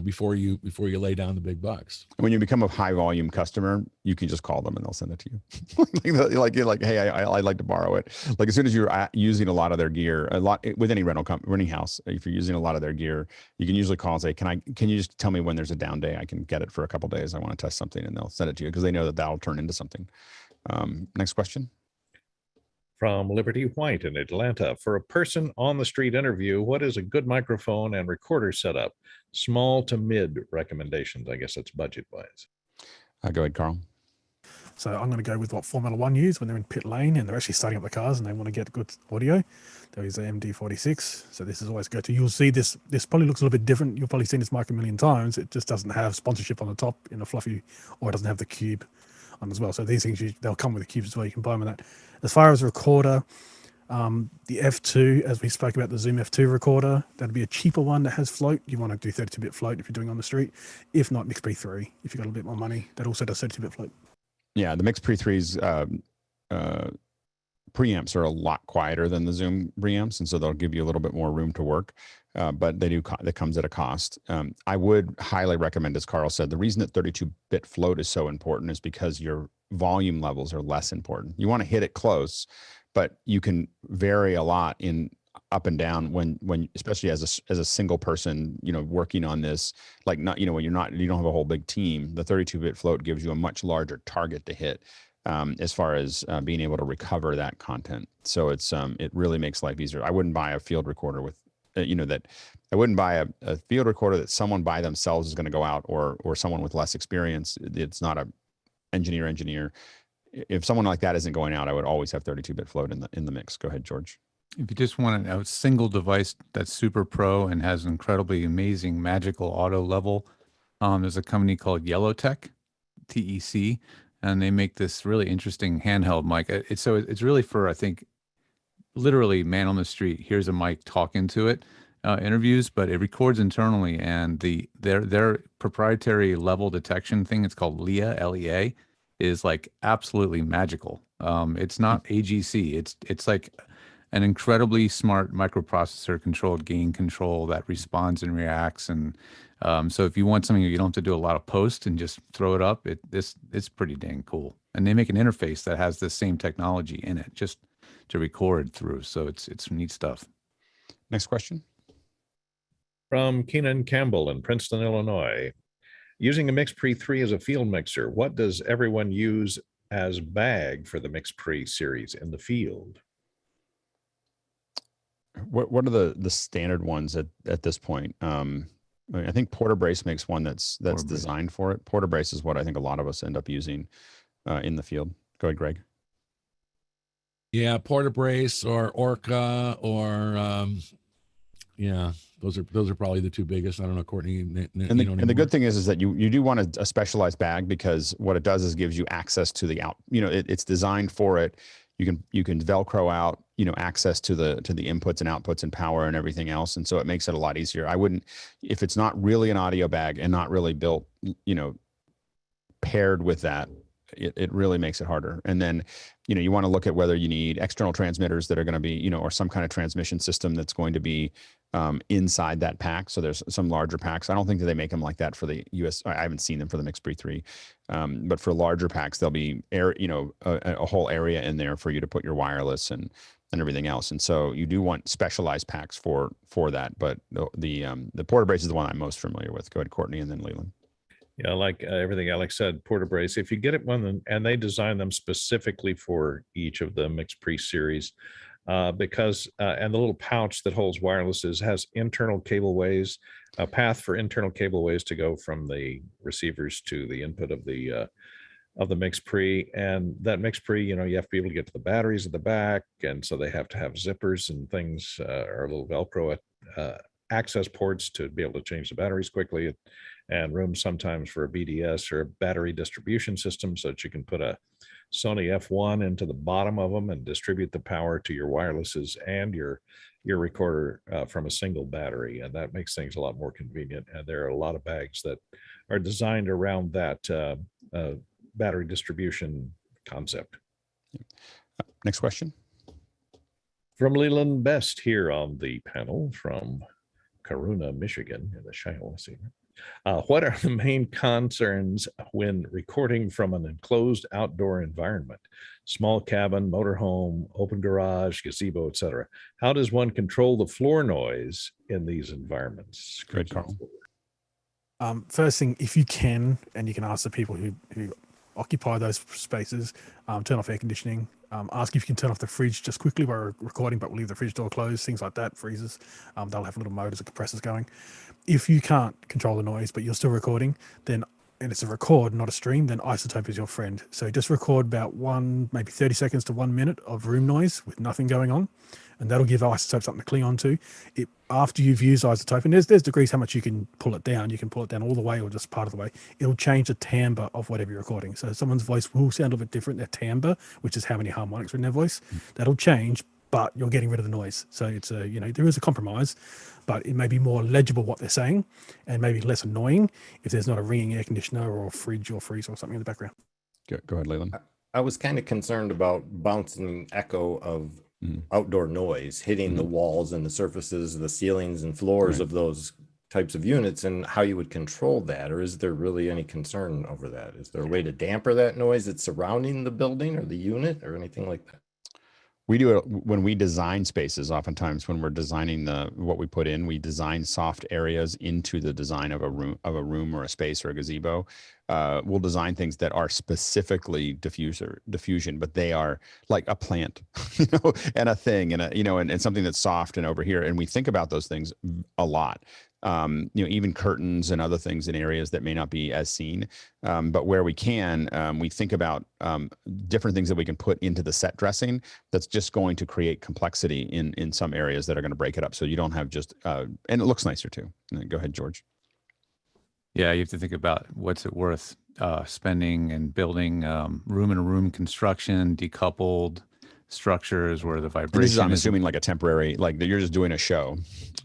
before you lay down the big bucks. When you become a high volume customer, you can just call them and they'll send it to you. like you're like, hey, I'd like to borrow it. Like, as soon as you're using a lot of their gear, with any renting house, if you're using a lot of their gear, you can usually call and say, can you just tell me when there's a down day? I can get it for a couple days. I want to test something, and they'll send it to you because they know that that'll turn into something. Next question. From Liberty White in Atlanta. For a person on the street interview, what is a good microphone and recorder setup? Small to mid recommendations. I guess that's budget wise. Go ahead, Carl. So I'm going to go with what Formula One use when they're in pit lane and they're actually starting up the cars and they want to get good audio. There is the MD46. So this is always go to. You'll see this probably looks a little bit different. You've probably seen this mic a million times. It just doesn't have sponsorship on the top in a fluffy, or it doesn't have the cube on as well. So these things, they'll come with the cubes as well. You can buy them with that. As far as a recorder, the F2, as we spoke about the Zoom F2 recorder, that'd be a cheaper one that has float. You want to do 32-bit float if you're doing on the street. If not, MixPre3, if you've got a bit more money, that also does 32-bit float. Yeah, the MixPre3's preamps are a lot quieter than the Zoom preamps, and so they'll give you a little bit more room to work. But that comes at a cost. I would highly recommend, as Carl said, the reason that 32-bit float is so important is because your volume levels are less important. You want to hit it close, but you can vary a lot in up and down when especially as a single person, working on this, like, not, when you don't have a whole big team. The 32-bit float gives you a much larger target to hit as far as being able to recover that content. So it really makes life easier. I wouldn't buy a field recorder with I wouldn't buy a field recorder that someone by themselves is going to go out, or someone with less experience. It's not a engineer. If someone like that isn't going out, I would always have 32-bit float in the mix. Go ahead, George. If you just want a single device that's super pro and has incredibly amazing magical auto level, there's a company called Yellowtech, TEC, and they make this really interesting handheld mic. It's really for, I think, literally man on the street here's a mic, talk into it, interviews, but it records internally, and their proprietary level detection thing, it's called LEA, LEA. is like absolutely magical. It's not AGC. It's like an incredibly smart microprocessor controlled gain control that responds and reacts. And so if you want something you don't have to do a lot of post and just throw it up, it's pretty dang cool. And they make an interface that has the same technology in it just to record through. So it's neat stuff. Next question. From Keenan Campbell in Princeton, Illinois. Using a MixPre 3 as a field mixer, what does everyone use as bag for the MixPre series in the field? What are the standard ones at this point? I think Porter Brace makes one that's designed for it. Porter Brace is what I think a lot of us end up using in the field. Go ahead, Greg. Yeah, Porter Brace or Orca or yeah, those are probably the two biggest. I don't know, Courtney. And the good thing is that you do want a specialized bag, because what it does is gives you access to the out. It's designed for it. You can Velcro out, access to the inputs and outputs and power and everything else, and so it makes it a lot easier. I wouldn't, if it's not really an audio bag and not really built, paired with that, it really makes it harder. And then, you want to look at whether you need external transmitters that are going to be, or some kind of transmission system that's going to be inside that pack. So there's some larger packs. I don't think that they make them like that for the US. I haven't seen them for the MixPre 3, but for larger packs, there'll be a whole area in there for you to put your wireless and everything else. And so you do want specialized packs for that. But the Porter Brace is the one I'm most familiar with. Go ahead, Courtney, and then Leland. Yeah, like everything Alex said, Porter Brace, if you get it one, and they design them specifically for each of the MixPre series, because and the little pouch that holds wirelesses has internal cableways, a path for internal cableways to go from the receivers to the input of the MixPre. And that MixPre, you have to be able to get to the batteries at the back, and so they have to have zippers and things, or a little Velcro access ports to be able to change the batteries quickly, and room sometimes for a BDS or a battery distribution system, so that you can put a Sony F1 into the bottom of them and distribute the power to your wirelesses and your recorder from a single battery. And that makes things a lot more convenient. And there are a lot of bags that are designed around that battery distribution concept. Next question. From Leland Best here on the panel from Corona, Michigan, in the Shiloh Sea. What are the main concerns when recording from an enclosed outdoor environment? Small cabin, motorhome, open garage, gazebo, etc. How does one control the floor noise in these environments? Great, Carl. First thing, if you can, and you can ask the people who occupy those spaces, turn off air conditioning. Ask if you can turn off the fridge just quickly while recording, but we'll leave the fridge door closed, things like that, freezers. They'll have little motors and compressors going. If you can't control the noise, but you're still recording, then, and it's a record, not a stream, then isotope is your friend. So just record about maybe 30 seconds to 1 minute of room noise with nothing going on, and that'll give isotope something to cling on to. After you've used isotope, and there's degrees how much you can pull it down. You can pull it down all the way or just part of the way. It'll change the timbre of whatever you're recording. So someone's voice will sound a little bit different. Their timbre, which is how many harmonics are in their voice, that'll change, but you're getting rid of the noise. So it's there is a compromise, but it may be more legible what they're saying, and maybe less annoying if there's not a ringing air conditioner or a fridge or freezer or something in the background. Go ahead, Leland. I was kind of concerned about bouncing echo of outdoor noise hitting the walls and the surfaces, the ceilings and floors of those types of units, and how you would control that. Or is there really any concern over that? Is there a way to damper that noise that's surrounding the building or the unit or anything like that? We do it when we design spaces. Oftentimes when we're designing what we put in, we design soft areas into the design of a room or a space or a gazebo. We'll design things that are specifically diffusion, but they are like a plant, and a thing, and and something that's soft and over here. And we think about those things a lot. Even curtains and other things in areas that may not be as seen. But where we can, we think about different things that we can put into the set dressing that's just going to create complexity in some areas that are going to break it up. So you don't have just, and it looks nicer too. Go ahead, George. Yeah, you have to think about what's it worth spending and building room construction, decoupled structures where the vibration. I'm assuming like a temporary, like you're just doing a show.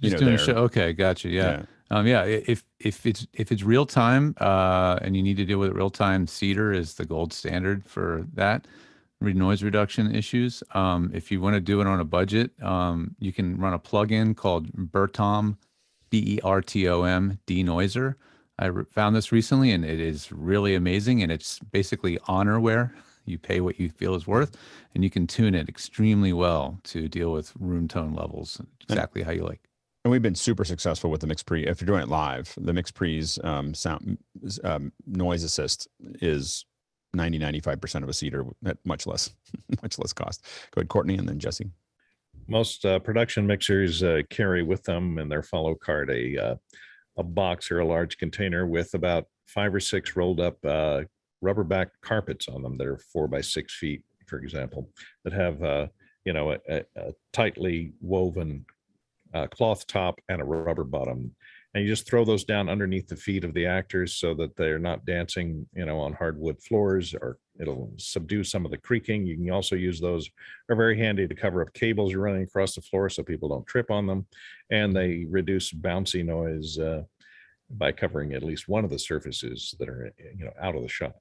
Just doing a show. Okay, gotcha. Yeah. Yeah, if it's real time and you need to deal with real time, Cedar is the gold standard for that noise reduction issues. If you want to do it on a budget, you can run a plugin called Bertom, Bertom denoiser. I found this recently, and it is really amazing. And it's basically honorware. You pay what you feel is worth, and you can tune it extremely well to deal with room tone levels exactly how you like. And we've been super successful with the MixPre. If you're doing it live, the MixPre's sound noise assist is 95% of a Cedar at much less cost. Go ahead, Courtney, and then Jesse. Most production mixers carry with them in their follow cart a box or a large container with about 5 or 6 rolled up rubber-backed carpets on them that are 4 by 6 feet, for example, that have a tightly woven cloth top and a rubber bottom. And you just throw those down underneath the feet of the actors so that they're not dancing, on hardwood floors, or it'll subdue some of the creaking. You can also use those. They're very handy to cover up cables you're running across the floor so people don't trip on them. And they reduce bouncy noise by covering at least one of the surfaces that are, out of the shot.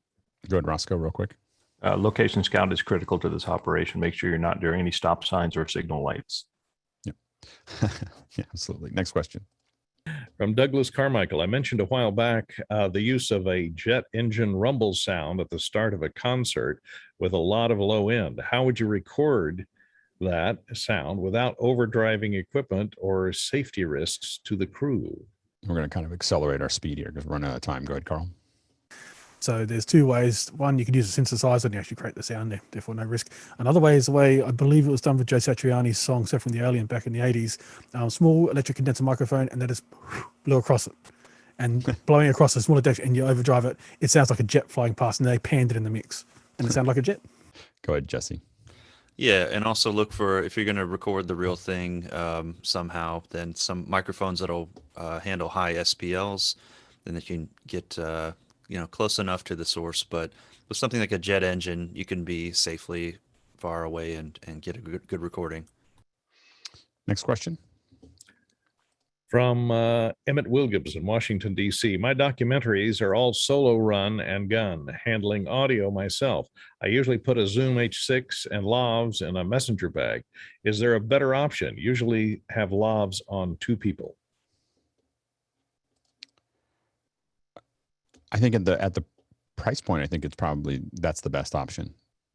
Go ahead, Roscoe, real quick. Location scout is critical to this operation. Make sure you're not near any stop signs or signal lights. Yep. Yeah, absolutely. Next question. From Douglas Carmichael, I mentioned a while back the use of a jet engine rumble sound at the start of a concert with a lot of low end. How would you record that sound without overdriving equipment or safety risks to the crew? We're going to kind of accelerate our speed here because we're running out of time. Go ahead, Carl. So there's 2 ways. One, you can use a synthesizer and you actually create the sound there, therefore no risk. Another way is the way I believe it was done with Joe Satriani's song Set from the Alien back in the 80s. Small electric condenser microphone, and they just blew across it. And blowing across a smaller deck and you overdrive it, it sounds like a jet flying past, and they panned it in the mix. And it sounded like a jet. Go ahead, Jesse. Yeah, and also look for, if you're going to record the real thing somehow, then some microphones that'll handle high SPLs, then you can get close enough to the source. But with something like a jet engine, you can be safely far away and get a good recording. Next question. From Emmett Williams in Washington, D.C. My documentaries are all solo run and gun, handling audio myself. I usually put a Zoom H6 and lavs in a messenger bag. Is there a better option? Usually have lavs on 2 people. I think at the price point, I think it's probably that's the best option.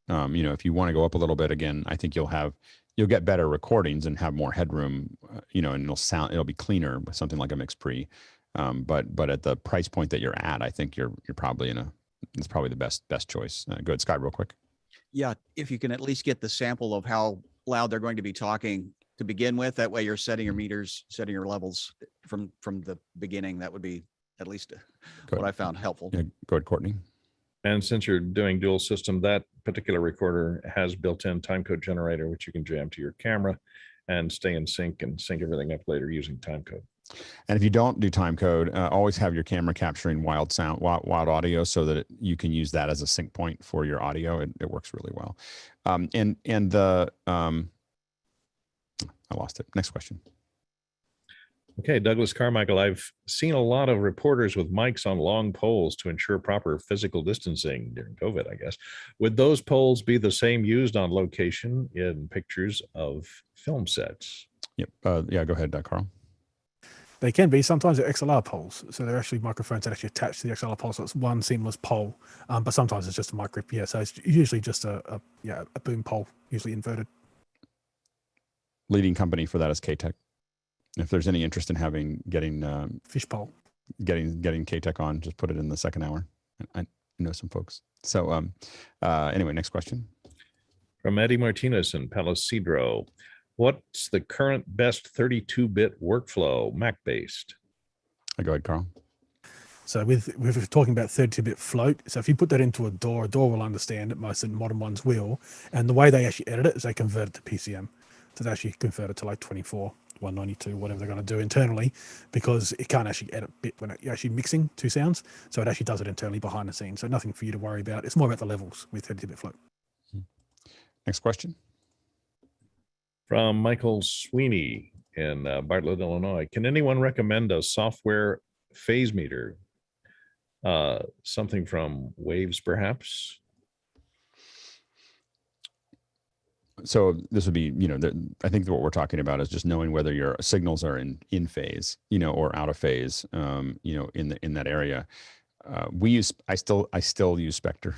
If you want to go up a little bit again, I think you'll get better recordings and have more headroom, and it'll be cleaner with something like a MixPre. But at the price point that you're at, I think you're probably it's probably the best choice. Go ahead, Scott, real quick. Yeah, if you can at least get the sample of how loud they're going to be talking to begin with, that way you're setting your meters, setting your levels from the beginning. That would be at least what I found helpful. Yeah, go ahead, Courtney. And since you're doing dual system, that particular recorder has built-in timecode generator, which you can jam to your camera and stay in sync and sync everything up later using timecode. And if you don't do timecode, always have your camera capturing wild audio so that you can use that as a sync point for your audio. It works really well. I lost it. Next question. Okay, Douglas Carmichael, I've seen a lot of reporters with mics on long poles to ensure proper physical distancing during COVID, I guess. Would those poles be the same used on location in pictures of film sets? Yep. Yeah, go ahead, Carl. They can be. Sometimes they're XLR poles. So they're actually microphones that actually attach to the XLR pole. So it's one seamless pole. But sometimes it's just a mic grip. Yeah, so it's usually just a boom pole, usually inverted. Leading company for that is K-Tech. If there's any interest in getting fishpole, getting K-Tech on, just put it in the second hour. I know some folks. So anyway, next question. From Eddie Martinez in Palo Cedro. What's the current best 32-bit workflow, Mac-based? Go ahead, Carl. So we're talking about 32-bit float. So if you put that into a DAW will understand it. Most of the modern ones will. And the way they actually edit it is they convert it to PCM. So they actually convert it to like 24, 192, whatever they're going to do internally, because it can't actually edit bit when you're actually mixing 2 sounds. So it actually does it internally behind the scenes. So nothing for you to worry about. It's more about the levels with 32-bit float. Next question. From Michael Sweeney. in Bartlett, Illinois. Can anyone recommend a software phase meter? Something from Waves, perhaps? So this would be, I think what we're talking about is just knowing whether your signals are in phase, or out of phase, in that area. I still use Spectre.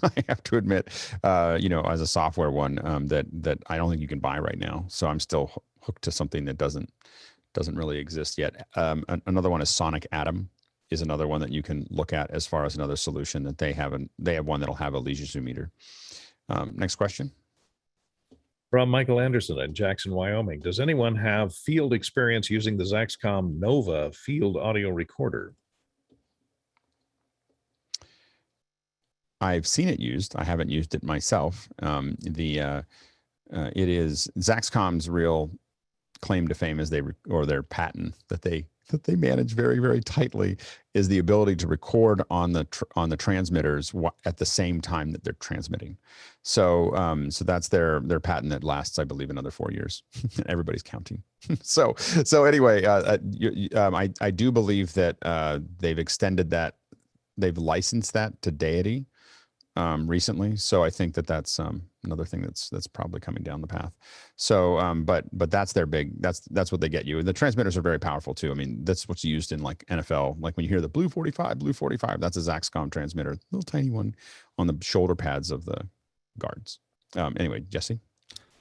I have to admit, as a software one, that I don't think you can buy right now. So I'm still hooked to something that doesn't really exist yet. Another one is Sonic Atom, is another one that you can look at as far as another solution that they have. They have one that'll have a leisure zoom meter. Next question. From Michael Anderson in Jackson, Wyoming. Does anyone have field experience using the Zaxcom Nova field audio recorder? I've seen it used. I haven't used it myself. It is Zaxcom's real claim to fame is or their patent that they manage very, very tightly is the ability to record on the transmitters at the same time that they're transmitting. So that's their patent that lasts, I believe, another 4 years. Everybody's counting. So anyway, I do believe that they've extended that, they've licensed that to Deity recently. So I think that's another thing that's probably coming down the path. So, but that's their that's what they get you. And the transmitters are very powerful too. I mean, that's what's used in like NFL. Like when you hear the Blue 45, that's a Zaxcom transmitter, little tiny one on the shoulder pads of the guards. Anyway, Jesse.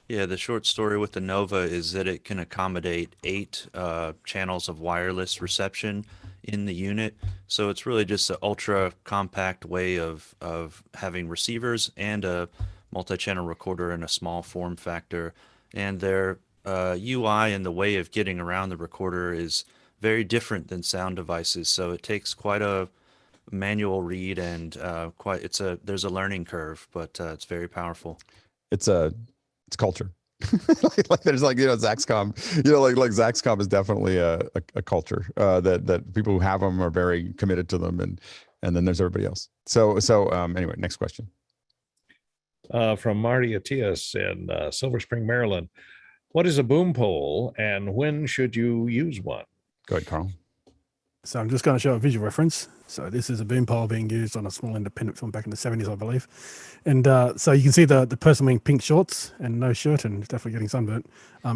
Yeah, the short story with the Nova is that it can accommodate 8 channels of wireless reception in the unit. So it's really just an ultra compact way of having receivers and a multi-channel recorder in a small form factor. And their UI and the way of getting around the recorder is very different than sound devices. So it takes quite a manual read and there's a learning curve, but it's very powerful. It's culture. like there's Zaxcom, like Zaxcom is definitely a culture that people who have them are very committed to them, and then there's everybody else. So anyway, next question. From Marty Atias in Silver Spring, Maryland. What is a boom pole and when should you use one? Go ahead, Carl. So I'm just going to show a visual reference. So this is a boom pole being used on a small independent film back in the 70s, I believe. And so you can see the person wearing pink shorts and no shirt and definitely getting sunburnt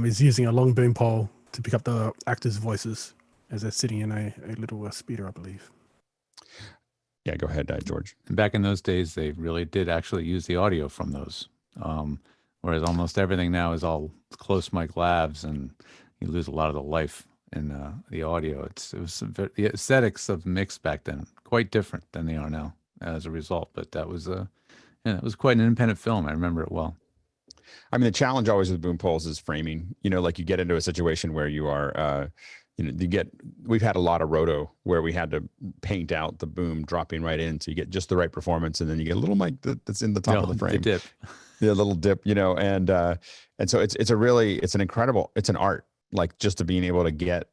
is using a long boom pole to pick up the actors' voices as they're sitting in a little speeder, I believe. Yeah, go ahead, George. And back in those days, they really did actually use the audio from those. Whereas almost everything now is all close mic lavs and you lose a lot of the life in the audio. The aesthetics of mix back then quite different than they are now as a result. But that was it was quite an independent film. I remember it well. I mean, the challenge always with boom poles is framing. Like you get into a situation where you are, we've had a lot of roto where we had to paint out the boom dropping right in, so you get just the right performance, and then you get a little mic that's in the top of the frame. The dip. Yeah, a little dip, and so it's an art. Like just to being able to get,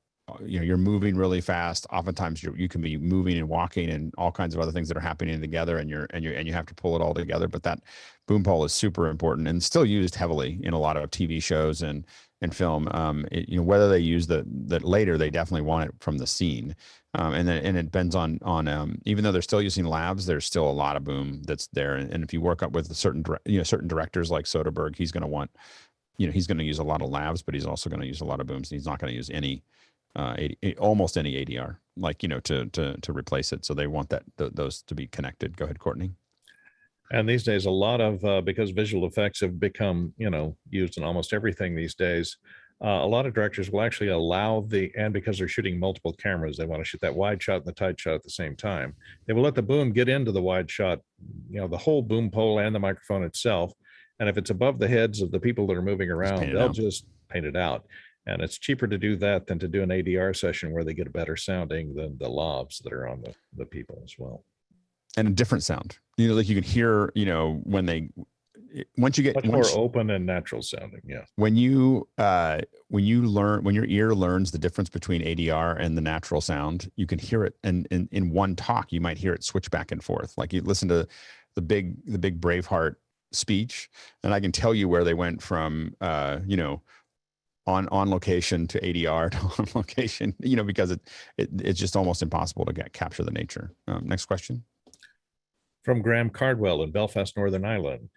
you're moving really fast. Oftentimes you can be moving and walking and all kinds of other things that are happening together, and you have to pull it all together. But that boom pole is super important and still used heavily in a lot of TV shows and film. Whether they use that later, they definitely want it from the scene. And it depends on even though they're still using labs, there's still a lot of boom that's there. And if you work up with certain directors like Soderbergh, he's going to want. He's going to use a lot of labs, but he's also going to use a lot of booms. And he's not going to use almost any ADR, to replace it. So they want those to be connected. Go ahead, Courtney. And these days, a lot of because visual effects have become used in almost everything these days. A lot of directors will actually allow and because they're shooting multiple cameras, they want to shoot that wide shot and the tight shot at the same time. They will let the boom get into the wide shot, the whole boom pole and the microphone itself. And if it's above the heads of the people that are moving around, they'll just paint it out. And it's cheaper to do that than to do an ADR session where they get a better sounding than the lavs that are on the people as well. And a different sound. Like you can hear, once you get much more open and natural sounding. Yeah. When your ear learns the difference between ADR and the natural sound, you can hear it. And in one talk, you might hear it switch back and forth. Like you listen to the big Braveheart speech, and I can tell you where they went from on location to ADR to on location, because it's just almost impossible to capture the nature. Next question. From Graham Cardwell in Belfast, Northern Ireland.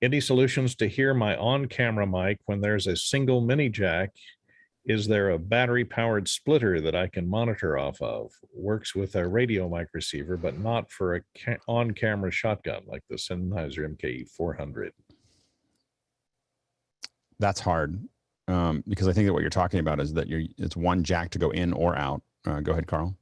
Any solutions to hear my on-camera mic when there's a single mini jack? Is there a battery-powered splitter that I can monitor off of? Works with a radio mic receiver, but not for a on-camera shotgun like the Sennheiser MKE 400. That's hard, because I think that what you're talking about is that it's one jack to go in or out. Go ahead, Carl.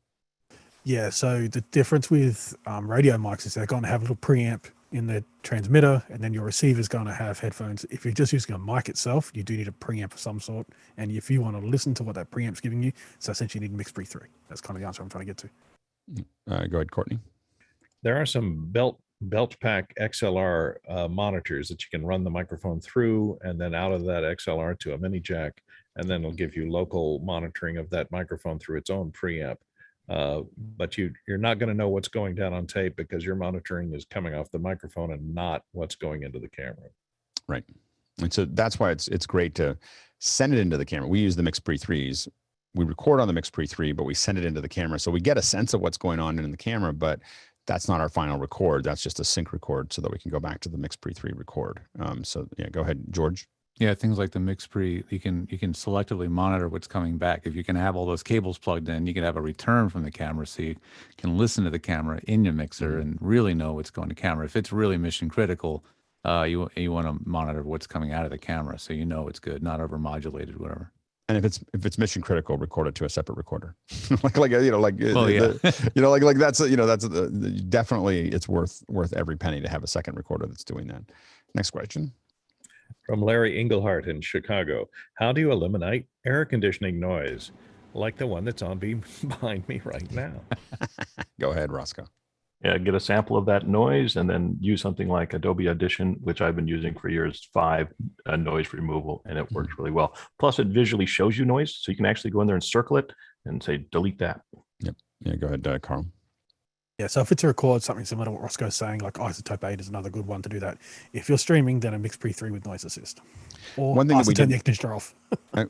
Yeah, so the difference with radio mics is they're going to have a little preamp in the transmitter, and then your receiver is going to have headphones. If you're just using a mic itself, you do need a preamp of some sort. And if you want to listen to what that preamp's giving you, so essentially you need MixPre 3. That's kind of the answer I'm trying to get to. Go ahead, Courtney. There are some belt pack XLR monitors that you can run the microphone through, and then out of that XLR to a mini jack, and then it'll give you local monitoring of that microphone through its own preamp. But you're not going to know what's going down on tape because your monitoring is coming off the microphone and not what's going into the camera. Right. And so that's why it's great to send it into the camera. We use the MixPre 3s. We record on the MixPre 3, but we send it into the camera. So we get a sense of what's going on in the camera, but that's not our final record. That's just a sync record so that we can go back to the MixPre 3 record. So yeah, go ahead, George. Yeah, things like the MixPre, you can selectively monitor what's coming back. If you can have all those cables plugged in, you can have a return from the camera, so you can listen to the camera in your mixer and really know what's going to camera. If it's really mission critical, you want to monitor what's coming out of the camera, so you know it's good, not overmodulated, whatever. And if it's mission critical, record it to a separate recorder. That's definitely, it's worth every penny to have a second recorder that's doing that. Next question. From Larry Engelhart in Chicago. How do you eliminate air conditioning noise like the one that's on behind me right now? Go ahead, Roscoe. Yeah, get a sample of that noise and then use something like Adobe Audition, which I've been using for years, 5 noise removal, and it works really well. Plus, it visually shows you noise, so you can actually go in there and circle it and say, delete that. Yep. Yeah, go ahead, Carl. Yeah, so if it's a record, something similar to what Roscoe's saying, like Isotope 8 is another good one to do that. If you're streaming, then a MixPre 3 with noise assist. Or one thing that we turn the air conditioner off.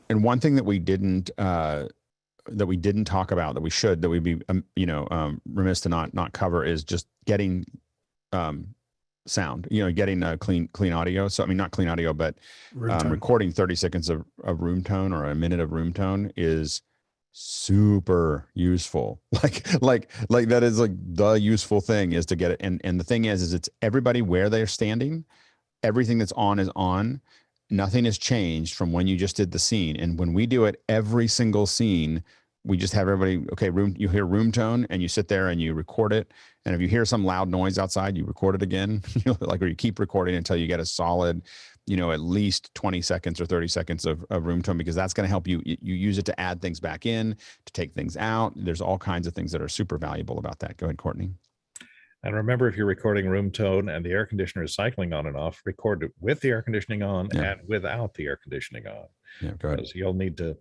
And one thing that we didn't talk about that we should, that we'd be remiss to not cover, is just getting sound, getting clean audio. So I mean, not clean audio, but recording 30 seconds of room tone or a minute of room tone is super useful. Like that is like the useful thing, is to get it. And the thing is it's everybody where they're standing. Everything that's on is on. Nothing has changed from when you just did the scene. And when we do it, every single scene, we just have everybody, okay, you hear room tone, and you sit there and you record it. And if you hear some loud noise outside, you record it again, or you keep recording until you get a solid, at least 20 seconds or 30 seconds of room tone, because that's going to help you. You use it to add things back in, to take things out. There's all kinds of things that are super valuable about that. Go ahead, Courtney. And remember, if you're recording room tone and the air conditioner is cycling on and off, record it with the air conditioning on and without the air conditioning on. Yeah, go ahead. Because you'll need to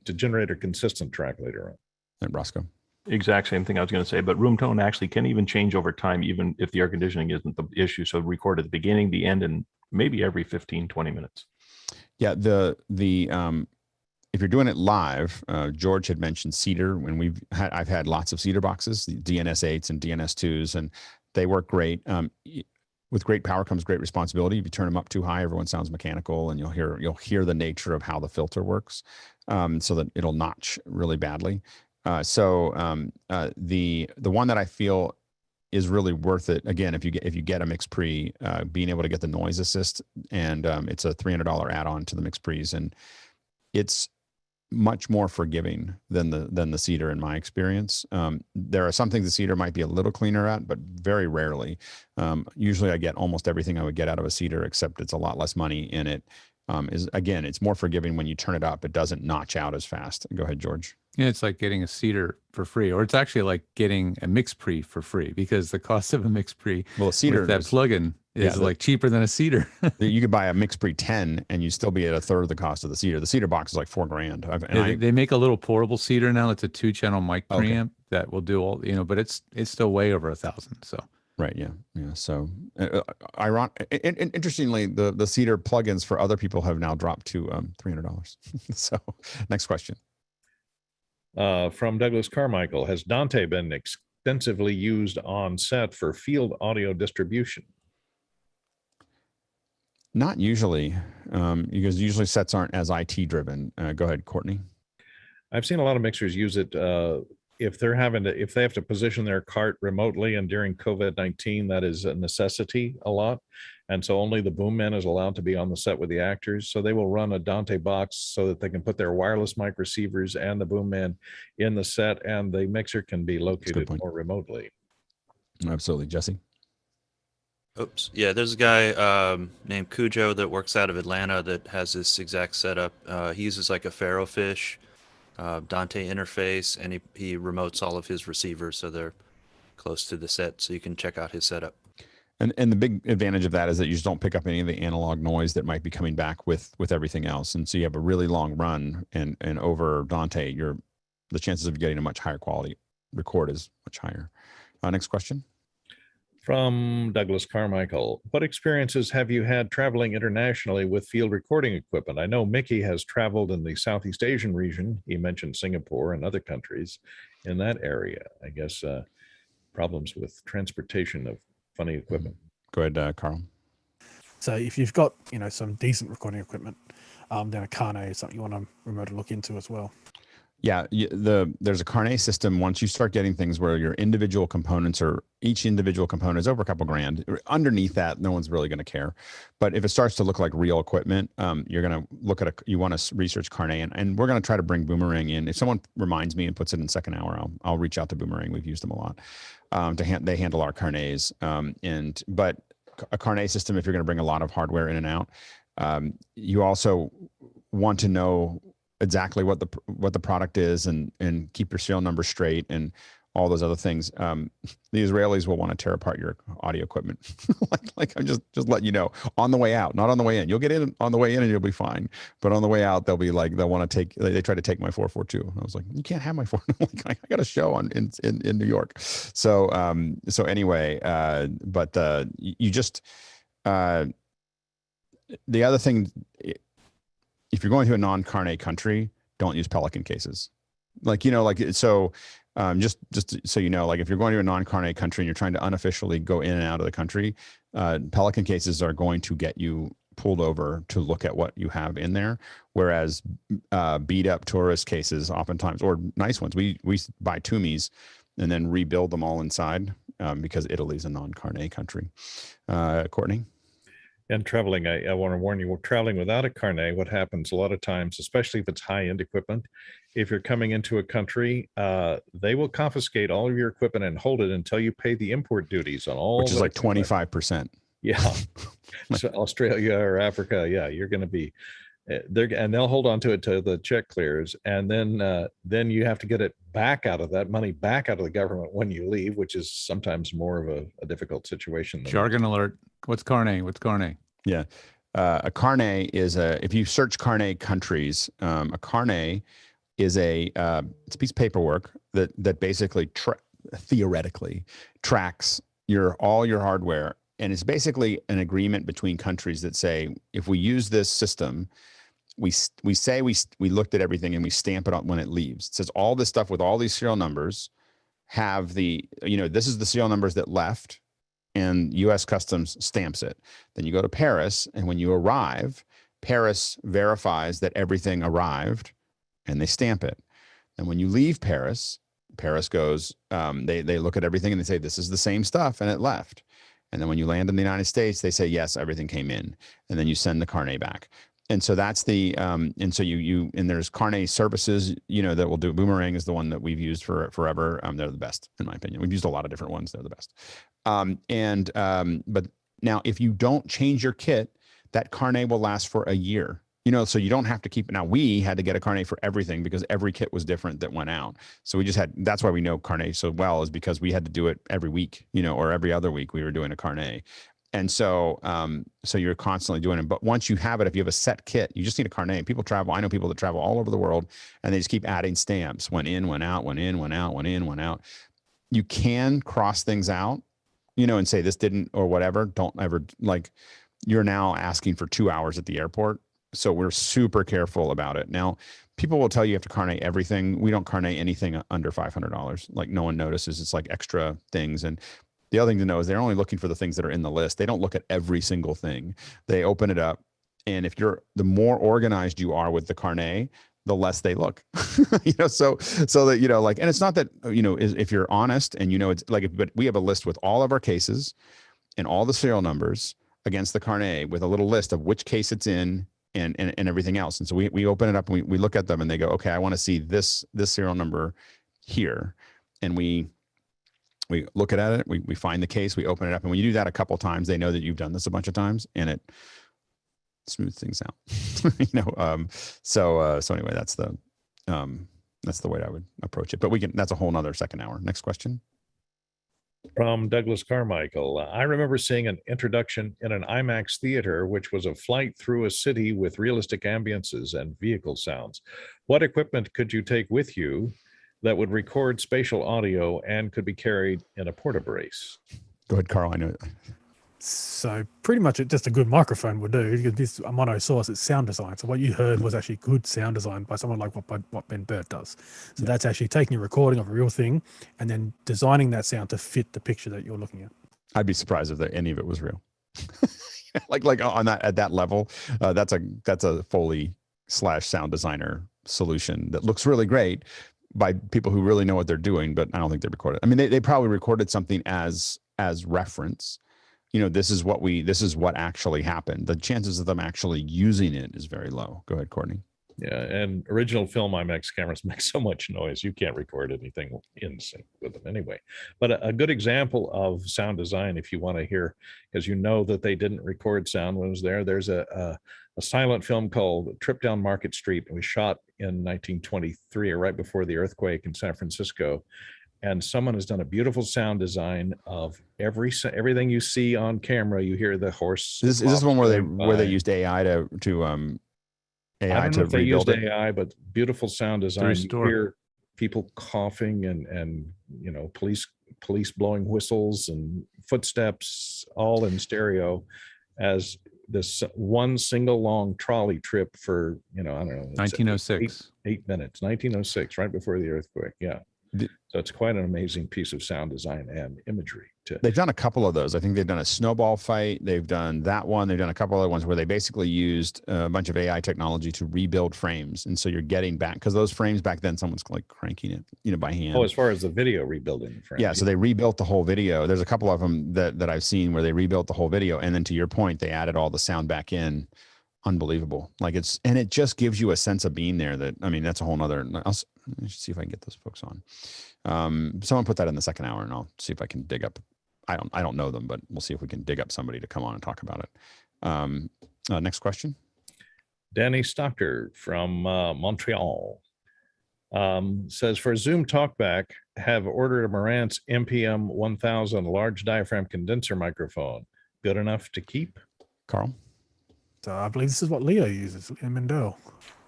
generate a consistent track later on. And Roscoe. Exact same thing I was going to say, but room tone actually can even change over time, even if the air conditioning isn't the issue. So record at the beginning, the end, and maybe every 15, 20 minutes. Yeah, if you're doing it live, George had mentioned Cedar. When I've had lots of Cedar boxes, the DNS8s and DNS2s, and they work great. With great power comes great responsibility. If you turn them up too high, everyone sounds mechanical, and you'll hear the nature of how the filter works, so that it'll notch really badly. The one that I feel is really worth it, again, if you get a MixPre, being able to get the noise assist, and it's a $300 add-on to the MixPres, and it's much more forgiving than the Cedar in my experience. There are some things the Cedar might be a little cleaner at, but very rarely. Usually I get almost everything I would get out of a Cedar, except it's a lot less money in it. It's more forgiving when you turn it up. It doesn't notch out as fast. Go ahead, George. Yeah, it's like getting a Cedar for free, or it's actually like getting a MixPre for free, because the cost of a MixPre, a Cedar, with that plugin, is like cheaper than a Cedar. You could buy a MixPre 10 and you still be at a third of the cost of the Cedar. The Cedar box is like $4,000. They make a little portable Cedar now. It's a 2-channel mic preamp that will do all, but it's still way over $1,000. So Right. Yeah. Yeah. So, interestingly, the Cedar plugins for other people have now dropped to $300. So, next question. From Douglas Carmichael, has Dante been extensively used on set for field audio distribution? Not usually, because usually sets aren't as IT driven. Go ahead, Courtney. I've seen a lot of mixers use it if they have to position their cart remotely, and during COVID-19, that is a necessity a lot. And so only the boom man is allowed to be on the set with the actors. So they will run a Dante box so that they can put their wireless mic receivers and the boom man in the set, and the mixer can be located more remotely. Absolutely. Jesse? Oops. Yeah, there's a guy named Cujo that works out of Atlanta that has this exact setup. He uses like a Pharaoh fish Dante interface, and he remotes all of his receivers so they're close to the set, so you can check out his setup. And the big advantage of that is that you just don't pick up any of the analog noise that might be coming back with everything else. And so you have a really long run, and over Dante, the chances of getting a much higher quality record is much higher. Next question. From Douglas Carmichael, what experiences have you had traveling internationally with field recording equipment? I know Mickey has traveled in the Southeast Asian region. He mentioned Singapore and other countries in that area. I guess problems with transportation of funny equipment. Go ahead, Carl. So if you've got some decent recording equipment, then a Carne is something you want to remotely look into as well. Yeah, there's a Carne system. Once you start getting things where your individual components, or each individual component is over a couple grand, underneath that, no one's really going to care. But if it starts to look like real equipment, you're going to look at you want to research Carne, and we're going to try to bring Boomerang in. If someone reminds me and puts it in second hour, I'll reach out to Boomerang. We've used them a lot. They handle our Carnes, but a Carne system, if you're going to bring a lot of hardware in and out, you also want to know exactly what the product is, and keep your serial number straight and all those other things. The Israelis will want to tear apart your audio equipment. like I'm just letting you know, on the way out, not on the way in. You'll get in on the way in and you'll be fine. But on the way out, they'll be like, they'll want to take, they try to take my 442. And I was like, you can't have my 4. I got a show in New York. So anyway, but you just, the other thing, if you're going to a non-Carne country, don't use Pelican cases. Just so you know, like if you're going to a non-Carne country and you're trying to unofficially go in and out of the country, Pelican cases are going to get you pulled over to look at what you have in there. Whereas beat up tourist cases, oftentimes, or nice ones, we buy Tumis and then rebuild them all inside because Italy's a non-Carne country. Courtney? And traveling, I want to warn you, traveling without a Carne, what happens a lot of times, especially if it's high-end equipment, if you're coming into a country, they will confiscate all of your equipment and hold it until you pay the import duties on all. Which is like 25%. Yeah. So Australia or Africa, yeah, you're going to be there, and they'll hold on to it till the check clears, and then you have to get it back out of that money back out of the government when you leave, which is sometimes more of a difficult situation. Jargon alert. What's Carne? What's Carne? Yeah. A Carne is if you search Carne countries, a Carne is it's a piece of paperwork that basically theoretically tracks all your hardware. And it's basically an agreement between countries that say, if we use this system, we say we looked at everything and we stamp it on when it leaves. It says all this stuff with all these serial numbers have this is the serial numbers that left, and U.S. Customs stamps it. Then you go to Paris, and when you arrive, Paris verifies that everything arrived, and they stamp it. And when you leave Paris goes, they look at everything and they say, this is the same stuff, and it left. And then when you land in the United States, they say, yes, everything came in. And then you send the Carne back. And so that's and so and there's Carne services, that will do. Boomerang is the one that we've used forever. They're the best, in my opinion. We've used a lot of different ones. They're the best. But now if you don't change your kit, that Carne will last for a year. So you don't have to keep it. Now, we had to get a Carne for everything because every kit was different that went out. So that's why we know Carne so well, is because we had to do it every week, or every other week we were doing a Carne. And so you're constantly doing it. But once you have it, if you have a set kit, you just need a Carne. People travel. I know people that travel all over the world, and they just keep adding stamps. Went in, went out, went in, went out, went in, went out. You can cross things out. you know, and say this didn't or whatever, don't ever, like, you're now asking for 2 hours at the airport. So we're super careful about it. Now, people will tell you have to carnet everything. We don't carnet anything under $500. Like, no one notices. It's like extra things. And the other thing to know is they're only looking for the things that are in the list. They don't look at every single thing. They open it up. And if the more organized you are with the carnet, the less they look, you know, so that, you know, like, and it's not that, you know, if you're honest and, you know, it's like, but we have a list with all of our cases and all the serial numbers against the carnet with a little list of which case it's in and everything else. And so we open it up and we look at them and they go, okay, I want to see this serial number here. And we look at it, we find the case, we open it up. And when you do that a couple of times, they know that you've done this a bunch of times and it smooth things out, you know. So anyway, that's the way I would approach it. But that's a whole nother second hour. Next question. From Douglas Carmichael. I remember seeing an introduction in an IMAX theater, which was a flight through a city with realistic ambiances and vehicle sounds. What equipment could you take with you that would record spatial audio and could be carried in a porta-brace? Go ahead, Carl. I know. So pretty much just a good microphone would do. This mono source, it's sound design. So what you heard was actually good sound design by someone like what Ben Burt does. So that's actually taking a recording of a real thing and then designing that sound to fit the picture that you're looking at. I'd be surprised if any of it was real. like on that, at that level, that's a Foley / sound designer solution that looks really great by people who really know what they're doing, but I don't think they recorded. I mean, they probably recorded something as reference. You know, this is what actually happened. The chances of them actually using it is very low. Go ahead, Courtney. Yeah, and original film IMAX cameras make so much noise, you can't record anything in sync with them anyway. But a good example of sound design, if you want to hear, because you know that they didn't record sound when it was there, there's a silent film called Trip Down Market Street. It was shot in 1923, or right before the earthquake in San Francisco. And someone has done a beautiful sound design of everything you see on camera. You hear the horse. Is this one where they used AI to I don't know to if they used rebuild it? AI, but beautiful sound design. You Store. hear people coughing and you know, police blowing whistles and footsteps, all in stereo, as this one single long trolley trip for, you know, I don't know, 1906. 8 minutes, 1906, right before the earthquake. Yeah. So it's quite an amazing piece of sound design and imagery. They've done a couple of those. I think they've done a snowball fight. They've done that one. They've done a couple other ones where they basically used a bunch of AI technology to rebuild frames. And so you're getting back, because those frames back then, someone's like cranking it, you know, by hand. Oh, as far as the video rebuilding the frame. Yeah, so they rebuilt the whole video. There's a couple of them that I've seen where they rebuilt the whole video. And then to your point, they added all the sound back in. Unbelievable. Like and it just gives you a sense of being there that, I mean, that's a whole nother, let's see if I can get those folks on. Someone put that in the second hour and I'll see if I can dig up. I don't know them, but we'll see if we can dig up somebody to come on and talk about it. Next question. Danny Stocker from Montreal says, for Zoom Talkback, have ordered a Marantz MPM 1000 large diaphragm condenser microphone. Good enough to keep? Carl? So I believe this is what Leo uses, Leo Mendel,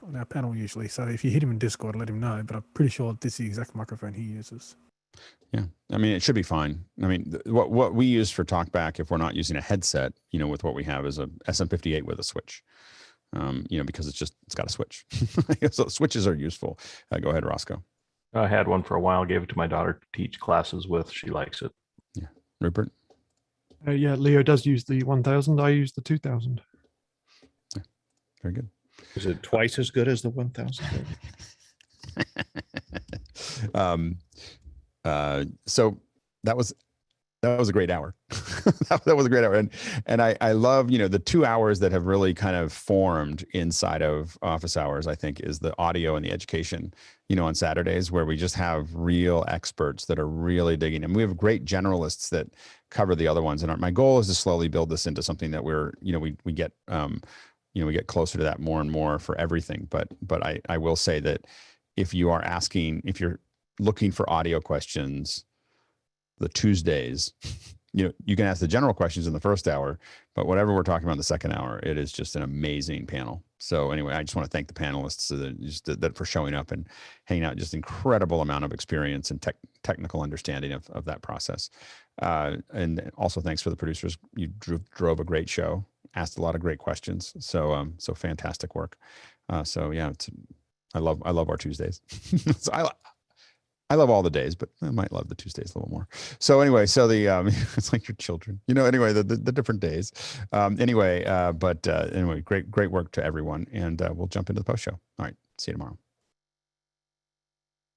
on our panel usually. So if you hit him in Discord, let him know. But I'm pretty sure this is the exact microphone he uses. Yeah, I mean, it should be fine. I mean, what we use for TalkBack, if we're not using a headset, you know, with what we have is a SM58 with a switch, you know, because it's got a switch. So switches are useful. Go ahead, Roscoe. I had one for a while, gave it to my daughter to teach classes with. She likes it. Yeah. Rupert? Yeah, Leo does use the 1000. I use the 2000. Yeah. Very good. Is it twice as good as the 1000? So that was a great hour. that was a great hour. And I love, you know, the 2 hours that have really kind of formed inside of office hours, I think, is the audio and the education, you know, on Saturdays, where we just have real experts that are really digging. And we have great generalists that cover the other ones. And my goal is to slowly build this into something that we're, you know, we get, you know, we get closer to that more and more for everything. But I will say that if you're looking for audio questions, the Tuesdays you can ask the general questions in the first hour, but whatever we're talking about in the second hour, it is just an amazing panel. So anyway, I just want to thank the panelists that for showing up and hanging out. Just incredible amount of experience and technical understanding of that process. And also thanks for the producers. You drove a great show, asked a lot of great questions. So fantastic work. So yeah, I love our Tuesdays. So I love all the days, but I might love the Tuesdays a little more. So anyway, so it's like your children, anyway, the different days. Anyway, great work to everyone. And we'll jump into the post show. All right. See you tomorrow.